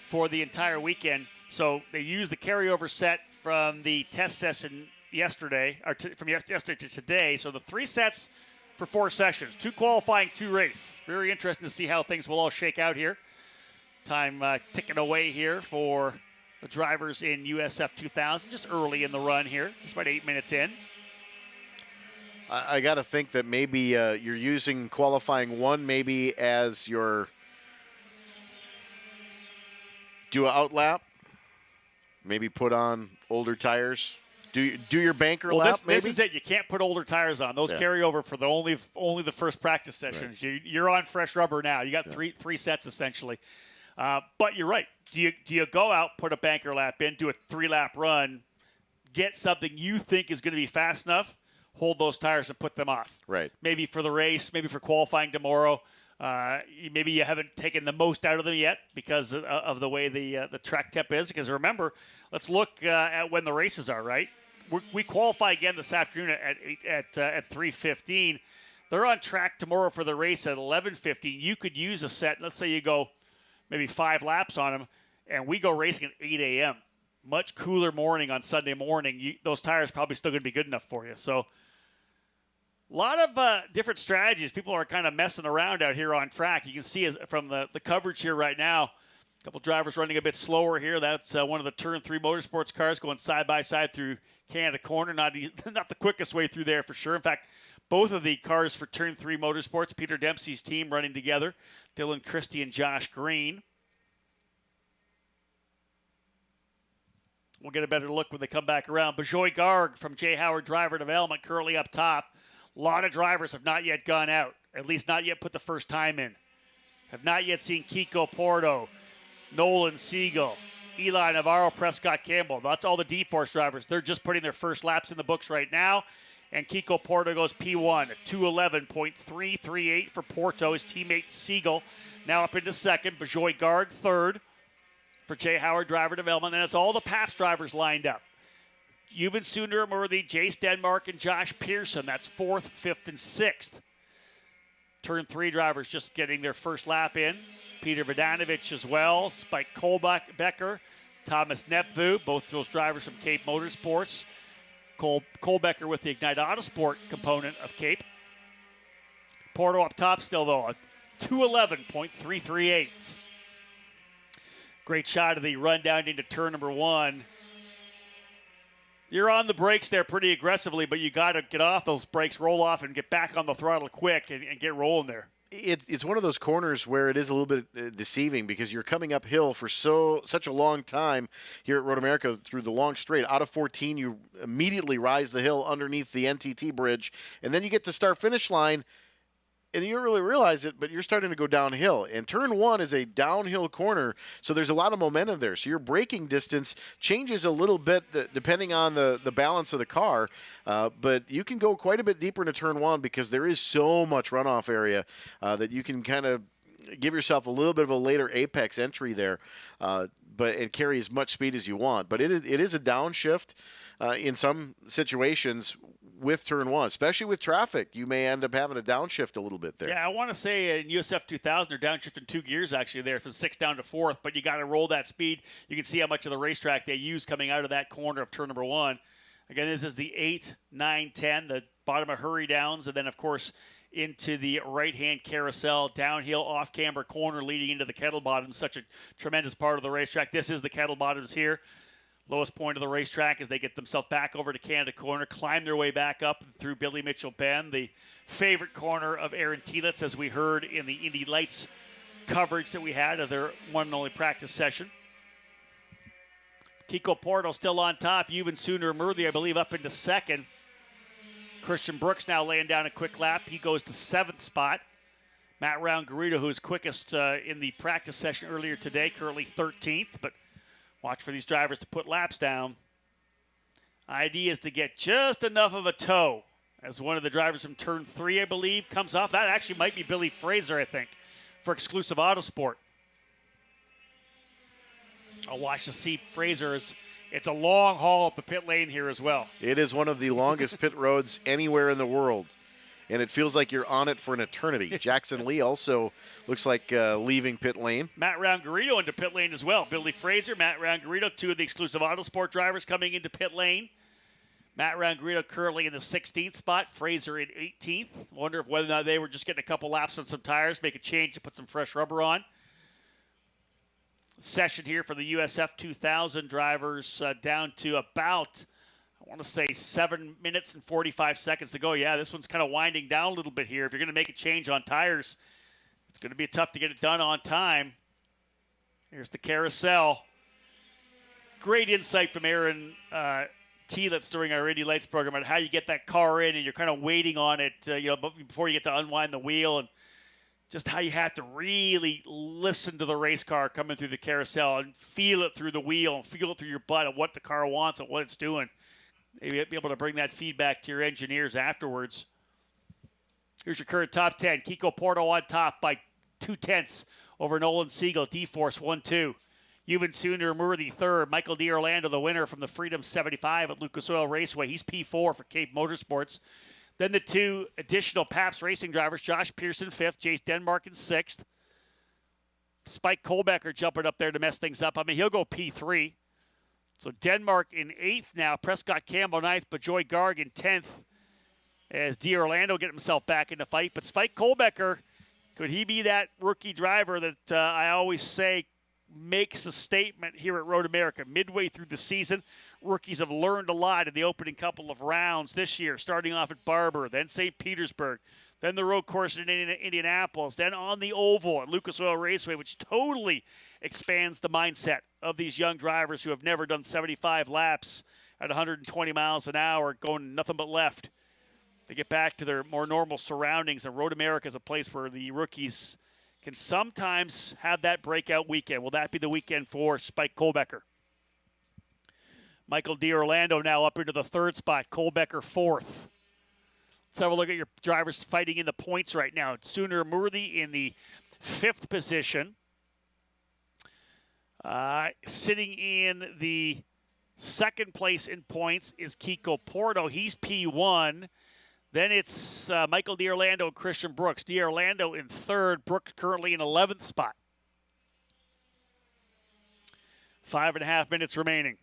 for the entire weekend. So they used the carryover set from the test session yesterday, or from yesterday to today. So the 3 sets for 4 sessions, 2 qualifying, 2 race. Very interesting to see how things will all shake out here. Time ticking away here for the drivers in USF2000, just early in the run here, just about 8 minutes in. I got to think that maybe you're using qualifying 1 maybe as your do an outlap, maybe put on older tires. Do your banker lap, maybe? This is it. You can't put older tires on. Those carry over for the only the first practice sessions. Right. You're on fresh rubber now. You got three sets essentially. But you're right. Do you go out, put a banker lap in, do a 3-lap run, get something you think is going to be fast enough, hold those tires and put them off. Right. Maybe for the race, maybe for qualifying tomorrow. Maybe you haven't taken the most out of them yet because of the way the track temp is. Because remember, let's look at when the races are, right? We qualify again this afternoon at 3:15. They're on track tomorrow for the race at 11:15. You could use a set. Let's say you go maybe 5 laps on them, and we go racing at 8 a.m. Much cooler morning on Sunday morning. Those tires probably still going to be good enough for you. So a lot of different strategies. People are kind of messing around out here on track. You can see from the coverage here right now, a couple drivers running a bit slower here. That's one of the Turn 3 Motorsports cars going side by side through Canada Corner. Not the quickest way through there for sure. In fact, both of the cars for Turn 3 Motorsports, Peter Dempsey's team running together, Dylan Christie and Josh Green. We'll get a better look when they come back around. Bajoy Garg from J. Howard Driver Development currently up top. A lot of drivers have not yet gone out, at least not yet put the first time in. Have not yet seen Kiko Porto, Nolan Siegel, Eli Navarro, Prescott Campbell. That's all the D-Force drivers. They're just putting their first laps in the books right now. And Kiko Porto goes P1 at 211.338 for Porto. His teammate Siegel now up into second. Bajoy Garg third for J. Howard Driver Development. And it's all the Pabst drivers lined up. Euban Sunderworthy, Jace Denmark, and Josh Pearson. That's 4th, 5th, and 6th. Turn 3 drivers just getting their first lap in. Peter Vodanovich as well. Spike Kohlbecker, Thomas Nepvu, both those drivers from Cape Motorsports. Kohlbecker with the Ignite Autosport component of Cape. Porto up top still, though, a 211.338. Great shot of the run down into turn number 1. You're on the brakes there pretty aggressively, but you got to get off those brakes, roll off, and get back on the throttle quick and get rolling there. It's one of those corners where it is a little bit deceiving because you're coming uphill for such a long time here at Road America through the long straight. Out of 14, you immediately rise the hill underneath the NTT bridge, and then you get to start-finish line, and you don't really realize it, but you're starting to go downhill. And turn 1 is a downhill corner, so there's a lot of momentum there. So your braking distance changes a little bit depending on the balance of the car, but you can go quite a bit deeper into turn 1 because there is so much runoff area that you can kind of give yourself a little bit of a later apex entry there, and carry as much speed as you want. But it is a downshift in some situations with turn 1, especially with traffic. You may end up having a downshift a little bit there. Yeah, I want to say in USF2000 they're downshifting 2 gears actually there from 6th down to 4th, but you got to roll that speed. You can see how much of the racetrack they use coming out of that corner of turn number 1. Again, this is the 8, 9, 10, the bottom of hurry downs, and then of course into the right-hand carousel, downhill off-camber corner leading into the kettle bottoms. Such a tremendous part of the racetrack. This is the kettle bottoms here. Lowest point of the racetrack as they get themselves back over to Canada Corner, climb their way back up through Billy Mitchell Bend, the favorite corner of Aaron Telitz, as we heard in the Indy Lights coverage that we had of their one and only practice session. Kiko Porto still on top. Euban Sunderworthy, I believe, up into 2nd. Christian Brooks now laying down a quick lap. He goes to 7th spot. Matt Round-Garrido, who's quickest in the practice session earlier today, currently 13th, but watch for these drivers to put laps down. Idea is to get just enough of a toe as one of the drivers from turn 3, I believe, comes off. That actually might be Billy Fraser, I think, for Exclusive Autosport. I'll watch to see Fraser. It's a long haul up the pit lane here as well. It is one of the longest pit roads anywhere in the world, and it feels like you're on it for an eternity. Jackson Lee also looks like leaving pit lane. Matt Round-Garrido into pit lane as well. Billy Fraser, Matt Round-Garrido, 2 of the Exclusive Autosport drivers coming into pit lane. Matt Round-Garrido currently in the 16th spot, Fraser in 18th. Wonder if whether or not they were just getting a couple laps on some tires, make a change to put some fresh rubber on. Session here for the USF2000 drivers down to about, I want to say 7 minutes and 45 seconds to go. Yeah, this one's kind of winding down a little bit here. If you're going to make a change on tires, it's going to be tough to get it done on time. Here's the carousel. Great insight from Aaron Telitz during our Indy Lights program on how you get that car in and you're kind of waiting on it before you get to unwind the wheel, and just how you have to really listen to the race car coming through the carousel and feel it through the wheel and feel it through your butt of what the car wants and what it's doing. Maybe be able to bring that feedback to your engineers afterwards. Here's your current top 10. Kiko Porto on top by 0.2 over Nolan Siegel. D-Force 1-2. Euban Sunderworthy third. Michael D'Orlando, the winner from the Freedom 75 at Lucas Oil Raceway. He's P4 for Cape Motorsports. Then the 2 additional Pabst Racing drivers, Josh Pearson 5th, Jace Denmark in 6th. Spike Kohlbecker jumping up there to mess things up. I mean, he'll go P3. So Denmark in 8th now, Prescott Campbell 9th, Bajoy Garg in 10th as D'Orlando get himself back in the fight. But Spike Kohlbecker, could he be that rookie driver that I always say makes a statement here at Road America? Midway through the season, rookies have learned a lot in the opening couple of rounds this year, starting off at Barber, then St. Petersburg, then the road course in Indianapolis, then on the oval at Lucas Oil Raceway, which totally expands the mindset of these young drivers who have never done 75 laps at 120 miles an hour, going nothing but left. They get back to their more normal surroundings, and Road America is a place where the rookies can sometimes have that breakout weekend. Will that be the weekend for Spike Kohlbecker? Michael D'Orlando now up into the 3rd spot. Kohlbecker 4th. Let's have a look at your drivers fighting in the points right now. Sunderworthy in the 5th position. Sitting in the Second place in points is Kiko Porto. He's P1. Then it's Michael D'Orlando and Christian Brooks. D'Orlando in third. Brooks currently in 11th spot. 5.5 minutes remaining.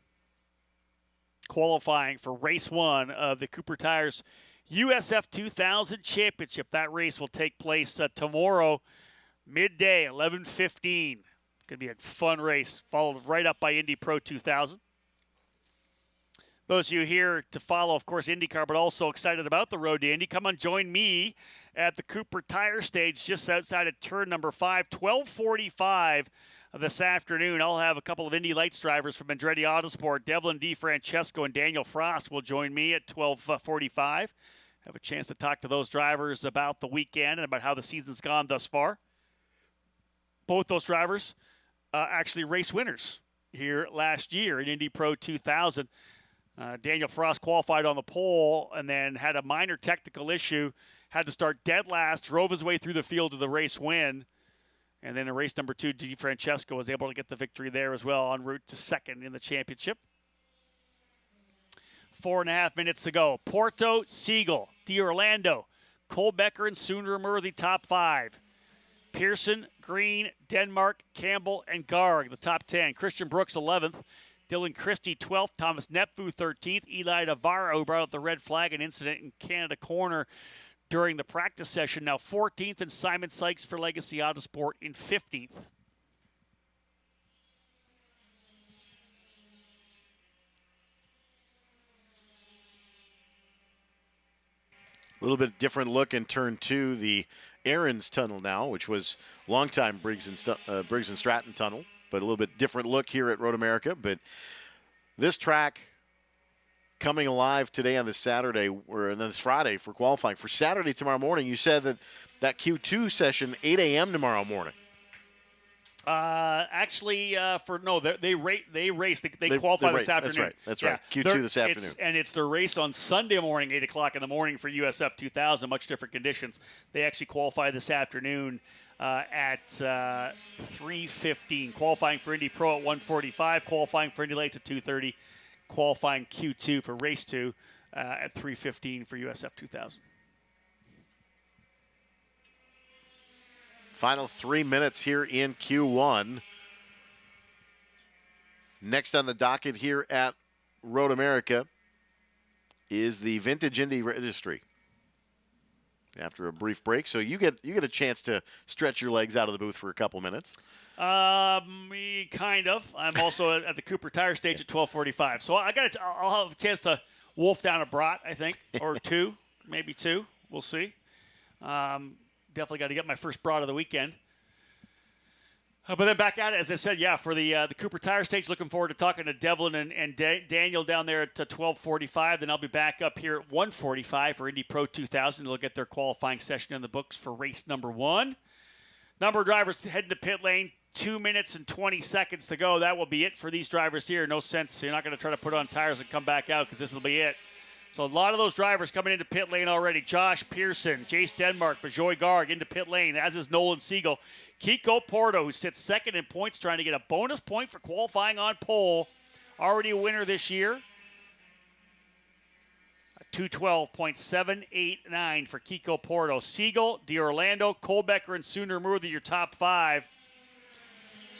Qualifying for race 1 of the Cooper Tires USF2000 Championship. That race will take place tomorrow, midday, 11:15. It's going to be a fun race, followed right up by Indy Pro 2000. Those of you here to follow, of course, IndyCar, but also excited about the road to Indy, come on, join me at the Cooper Tire Stage just outside of turn number 5, 12:45 this afternoon. I'll have a couple of Indy Lights drivers from Andretti Autosport. Devlin DeFrancesco and Daniel Frost will join me at 12:45. Have a chance to talk to those drivers about the weekend and about how the season's gone thus far. Both those drivers actually race winners here last year in Indy Pro 2000. Daniel Frost qualified on the pole and then had a minor technical issue, had to start dead last, drove his way through the field to the race win. And then in race number 2, DeFrancesco was able to get the victory there as well, en route to second in the championship. 4.5 minutes to go. Porto, Siegel, D'Orlando, Kohlbecker, and Sundermurthy top 5. Pearson, Green, Denmark, Campbell, and Garg, the top 10. Christian Brooks, 11th. Dylan Christie, 12th. Thomas Nepfu, 13th. Eli Navarro, who brought out the red flag, an incident in Canada Corner during the practice session, now 14th. And Simon Sykes for Legacy Autosport in 15th. A little bit different look in turn 2, the Aaron's Tunnel now, which was longtime Briggs and Stratton Tunnel, but a little bit different look here at Road America. But this track coming alive today on this Saturday, or this Friday for qualifying. For Saturday tomorrow morning, you said that Q2 session, 8 a.m. tomorrow morning. They race. They qualify this afternoon. That's right. Q2 this afternoon. It's their race on Sunday morning, 8 o'clock in the morning for USF 2000. Much different conditions. They actually qualify this afternoon at 3:15. Qualifying for Indy Pro at 1:45. Qualifying for Indy Lights at 2:30. Qualifying Q2 for race 2 at 3:15 for USF 2000. Final 3 minutes here in Q1. Next on the docket here at Road America is the Vintage Indy Registry. After a brief break, so you get a chance to stretch your legs out of the booth for a couple minutes. Kind of. I'm also at the Cooper Tire Stage at 12:45, so I'll have a chance to wolf down a brat, I think, or two, maybe two. We'll see. Definitely got to get my first brat of the weekend. But then back at it, as I said, for the Cooper Tire Stage, looking forward to talking to Devlin and Daniel down there at 12:45. Then I'll be back up here at 1:45 for Indy Pro 2000. They'll get their qualifying session in the books for race number 1. Number of drivers heading to pit lane, 2 minutes and 20 seconds to go. That will be it for these drivers here. No sense. You're not going to try to put on tires and come back out because this will be it. So a lot of those drivers coming into pit lane already. Josh Pearson, Jace Denmark, Bajoy Garg into pit lane, as is Nolan Siegel. Kiko Porto, who sits second in points, trying to get a bonus point for qualifying on pole. Already a winner this year. 212.789 for Kiko Porto. Siegel, D'Orlando, Kohlbecker, and Sundermurthy, your top 5.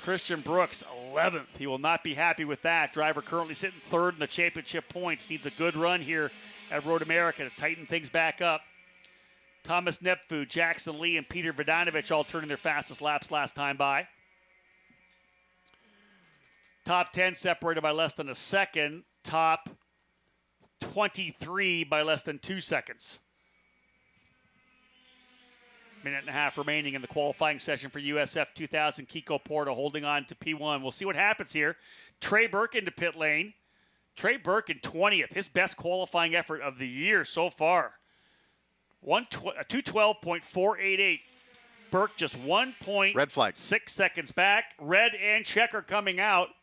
Christian Brooks, 11th. He will not be happy with that. Driver currently sitting third in the championship points. Needs a good run here at Road America to tighten things back up. Thomas Nepfu, Jackson Lee, and Peter Vodanovich all turning their fastest laps last time by. Top 10 separated by less than a second. Top 23 by less than 2 seconds. Minute and a half remaining in the qualifying session for USF 2000. Kiko Porto holding on to P1. We'll see what happens here. Trey Burke into pit lane. Trey Burke in 20th. His best qualifying effort of the year so far. 212.488. Burke just 1.6 red flag. 6 seconds back. Red and checker coming out.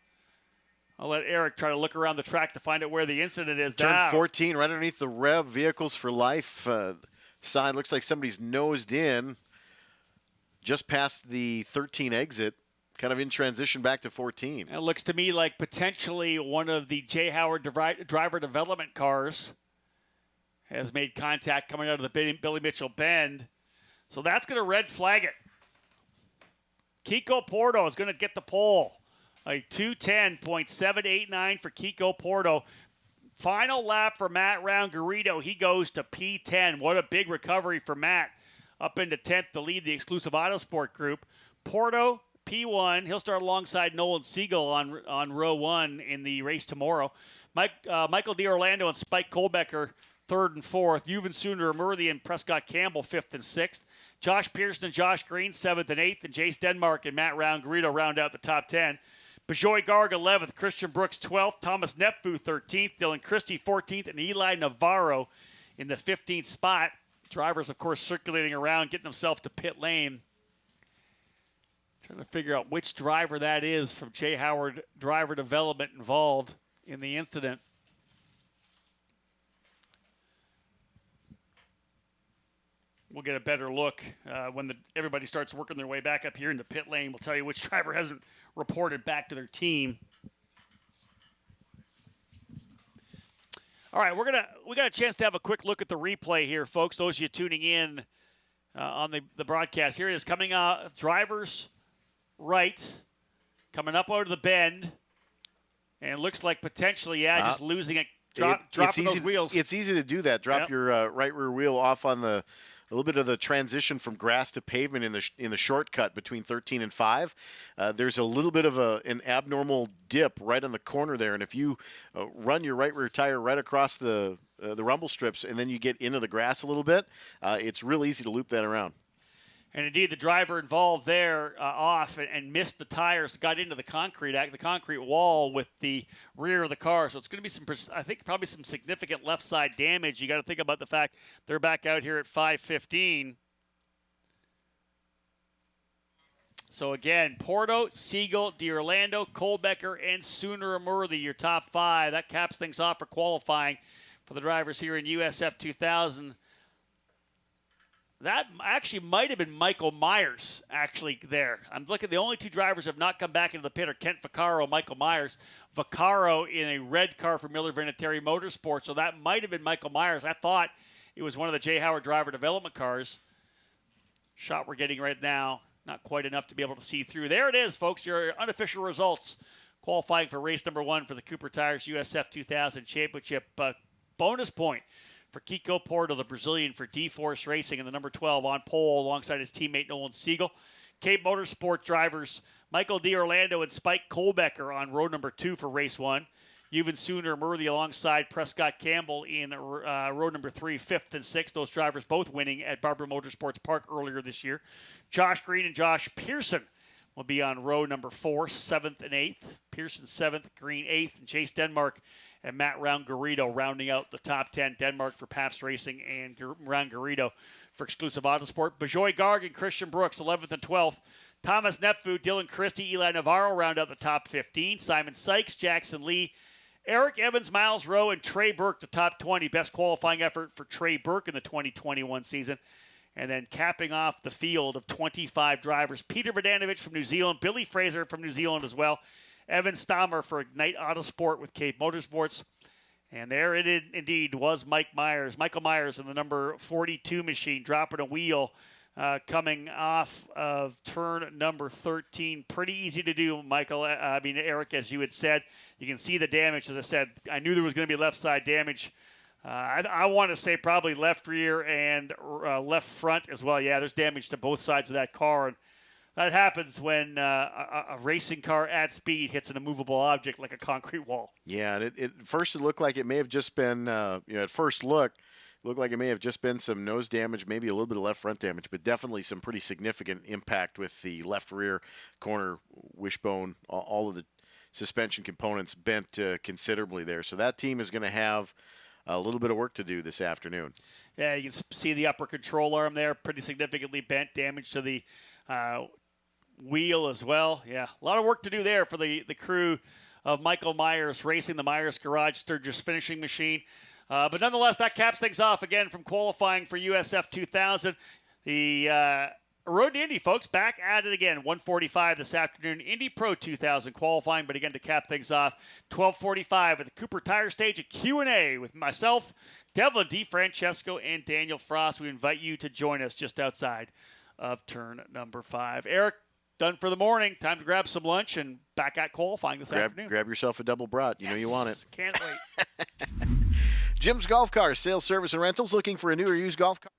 I'll let Eric try to look around the track to find out where the incident is. Turn 14, right underneath the Rev Vehicles for Life sign. Looks like somebody's nosed in just past the 13 exit kind of in transition back to 14. It looks to me like potentially one of the Jay Howard driver development cars has made contact coming out of the Billy Mitchell bend. So that's going to red flag it. Kiko Porto is going to get the pole. A 2:10.789 for Kiko Porto. Final lap for Matt Round-Garrido. He goes to P10. What a big recovery for Matt. Up into 10th to lead the exclusive Autosport group. Porto, P1. He'll start alongside Nolan Siegel on row 1 in the race tomorrow. Michael D'Orlando and Spike Kohlbecker, 3rd and 4th. Juven Sunder-Amurthy and Prescott Campbell, 5th and 6th. Josh Pearson and Josh Green, 7th and 8th. And Jace Denmark and Matt Round-Garrido round out the top 10. Bejoy Garg, 11th. Christian Brooks, 12th. Thomas Nepfu, 13th. Dylan Christie, 14th. And Eli Navarro in the 15th spot. Drivers, of course, circulating around, getting themselves to pit lane. Trying to figure out which driver that is from Jay Howard driver development involved in the incident. We'll get a better look when everybody starts working their way back up here into pit lane. We'll tell you which driver hasn't reported back to their team. All right, we got a chance to have a quick look at the replay here, folks. Those of you tuning in on the broadcast, here it is coming out. Drivers right, coming up over the bend, and it looks like potentially, just losing it, dropping those wheels. It's easy to do that. Drop your right rear wheel off on a little bit of the transition from grass to pavement in the shortcut between 13 and 5. There's a little bit of an abnormal dip right on the corner there, and if you run your right rear tire right across the rumble strips and then you get into the grass a little bit, it's real easy to loop that around. And indeed, the driver involved there off and missed the tires, got into the concrete wall with the rear of the car. So it's going to be probably some significant left side damage. You got to think about the fact they're back out here at 5:15. So again, Porto, Siegel, D'Orlando, Kohlbecker, and Sunder-Amurthy, your top 5. That caps things off for qualifying for the drivers here in USF2000. That actually might have been Michael Myers actually there. I'm looking, the only 2 drivers have not come back into the pit are Kent Vaccaro and Michael Myers. Vaccaro in a red car for Miller Vinatieri Motorsports, so that might have been Michael Myers. I thought it was one of the Jay Howard driver development cars. Shot we're getting right now, not quite enough to be able to see through. There it is, folks, your unofficial results. Qualifying for race number 1 for the Cooper Tires USF2000 Championship. Bonus point for Kiko Porto, the Brazilian for D-Force Racing, and the number 12 on pole alongside his teammate Nolan Siegel. Cape Motorsport drivers Michael D'Orlando and Spike Kohlbecker on row number 2 for race 1. Juven Sunder-Amurthy alongside Prescott Campbell in row number 3, 5th and 6th. Those drivers both winning at Barbara Motorsports Park earlier this year. Josh Green and Josh Pearson will be on row number 4, 7th and 8th. Pearson 7th, Green 8th, and Jace Denmark and Matt Round-Garrido rounding out the top 10. Denmark for Pabst Racing and Round-Garrido for Exclusive Autosport. Bejoy Garg and Christian Brooks, 11th and 12th. Thomas Nepfu, Dylan Christie, Eli Navarro round out the top 15. Simon Sykes, Jackson Lee, Eric Evans, Miles Rowe, and Trey Burke, the top 20. Best qualifying effort for Trey Burke in the 2021 season. And then capping off the field of 25 drivers, Peter Vodanovich from New Zealand, Billy Fraser from New Zealand as well, Evan Stammer for Ignite Autosport with Cape Motorsports. And there it indeed was Michael Myers in the number 42 machine, dropping a wheel coming off of turn number 13. Pretty easy to do, Eric, as you had said. You can see the damage. As I said, I knew there was going to be left side damage. I want to say probably left rear and left front as well. Yeah, there's damage to both sides of that car. And that happens when a racing car at speed hits an immovable object like a concrete wall. Yeah, and at first it looked like it may have just been, at first look, it looked like it may have just been some nose damage, maybe a little bit of left front damage, but definitely some pretty significant impact with the left rear corner wishbone, all of the suspension components bent considerably there. So that team is going to have a little bit of work to do this afternoon. Yeah, you can see the upper control arm there, pretty significantly bent, damage to the wheel as well. Yeah, a lot of work to do there for the crew of Michael Myers Racing, the Myers Garage Sturgis finishing machine. But nonetheless, that caps things off again from qualifying for USF 2000. The Road to Indy, folks. Back at it again. 1:45 this afternoon. Indy Pro 2000 qualifying. But again, to cap things off, 12:45 at the Cooper Tire Stage, a Q&A with myself, Devlin DeFrancesco, and Daniel Frost. We invite you to join us just outside of turn number 5. Eric, done for the morning. Time to grab some lunch and back at qualifying this afternoon. Grab yourself a double brat. You know you want it. Can't wait. Jim's Golf Cars, sales, service, and rentals. Looking for a new or used golf car?